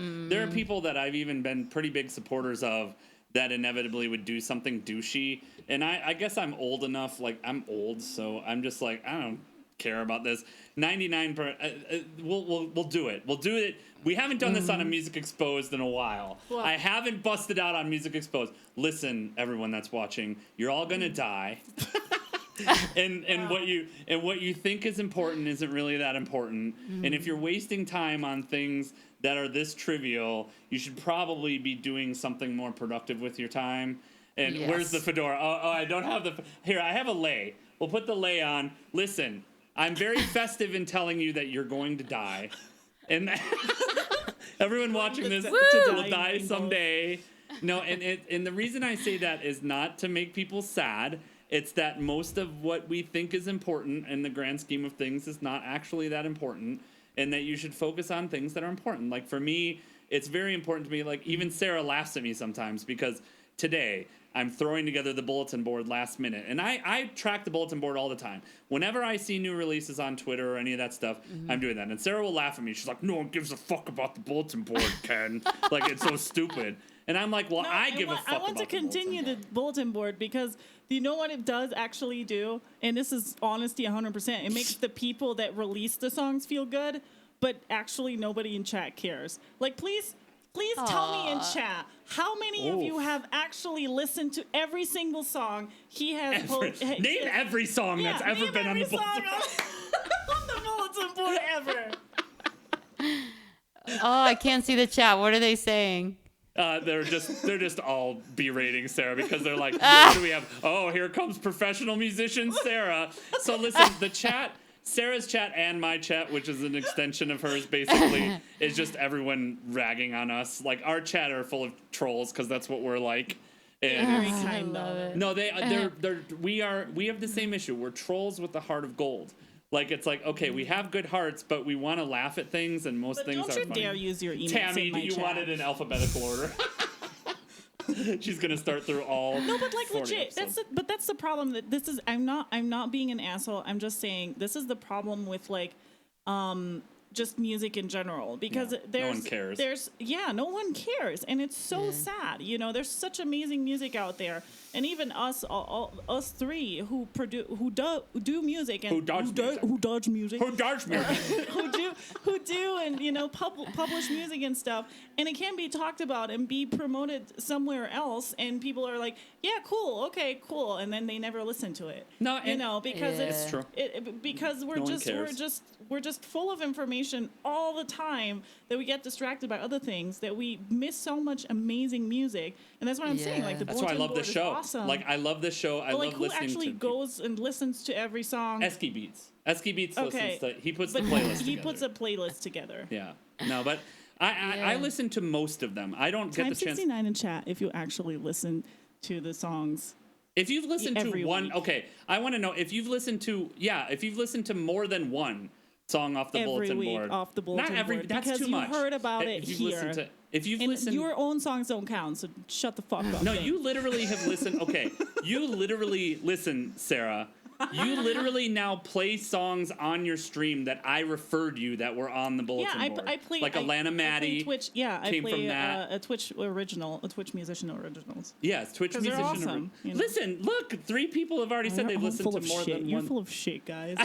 A: that I've even been pretty big supporters of that inevitably would do something douchey. And I guess I'm old enough, like I'm old, so I'm just like, I don't care about this. 99%, we'll do it. We'll do it. We haven't done this on a Music Exposed in a while.
B: Well-
A: I haven't busted out on Music Exposed. Listen, everyone that's watching, you're all gonna die. and what you think is important isn't really that important. And if you're wasting time on things that are this trivial, you should probably be doing something more productive with your time. And
C: Yes.
A: where's the fedora? Oh, I don't have the. Here, I have a lei. We'll put the lei on. Listen, I'm very festive in telling you that you're going to die, and everyone watching this will die someday. No, and the reason I say that is not to make people sad. It's that most of what we think is important in the grand scheme of things is not actually that important, and that you should focus on things that are important. Like for me, it's very important to me. Like even Sarah laughs at me sometimes because today I'm throwing together the bulletin board last minute. And I track the bulletin board all the time. Whenever I see new releases on Twitter or any of that stuff, I'm doing that. And Sarah will laugh at me. She's like, "No one gives a fuck about the bulletin board, Ken." Like, it's so stupid. And I'm like, well,
B: No,
A: I give a fuck
B: I want
A: about
B: to continue
A: the bulletin
B: the bulletin board because you know what it does actually do? And this is honesty 100%. It makes the people that release the songs feel good, but actually nobody in chat cares. Like, please tell me in chat, how many of you
A: Oof.
B: have actually listened to every single song he has
A: Name every song that's ever
B: name
A: been on the
B: every
A: bulletin
B: song
A: board.
B: on the bulletin board ever.
C: Oh, I can't see the chat. What are they saying?
A: They're just all berating Sarah because they're like, what do we have? Oh, here comes professional musician Sarah. So listen, the chat, Sarah's chat and my chat, which is an extension of hers, basically, is just everyone ragging on us. Like our chat are full of trolls because that's what we're like. And
B: Very kind of it.
A: no, we have the same issue. We're trolls with the heart of gold. Like it's like, okay, we have good hearts, but we want to laugh at things, and most
B: But
A: things
B: don't
A: are
B: you
A: funny.
B: dare use your emails
A: Tammy,
B: in my
A: you
B: chat.
A: want it in alphabetical order. She's gonna start through all.
B: No, but like
A: 40
B: legit,
A: episodes.
B: that's the problem. That this is. I'm not being an asshole. I'm just saying this is the problem with like, just music in general because
A: Yeah,
B: there's
A: no one cares.
B: no one cares, and it's so sad. You know, there's such amazing music out there, and even us, us three who do music and
A: Who dodge music.
B: who dodge music,
A: Who darts me?
B: who do and you know publish music and stuff, and it can be talked about and be promoted somewhere else, and people are like, yeah, cool, okay, cool, and then they never listen to it.
A: No,
B: you know, because
C: Yeah.
A: It's true.
B: because we're
A: No one
B: just
A: cares.
B: we're just full of information all the time that we get distracted by other things, that we miss so much amazing music, and that's what I'm saying. Like the
A: That's why I
B: bulletin
A: love
B: board
A: this
B: is
A: show.
B: awesome.
A: Like I love this show. I
B: but like
A: love
B: who
A: listening
B: actually
A: to people.
B: goes and listens to every song?
A: Esky Beats. Esky Beats
B: Okay.
A: listens to. He puts
B: But
A: the playlist.
B: he
A: together.
B: puts a playlist together.
A: Yeah. No, but I listen to most of them. I don't get
B: Time
A: the chance.
B: 69 in chat if you actually listen to the songs.
A: If you've listened to
B: every
A: one,
B: week.
A: okay, I want to know if you've listened to more than one song off the
B: Every
A: bulletin
B: week
A: board.
B: off the bulletin
A: Not every.
B: board,
A: That's
B: because
A: too
B: you
A: much.
B: heard about it
A: If you've
B: here.
A: listened to, if you've
B: And
A: listened,
B: your own songs don't count, so shut the fuck up.
A: no,
B: then.
A: you literally have listened. Okay, you literally listen, Sarah. You literally now play songs on your stream that I referred you that were on the bulletin board.
B: I play
A: like Alana Maddie.
B: Twitch. Yeah, I
A: came
B: play
A: from that.
B: a Twitch original, a Twitch musician originals.
A: Yes, Twitch
B: 'Cause they're
A: musician.
B: awesome, you know?
A: Listen, look, 3 people have already said they've
B: I'm
A: listened
B: full
A: to
B: of
A: more
B: shit.
A: than
B: You're
A: one.
B: full of shit, guys.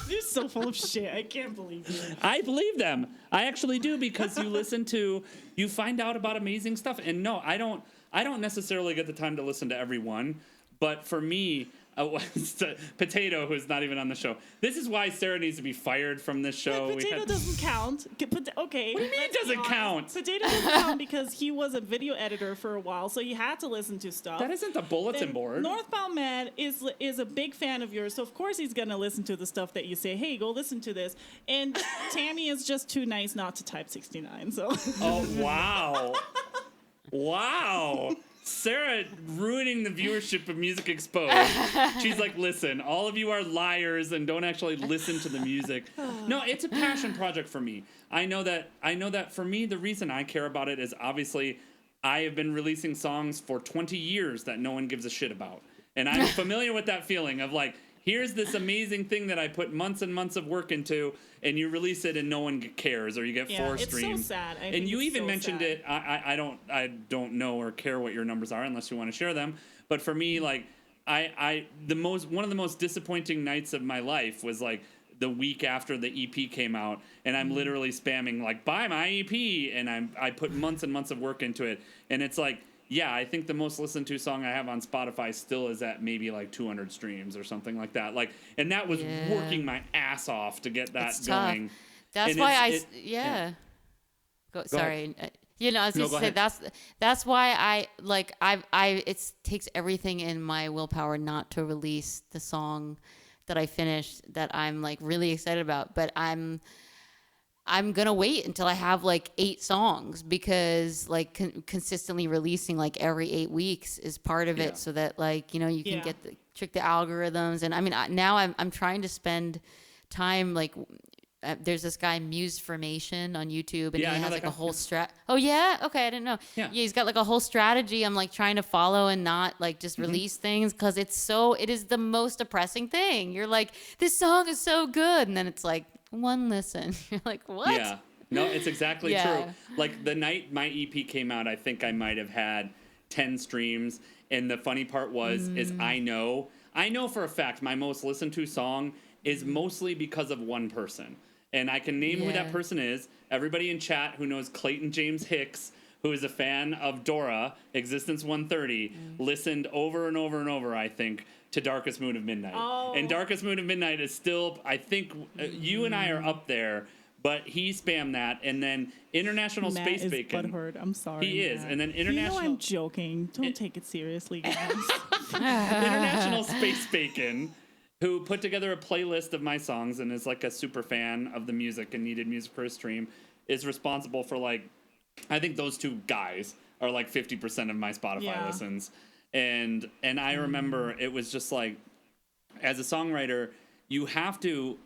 B: You're so full of shit. I can't believe you.
A: I believe them. I actually do because you find out about amazing stuff. And no, I don't necessarily get the time to listen to every one. But for me, Potato, who's not even on the show. This is why Sarah needs to be fired from this show.
B: But Potato doesn't count. Okay.
A: What do you mean it
B: let's be
A: doesn't
B: honest.
A: count?
B: Potato doesn't count because he was a video editor for a while, so he had to listen to stuff.
A: That isn't the bulletin
B: Then
A: board.
B: Northbound Mad is a big fan of yours, so of course he's gonna listen to the stuff that you say. Hey, go listen to this. And Tammy is just too nice not to type 69. So
A: Oh, wow. Wow. Sarah ruining the viewership of Music Exposed. She's like, listen, all of you are liars and don't actually listen to the music. No, it's a passion project for me. I know that for me, the reason I care about it is obviously I have been releasing songs for 20 years that no one gives a shit about. And I'm familiar with that feeling of like, here's this amazing thing that I put months and months of work into, and you release it and no one cares, or you get 4
B: it's
A: streams.
B: so sad. I
A: And
B: think
A: you
B: it's
A: even
B: so
A: mentioned
B: sad.
A: it. I don't know or care what your numbers are unless you want to share them. But for me, like one of the most disappointing nights of my life was like the week after the EP came out, and I'm literally spamming like buy my EP, and I put months and months of work into it, and it's like. Yeah, I think the most listened to song I have on Spotify still is at maybe like 200 streams or something like that. Like, and that was working my ass off to get that
C: It's tough.
A: going.
C: That's
A: And
C: why
A: yeah.
C: Go, sorry.
A: ahead.
C: I was
A: No,
C: just
A: go
C: say
A: ahead.
C: that's why it takes everything in my willpower not to release the song that I finished that I'm like really excited about, but I'm gonna wait until I have like 8 songs because like consistently releasing like every 8 weeks is part of
A: Yeah.
C: it, so that like you can
B: Yeah.
C: trick the algorithms. And I mean now I'm trying to spend time like there's this guy Muse Formation on YouTube, and
A: Yeah, I
C: he
A: know
C: has
A: that
C: like
A: guy.
C: a whole Oh yeah, okay, I didn't know.
A: Yeah.
C: He's got like a whole strategy. I'm like trying to follow and not like just release things because it is the most depressing thing. You're like, this song is so good, and then it's like 1 listen. You're like, what?
A: Yeah. No, it's exactly
C: Yeah.
A: true. Like the night my EP came out, I think I might have had 10 streams. And the funny part is I know for a fact my most listened to song is mostly because of one person. And I can name who that
C: Yeah.
A: person is. Everybody in chat who knows Clayton James Hicks, who is a fan of Dora, Existence 130, listened over and over and over, I think, to Darkest Moon of Midnight.
B: Oh.
A: And Darkest Moon of Midnight is still, I think, you and I are up there, But he spammed that, and then International
B: Matt
A: Space
B: is
A: Bacon.
B: butthurt. I'm sorry.
A: He is,
B: Matt.
A: and then
B: You
A: International.
B: know I'm joking. Don't take it seriously, guys.
A: International Space Bacon, who put together a playlist of my songs and is like a super fan of the music and needed music for a stream, is responsible for like, I think those two guys are like 50% of my Spotify listens. And I remember it was just like, as a songwriter, you have to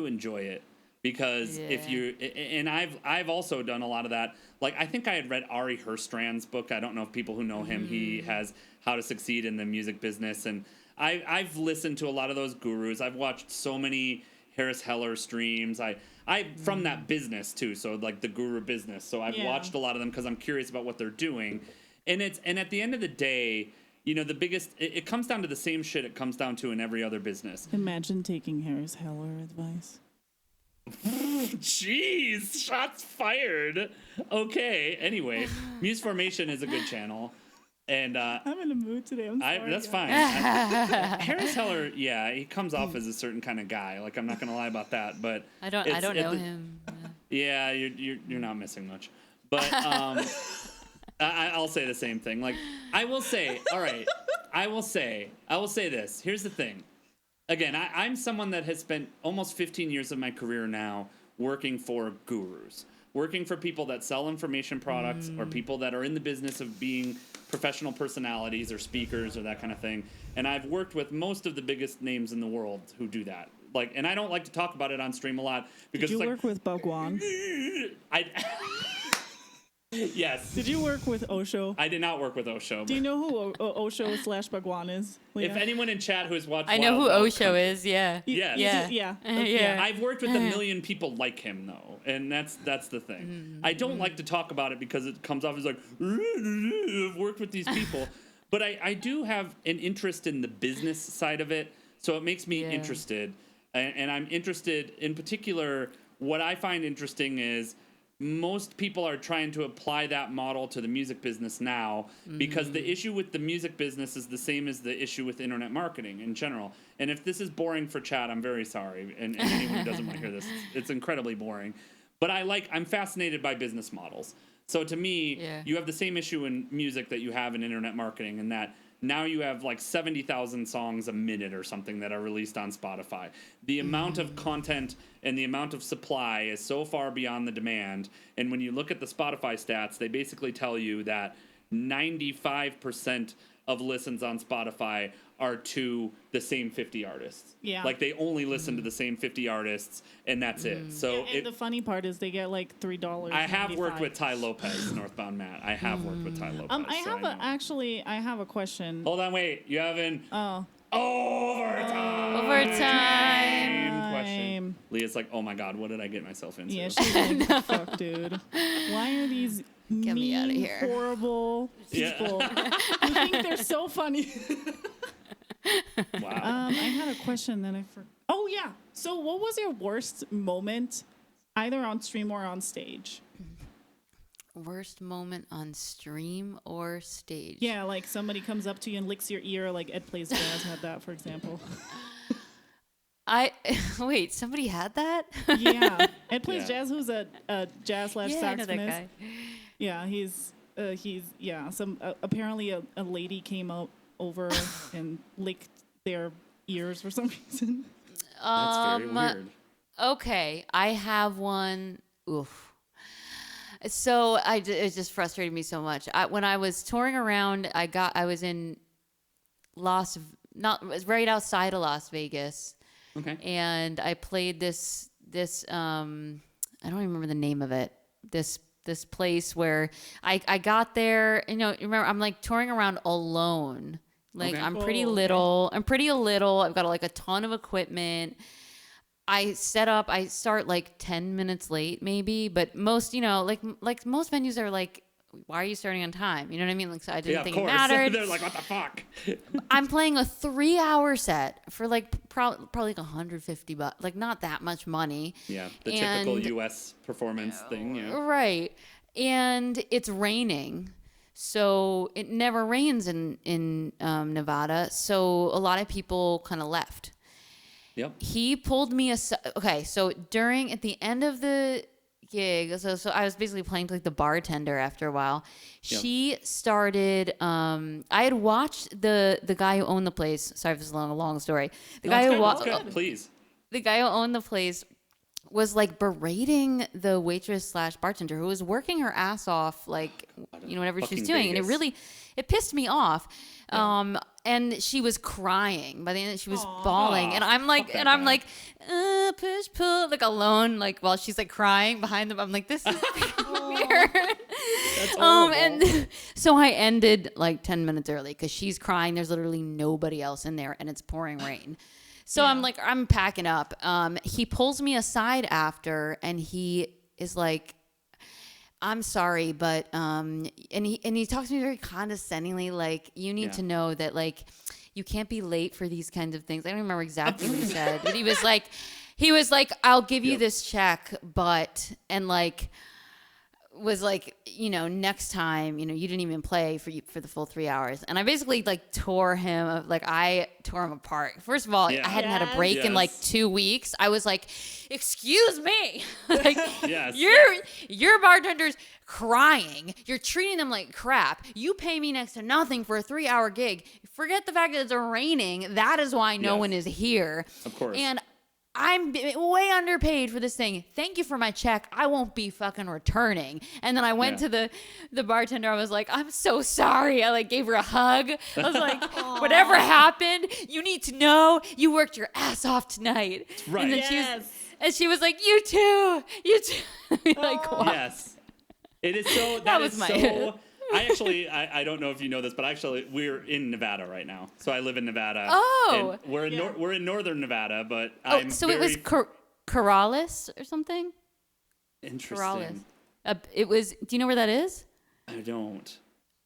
A: enjoy it. Because if you, and I've also done a lot of that. Like, I think I had read Ari Herstrand's book. I don't know if people who know him, he has How to Succeed in the Music Business. And I've listened to a lot of those gurus. I've watched so many Harris Heller streams. I from that business too. So like the guru business. So I've watched a lot of them because I'm curious about what they're doing. And at the end of the day, you know, the biggest, it comes down to the same shit it comes down to in every other business.
B: Imagine taking Harris Heller advice.
A: Jeez, shots fired. Okay, anyway, Muse Formation is a good channel, and
B: I'm in a mood today. I'm sorry.
A: that's fine. Harris Heller, yeah, he comes off as a certain kind of guy. Like, I'm not gonna lie about that, but
C: I don't know him.
A: Yeah, you're not missing much, but I'll say the same thing. Like, I will say, all right, I will say this. Here's the thing. Again, I'm someone that has spent almost 15 years of my career now working for gurus, working for people that sell information products or people that are in the business of being professional personalities or speakers or that kind of thing. And I've worked with most of the biggest names in the world who do that. Like, and I don't like to talk about it on stream a lot because
B: Did you work with Bhagwan?
A: Yes.
B: Did you work with Osho?
A: I did not work with Osho.
B: Do you know who Osho / Bhagwan is? Leah?
A: If anyone in chat who has watched
C: I know
A: Wild
C: who
A: Wild
C: Osho
A: Country-
C: is. Yeah.
A: Yes.
B: Yeah.
C: Yeah.
A: I've worked with a million people like him, though, and that's the thing. I don't like to talk about it because it comes off as like, I've worked with these people. But I do have an interest in the business side of it, so it makes me interested. And I'm interested, in particular, what I find interesting is most people are trying to apply that model to the music business now because the issue with the music business is the same as the issue with internet marketing in general. And if this is boring for chat, I'm very sorry. And anyone who doesn't want to hear this, it's incredibly boring. But I'm fascinated by business models. So to me, you have the same issue in music that you have in internet marketing, in that now you have like 70,000 songs a minute or something that are released on Spotify. The amount of content and the amount of supply is so far beyond the demand. And when you look at the Spotify stats, they basically tell you that 95% of listens on Spotify are to the same 50 artists.
B: Yeah.
A: Like, they only listen to the same 50 artists, and that's it. So
B: And the funny part is they get like $3.
A: I have worked with Ty Lopez, Northbound Matt. I have worked with Ty Lopez.
B: I have a question.
A: Hold on, wait. You haven't.
B: Oh.
A: Overtime. Question. Leah's like, oh my god, what did I get myself into?
B: Yeah, she's like, fuck, dude. Why are these
C: Get me outta here.
B: horrible people who think they're so funny?
A: Wow.
B: I had a question that I forgot. Oh, yeah. So what was your worst moment, either on stream or on stage?
C: Worst moment on stream or stage?
B: Yeah, like somebody comes up to you and licks your ear, like Ed Plays Jazz had that, for example.
C: Wait, somebody had that?
B: Yeah. Ed Plays Jazz, who's a jazz /
C: Yeah, I know
B: saxophonist.
C: that guy.
B: Yeah, he's apparently a lady came over and licked their ears for some reason.
A: That's very weird.
C: Okay, I have one. Oof. So it just frustrated me so much. When I was touring around, I was in right outside of Las Vegas.
A: Okay.
C: And I played this I don't even remember the name of it. This place where I got there, remember, I'm like touring around alone. Like, I'm pretty little. I've got like a ton of equipment. I start like 10 minutes late maybe, but most, like most venues are like, why are you starting on time? You know what I mean? Like, so I didn't think it mattered.
A: They're like, what the fuck?
C: I'm playing a 3-hour set for like probably like $150, like not that much money.
A: Yeah, the typical U.S. performance thing. Yeah.
C: Right. And it's raining. So it never rains in Nevada. So a lot of people kind of left.
A: Yep.
C: He pulled me aside. Okay, so at the end of the gig, so I was basically playing like the bartender after a while.
A: Yep.
C: She started. I had watched the guy who owned the place. Sorry if this is a long story. The guy who
A: Please.
C: The guy who owned the place was like berating the waitress / bartender who was working her ass off, like, you know, whatever she's doing.
A: Vegas.
C: And it pissed me off. And she was crying. By the end, she was bawling. And I'm like, push, pull, like alone, like while she's like crying behind them. I'm like, this is weird.
A: That's horrible.
C: And so I ended like 10 minutes early because she's crying. There's literally nobody else in there and it's pouring rain. So I'm like, I'm packing up. He pulls me aside after and he is like, I'm sorry, but and he talks to me very condescendingly, like, you need to know that, like, you can't be late for these kinds of things. I don't remember exactly what he said, but he was like, I'll give you this check, but, and like, was like, you know, next time, you know, you didn't even play for the full 3 hours. And I basically like tore him apart. First of all, I hadn't had a break in like 2 weeks. I was like, excuse me. Like, your bartender's crying. You're treating them like crap. You pay me next to nothing for a 3-hour gig. Forget the fact that it's raining. That is why no one is here.
A: Of course.
C: And I'm way underpaid for this thing. Thank you for my check. I won't be fucking returning. And then I went to the bartender. I was like, I'm so sorry. I like gave her a hug. I was like, whatever happened, you need to know you worked your ass off tonight.
A: Right.
C: And then she was like, you too. Like, what?
A: Yes. It is so.
C: That was my.
A: I don't know if you know this, but actually we're in Nevada right now. So I live in Nevada.
C: Oh.
A: And we're in northern Nevada, but
C: it was Corrales or something?
A: Interesting.
C: Corrales. It was. Do you know where that is?
A: I don't.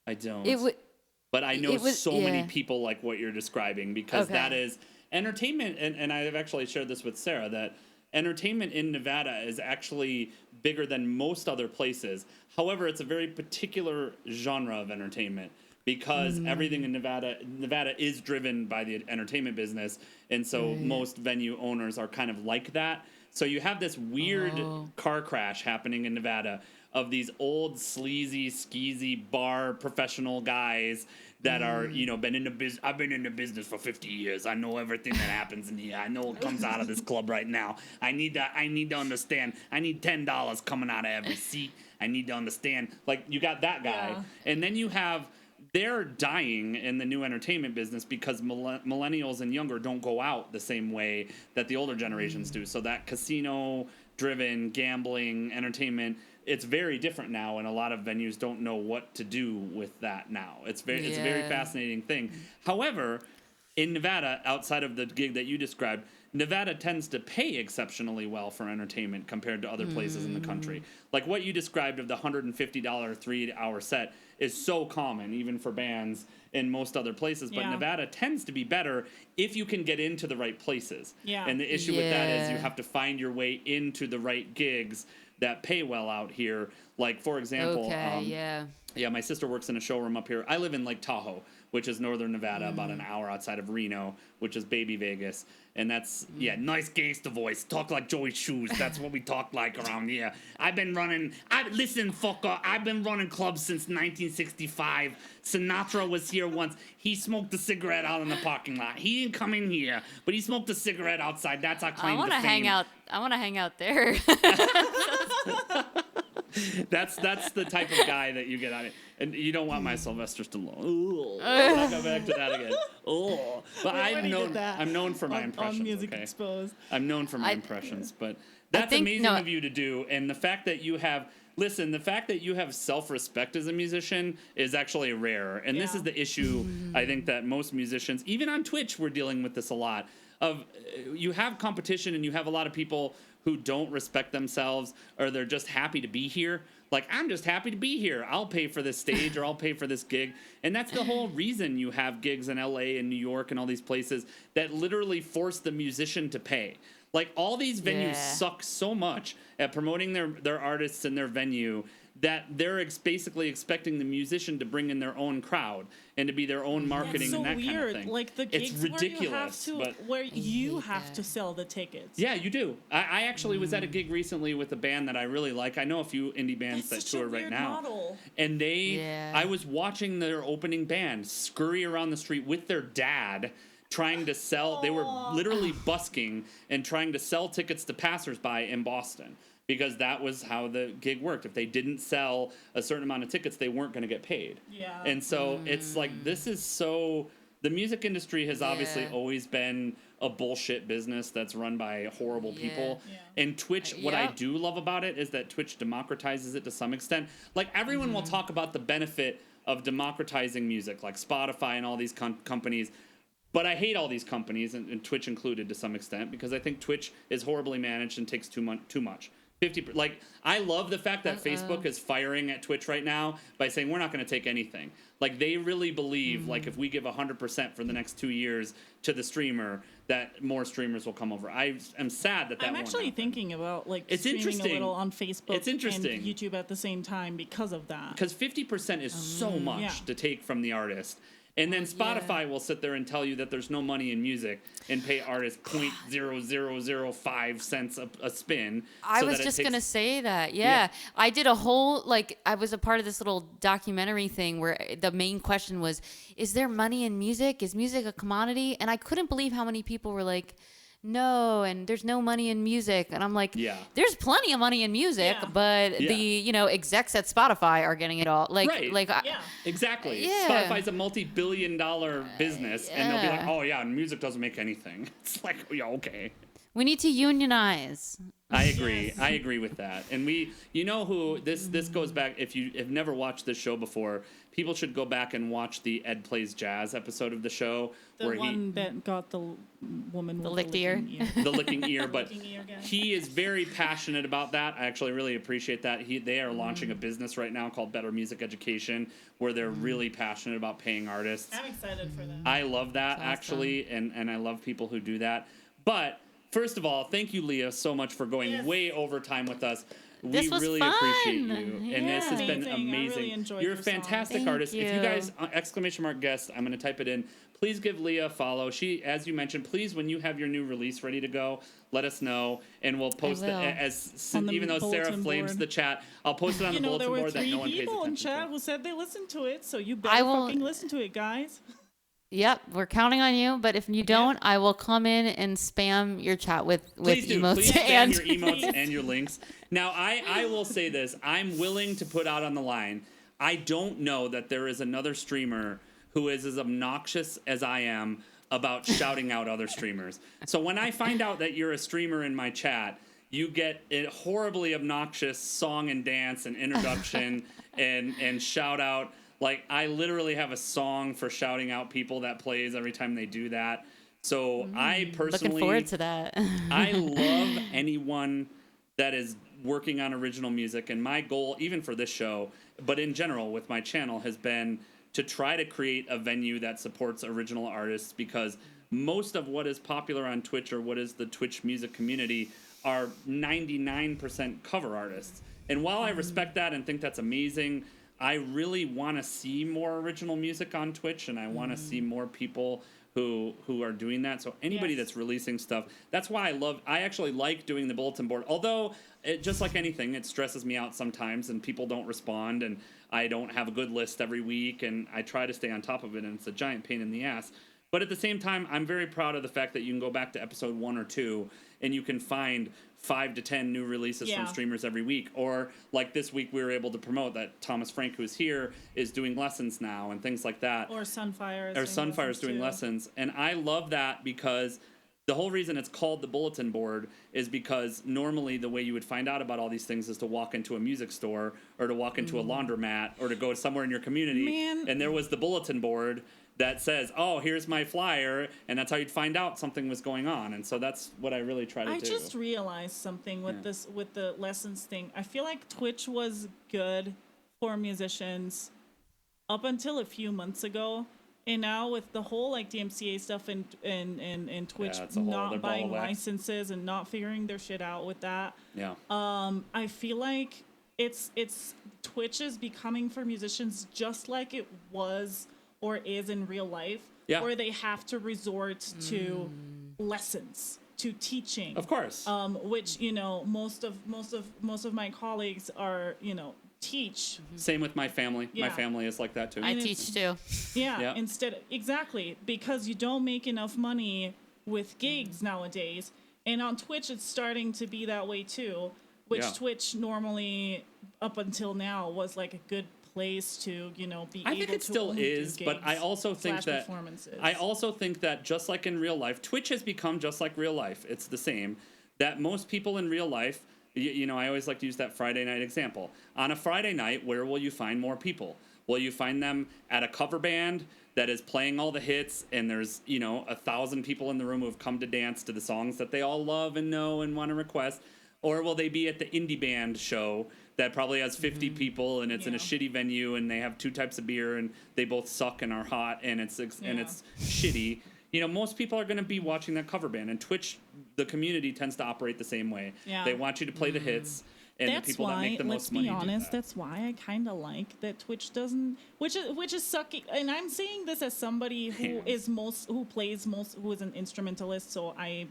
C: But
A: I know so many people like what you're describing because that is entertainment, and I've actually shared this with Sarah that entertainment in Nevada is actually bigger than most other places. However, it's a very particular genre of entertainment because everything in Nevada is driven by the entertainment business. And so most venue owners are kind of like that. So you have this weird car crash happening in Nevada of these old sleazy, skeezy bar professional guys that are, you know, been in the business. I've been in the business for 50 years. I know everything that happens in here. I know what comes out of this club right now. I need to understand. I need $10 coming out of every seat. I need to understand. Like, you got that guy. Yeah. And then you have, they're dying in the new entertainment business because millennials and younger don't go out the same way that the older generations do. So that casino-driven gambling entertainment, it's very different now, and a lot of venues don't know what to do with that now. It's a very fascinating thing. However, in Nevada, outside of the gig that you described, Nevada tends to pay exceptionally well for entertainment compared to other places in the country. Like what you described of the $150 3-hour set is so common, even for bands in most other places. But Nevada tends to be better if you can get into the right places. Yeah. And the issue with that is you have to find your way into the right gigs that pay well out here. Like, for example, my sister works in a showroom up here. I live in Lake Tahoe, which is northern Nevada, about an hour outside of Reno, which is baby Vegas. And that's, nice gangster voice. Talk like Joey Shoes. That's what we talk like around here. Listen, fucker, I've been running clubs since 1965. Sinatra was here once. He smoked a cigarette out in the parking lot. He didn't come in here, but he smoked a cigarette outside. That's our claim to fame.
C: I want to hang out there.
A: That's the type of guy that you get on it. And you don't want my Sylvester Stallone. Ooh. I'll go back to that again. Oh, but I'm known for my impressions.
B: On Music Exposed.
A: I'm known for my impressions, but that's amazing of you to do. And the fact that you have self-respect as a musician is actually rare. And this is the issue I think that most musicians, even on Twitch, we're dealing with this a lot. You have competition and you have a lot of people who don't respect themselves or they're just happy to be here. Like, I'm just happy to be here. I'll pay for this stage or I'll pay for this gig. And that's the whole reason you have gigs in LA and New York and all these places that literally force the musician to pay. Like, all these venues suck so much at promoting their artists and their venue that they're basically expecting the musician to bring in their own crowd and to be their own marketing
B: That's so
A: and that
B: weird.
A: kind of thing.
B: Like the
A: it's
B: gigs
A: ridiculous,
B: where you have
C: that.
B: to sell the tickets.
A: yeah, you do. I actually was at a gig recently with a band that I really like. I know a few indie bands
B: That's
A: that
B: such a
A: tour right
B: weird
A: now.
B: model.
A: And
C: Yeah.
A: I was watching their opening band scurry around the street with their dad trying to sell. They were literally busking and trying to sell tickets to passersby in Boston. Because that was how the gig worked. If they didn't sell a certain amount of tickets, they weren't going to get paid.
B: Yeah.
A: And so it's like, this is so... The music industry has obviously
C: Yeah.
A: always been a bullshit business that's run by horrible people.
B: Yeah.
A: And Twitch, what I
C: Yep.
A: do love about it is that Twitch democratizes it to some extent. Like, everyone will talk about the benefit of democratizing music, like Spotify and all these companies. But I hate all these companies, and Twitch included to some extent, because I think Twitch is horribly managed and takes too much. 50, like, I love the fact that Facebook is firing at Twitch right now by saying we're not going to take anything. Like, they really believe, like, if we give 100% for the next 2 years to the streamer, that more streamers will come over. I am sad that
B: I'm
A: won't
B: actually
A: happen.
B: thinking about like
A: It's
B: streaming
A: interesting.
B: a little on Facebook
A: It's interesting.
B: and YouTube at the same time because of that.
A: Because 50% is so much
B: Yeah.
A: to take from the artist. And then Spotify will sit there and tell you that there's no money in music and pay artists 0.0005 cents a spin.
C: I
A: so
C: was
A: that it
C: just
A: takes-
C: gonna say that. Yeah. I did a whole I was a part of this little documentary thing where the main question was, is there money in music? Is music a commodity? And I couldn't believe how many people were like, no, and there's no money in music. And I'm like,
A: Yeah.
C: there's plenty of money in music,
B: Yeah.
C: but
A: Yeah.
C: the execs at Spotify are getting it all. Like,
A: Right.
B: Yeah.
A: Exactly.
C: Yeah.
A: Spotify's a multi-billion-dollar business, and they'll be like,
C: yeah.
A: "Oh yeah, and music doesn't make anything." It's like, yeah, okay.
C: we need to unionize.
A: I agree. I agree with that. And you know who this goes back. If you have never watched this show before, people should go back and watch the Ed Plays Jazz episode of the show
B: The
A: where
B: one that got the woman with
C: licked ear?
A: the licking ear, but
B: Licking ear guy.
A: he is very passionate about that. I actually really appreciate that. They are launching a business right now called Better Music Education, where they're really passionate about paying artists.
B: I'm excited for that.
A: I love that,
C: awesome.
A: actually, and I love people who do that. But first of all, thank you, Leah, so much for going
B: Yes.
A: way over time with us.
C: This
A: We
C: was
A: really
C: fun.
A: appreciate you, and this has been
B: Amazing. I
A: amazing.
B: really enjoyed
A: You're a
B: your song.
A: fantastic
C: Thank
A: artist. If you
C: you.
A: guys !guest, I'm going to type it in. Please give Leah a follow. She, as you mentioned, please when you have your new release ready to go, let us know, and we'll post it
C: will.
B: On the
A: even though Sarah
B: bulletin
A: flames
B: board.
A: the chat, I'll post it on
B: You
A: the
B: know,
A: bulletin
B: there were
A: board that
B: 3
A: no one pays
B: people in
A: attention
B: chat
A: to.
B: who said they listened to it, so you
C: I
B: better
C: will-
B: fucking listen to it, guys.
C: Yep, we're counting on you. But if you don't, I will come in and spam your chat with
A: Please do.
C: emotes
A: Please spam
C: and
A: your emotes and your links. Now, I will say this. I'm willing to put out on the line. I don't know that there is another streamer who is as obnoxious as I am about shouting out other streamers. So when I find out that you're a streamer in my chat, you get a horribly obnoxious song and dance and introduction and shout out. Like, I literally have a song for shouting out people that plays every time they do that. So I personally...
C: looking forward to that.
A: I love anyone that is working on original music, and my goal, even for this show, but in general with my channel, has been to try to create a venue that supports original artists, because most of what is popular on Twitch, or what is the Twitch music community, are 99% cover artists. And while I respect that and think that's amazing, I really want to see more original music on Twitch, and I want to see more people who are doing that. So anybody
B: Yes.
A: that's releasing stuff, that's why I actually like doing the bulletin board. Although, just like anything, it stresses me out sometimes, and people don't respond, and I don't have a good list every week, and I try to stay on top of it, and it's a giant pain in the ass. But at the same time, I'm very proud of the fact that you can go back to episode 1 or 2, and you can find 5 to 10 new releases from
B: Yeah.
A: streamers every week. Or like this week, we were able to promote that Thomas Frank, who's here, is doing lessons now and things like that.
B: Or Sunfire.
A: Or Sunfire's doing lessons. And I love that, because the whole reason it's called the bulletin board is because normally the way you would find out about all these things is to walk into a music store, or to walk into a laundromat, or to go somewhere in your community.
B: Man.
A: And there was the bulletin board that says, oh, here's my flyer, and that's how you'd find out something was going on. And so that's what I really try to do.
B: I just realized something with this, with the lessons thing. I feel like Twitch was good for musicians up until a few months ago, and now with the whole like DMCA stuff and Twitch
A: it's a whole other
B: not
A: ball of
B: buying
A: wax.
B: licenses and not figuring their shit out with that.
A: Yeah.
B: I feel like it's Twitch is becoming for musicians just like it was or is in real life,
A: Yeah.
B: where they have to resort to lessons, to teaching.
A: Of course.
B: Which, you know, most of my colleagues are, you know, teach.
A: Same with my family. My
B: Yeah.
A: family is like that too.
C: I teach too.
B: Yeah,
A: Yeah.
B: exactly, because you don't make enough money with gigs nowadays. And on Twitch, it's starting to be that way too, which
A: Yeah.
B: Twitch normally, up until now, was like a good place to, you know, be
A: I
B: able
A: think it
B: to
A: still
B: only do
A: is, but I
B: gigs
A: also think
B: /
A: that
B: performances.
A: I also think that just like in real life, Twitch has become just like real life. It's the same. That most people in real life, you know, I always like to use that Friday night example. On a Friday night, where will you find more people? Will you find them at a cover band that is playing all the hits, and there's, you know, 1,000 people in the room who have come to dance to the songs that they all love and know and want to request? Or will they be at the indie band show that probably has 50 people and it's in a
B: Yeah.
A: shitty venue and they have 2 types of beer and they both suck and are hot and it's shitty? You know, most people are going to be watching that cover band, and Twitch, the community tends to operate the same way.
B: Yeah.
A: They want you to play the hits, and
B: That's
A: the people
B: why,
A: that make the
B: let's
A: most money
B: be honest,
A: do that.
B: that's why I kind of like that Twitch doesn't, which is sucky. And I'm saying this as somebody who
A: Yeah.
B: is who is an instrumentalist. So I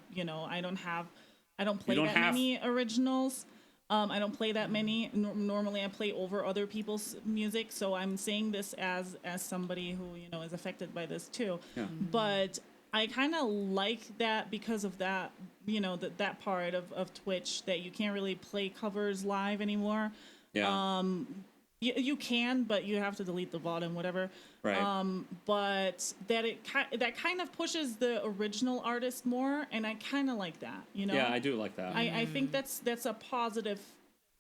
B: don't play
A: don't
B: that
A: have-
B: many originals. I don't play that many. Normally, I play over other people's music. So I'm saying this as somebody who, you know, is affected by this too.
A: Yeah.
B: But I kind of like that because of that, you know, that part of Twitch, that you can't really play covers live anymore.
A: Yeah.
B: You can, but you have to delete the VOD and whatever.
A: Right.
B: But that kind of pushes the original artist more, and I kind of like that. You know.
A: Yeah, I do like that.
B: I think that's a positive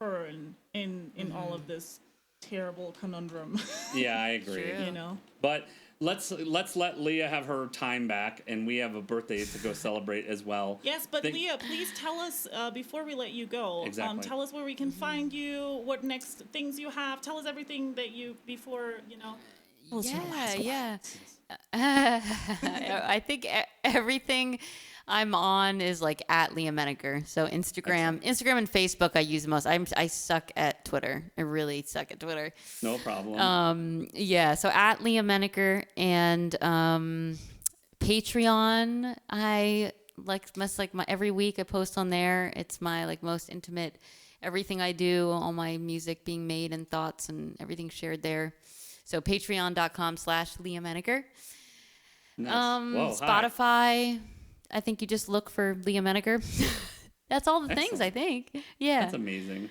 B: turn in all of this terrible conundrum.
A: Yeah, I agree.
C: True.
B: You know.
A: But let's let Leah have her time back, and we have a birthday to go celebrate as well.
B: Yes, but
A: Think-
B: Leah, please tell us before we let you go.
A: Exactly.
B: Tell us where we can find you, what next things you have. Tell us everything that you before you know. Tell us your last
C: Yeah. I think everything I'm on is like at Lia Menaker. So Instagram and Facebook I use the most. I suck at Twitter. I really suck at Twitter.
A: No problem.
C: Yeah. So at Lia Menaker, and Patreon. I my every week I post on there. It's my like most intimate, everything I do, all my music being made and thoughts and everything shared there. So patreon.com/LiaMenaker.
A: Nice. Whoa, hi.
C: Spotify. I think you just look for Lia Menaker. That's all the things,
A: Excellent.
C: I think. Yeah.
A: That's amazing.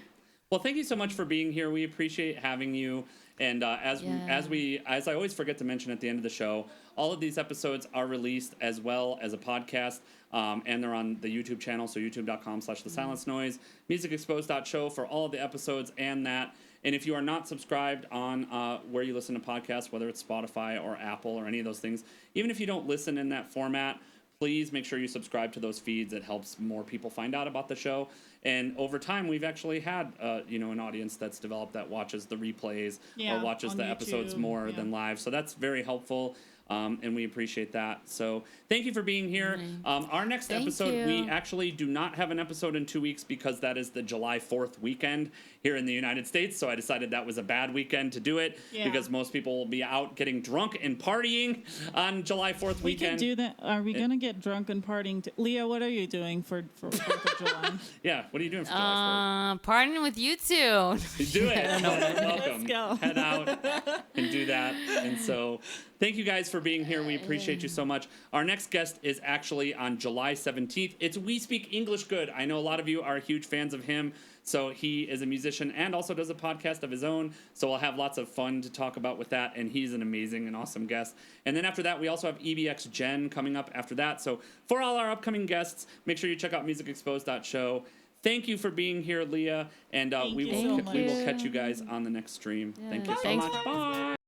A: Well, thank you so much for being here. We appreciate having you. And as I always forget to mention at the end of the show, all of these episodes are released as well as a podcast, and they're on the YouTube channel. So youtube.com/The Silence Noise, musicexposed.show for all of the episodes and that. And if you are not subscribed on where you listen to podcasts, whether it's Spotify or Apple or any of those things, even if you don't listen in that format, please make sure you subscribe to those feeds. It helps more people find out about the show. And over time, we've actually had an audience that's developed that watches the replays or watches
B: on
A: the episodes
B: YouTube,
A: more than live. So that's very helpful. And we appreciate that. So thank you for being here. Our next
C: Thank
A: episode, we
C: you.
A: actually do not have an episode in 2 weeks because that is the July 4th weekend here in the United States. So I decided that was a bad weekend to do it because most people will be out getting drunk and partying on July 4th
B: We
A: weekend.
B: can do that. Are we gonna get drunk and partying? Leah, what are you doing for 4th of July?
A: Yeah, what are you doing for July
C: Partying with you two.
A: 4th? Do it. Welcome.
B: Let's go.
A: Head out and do that. And so thank you guys for being here. We appreciate you so much. Our next guest is actually on July 17th. It's We Speak English Good. I know a lot of you are huge fans of him. So he is a musician and also does a podcast of his own. So we'll have lots of fun to talk about with that. And he's an amazing and awesome guest. And then after that, we also have EBX Jen coming up after that. So for all our upcoming guests, make sure you check out musicexposed.show. Thank you for being here, Leah. And we
B: you
A: will
B: so
A: we will
B: much.
A: catch you guys on the next stream. Thank you so
C: Thanks.
A: much. Bye.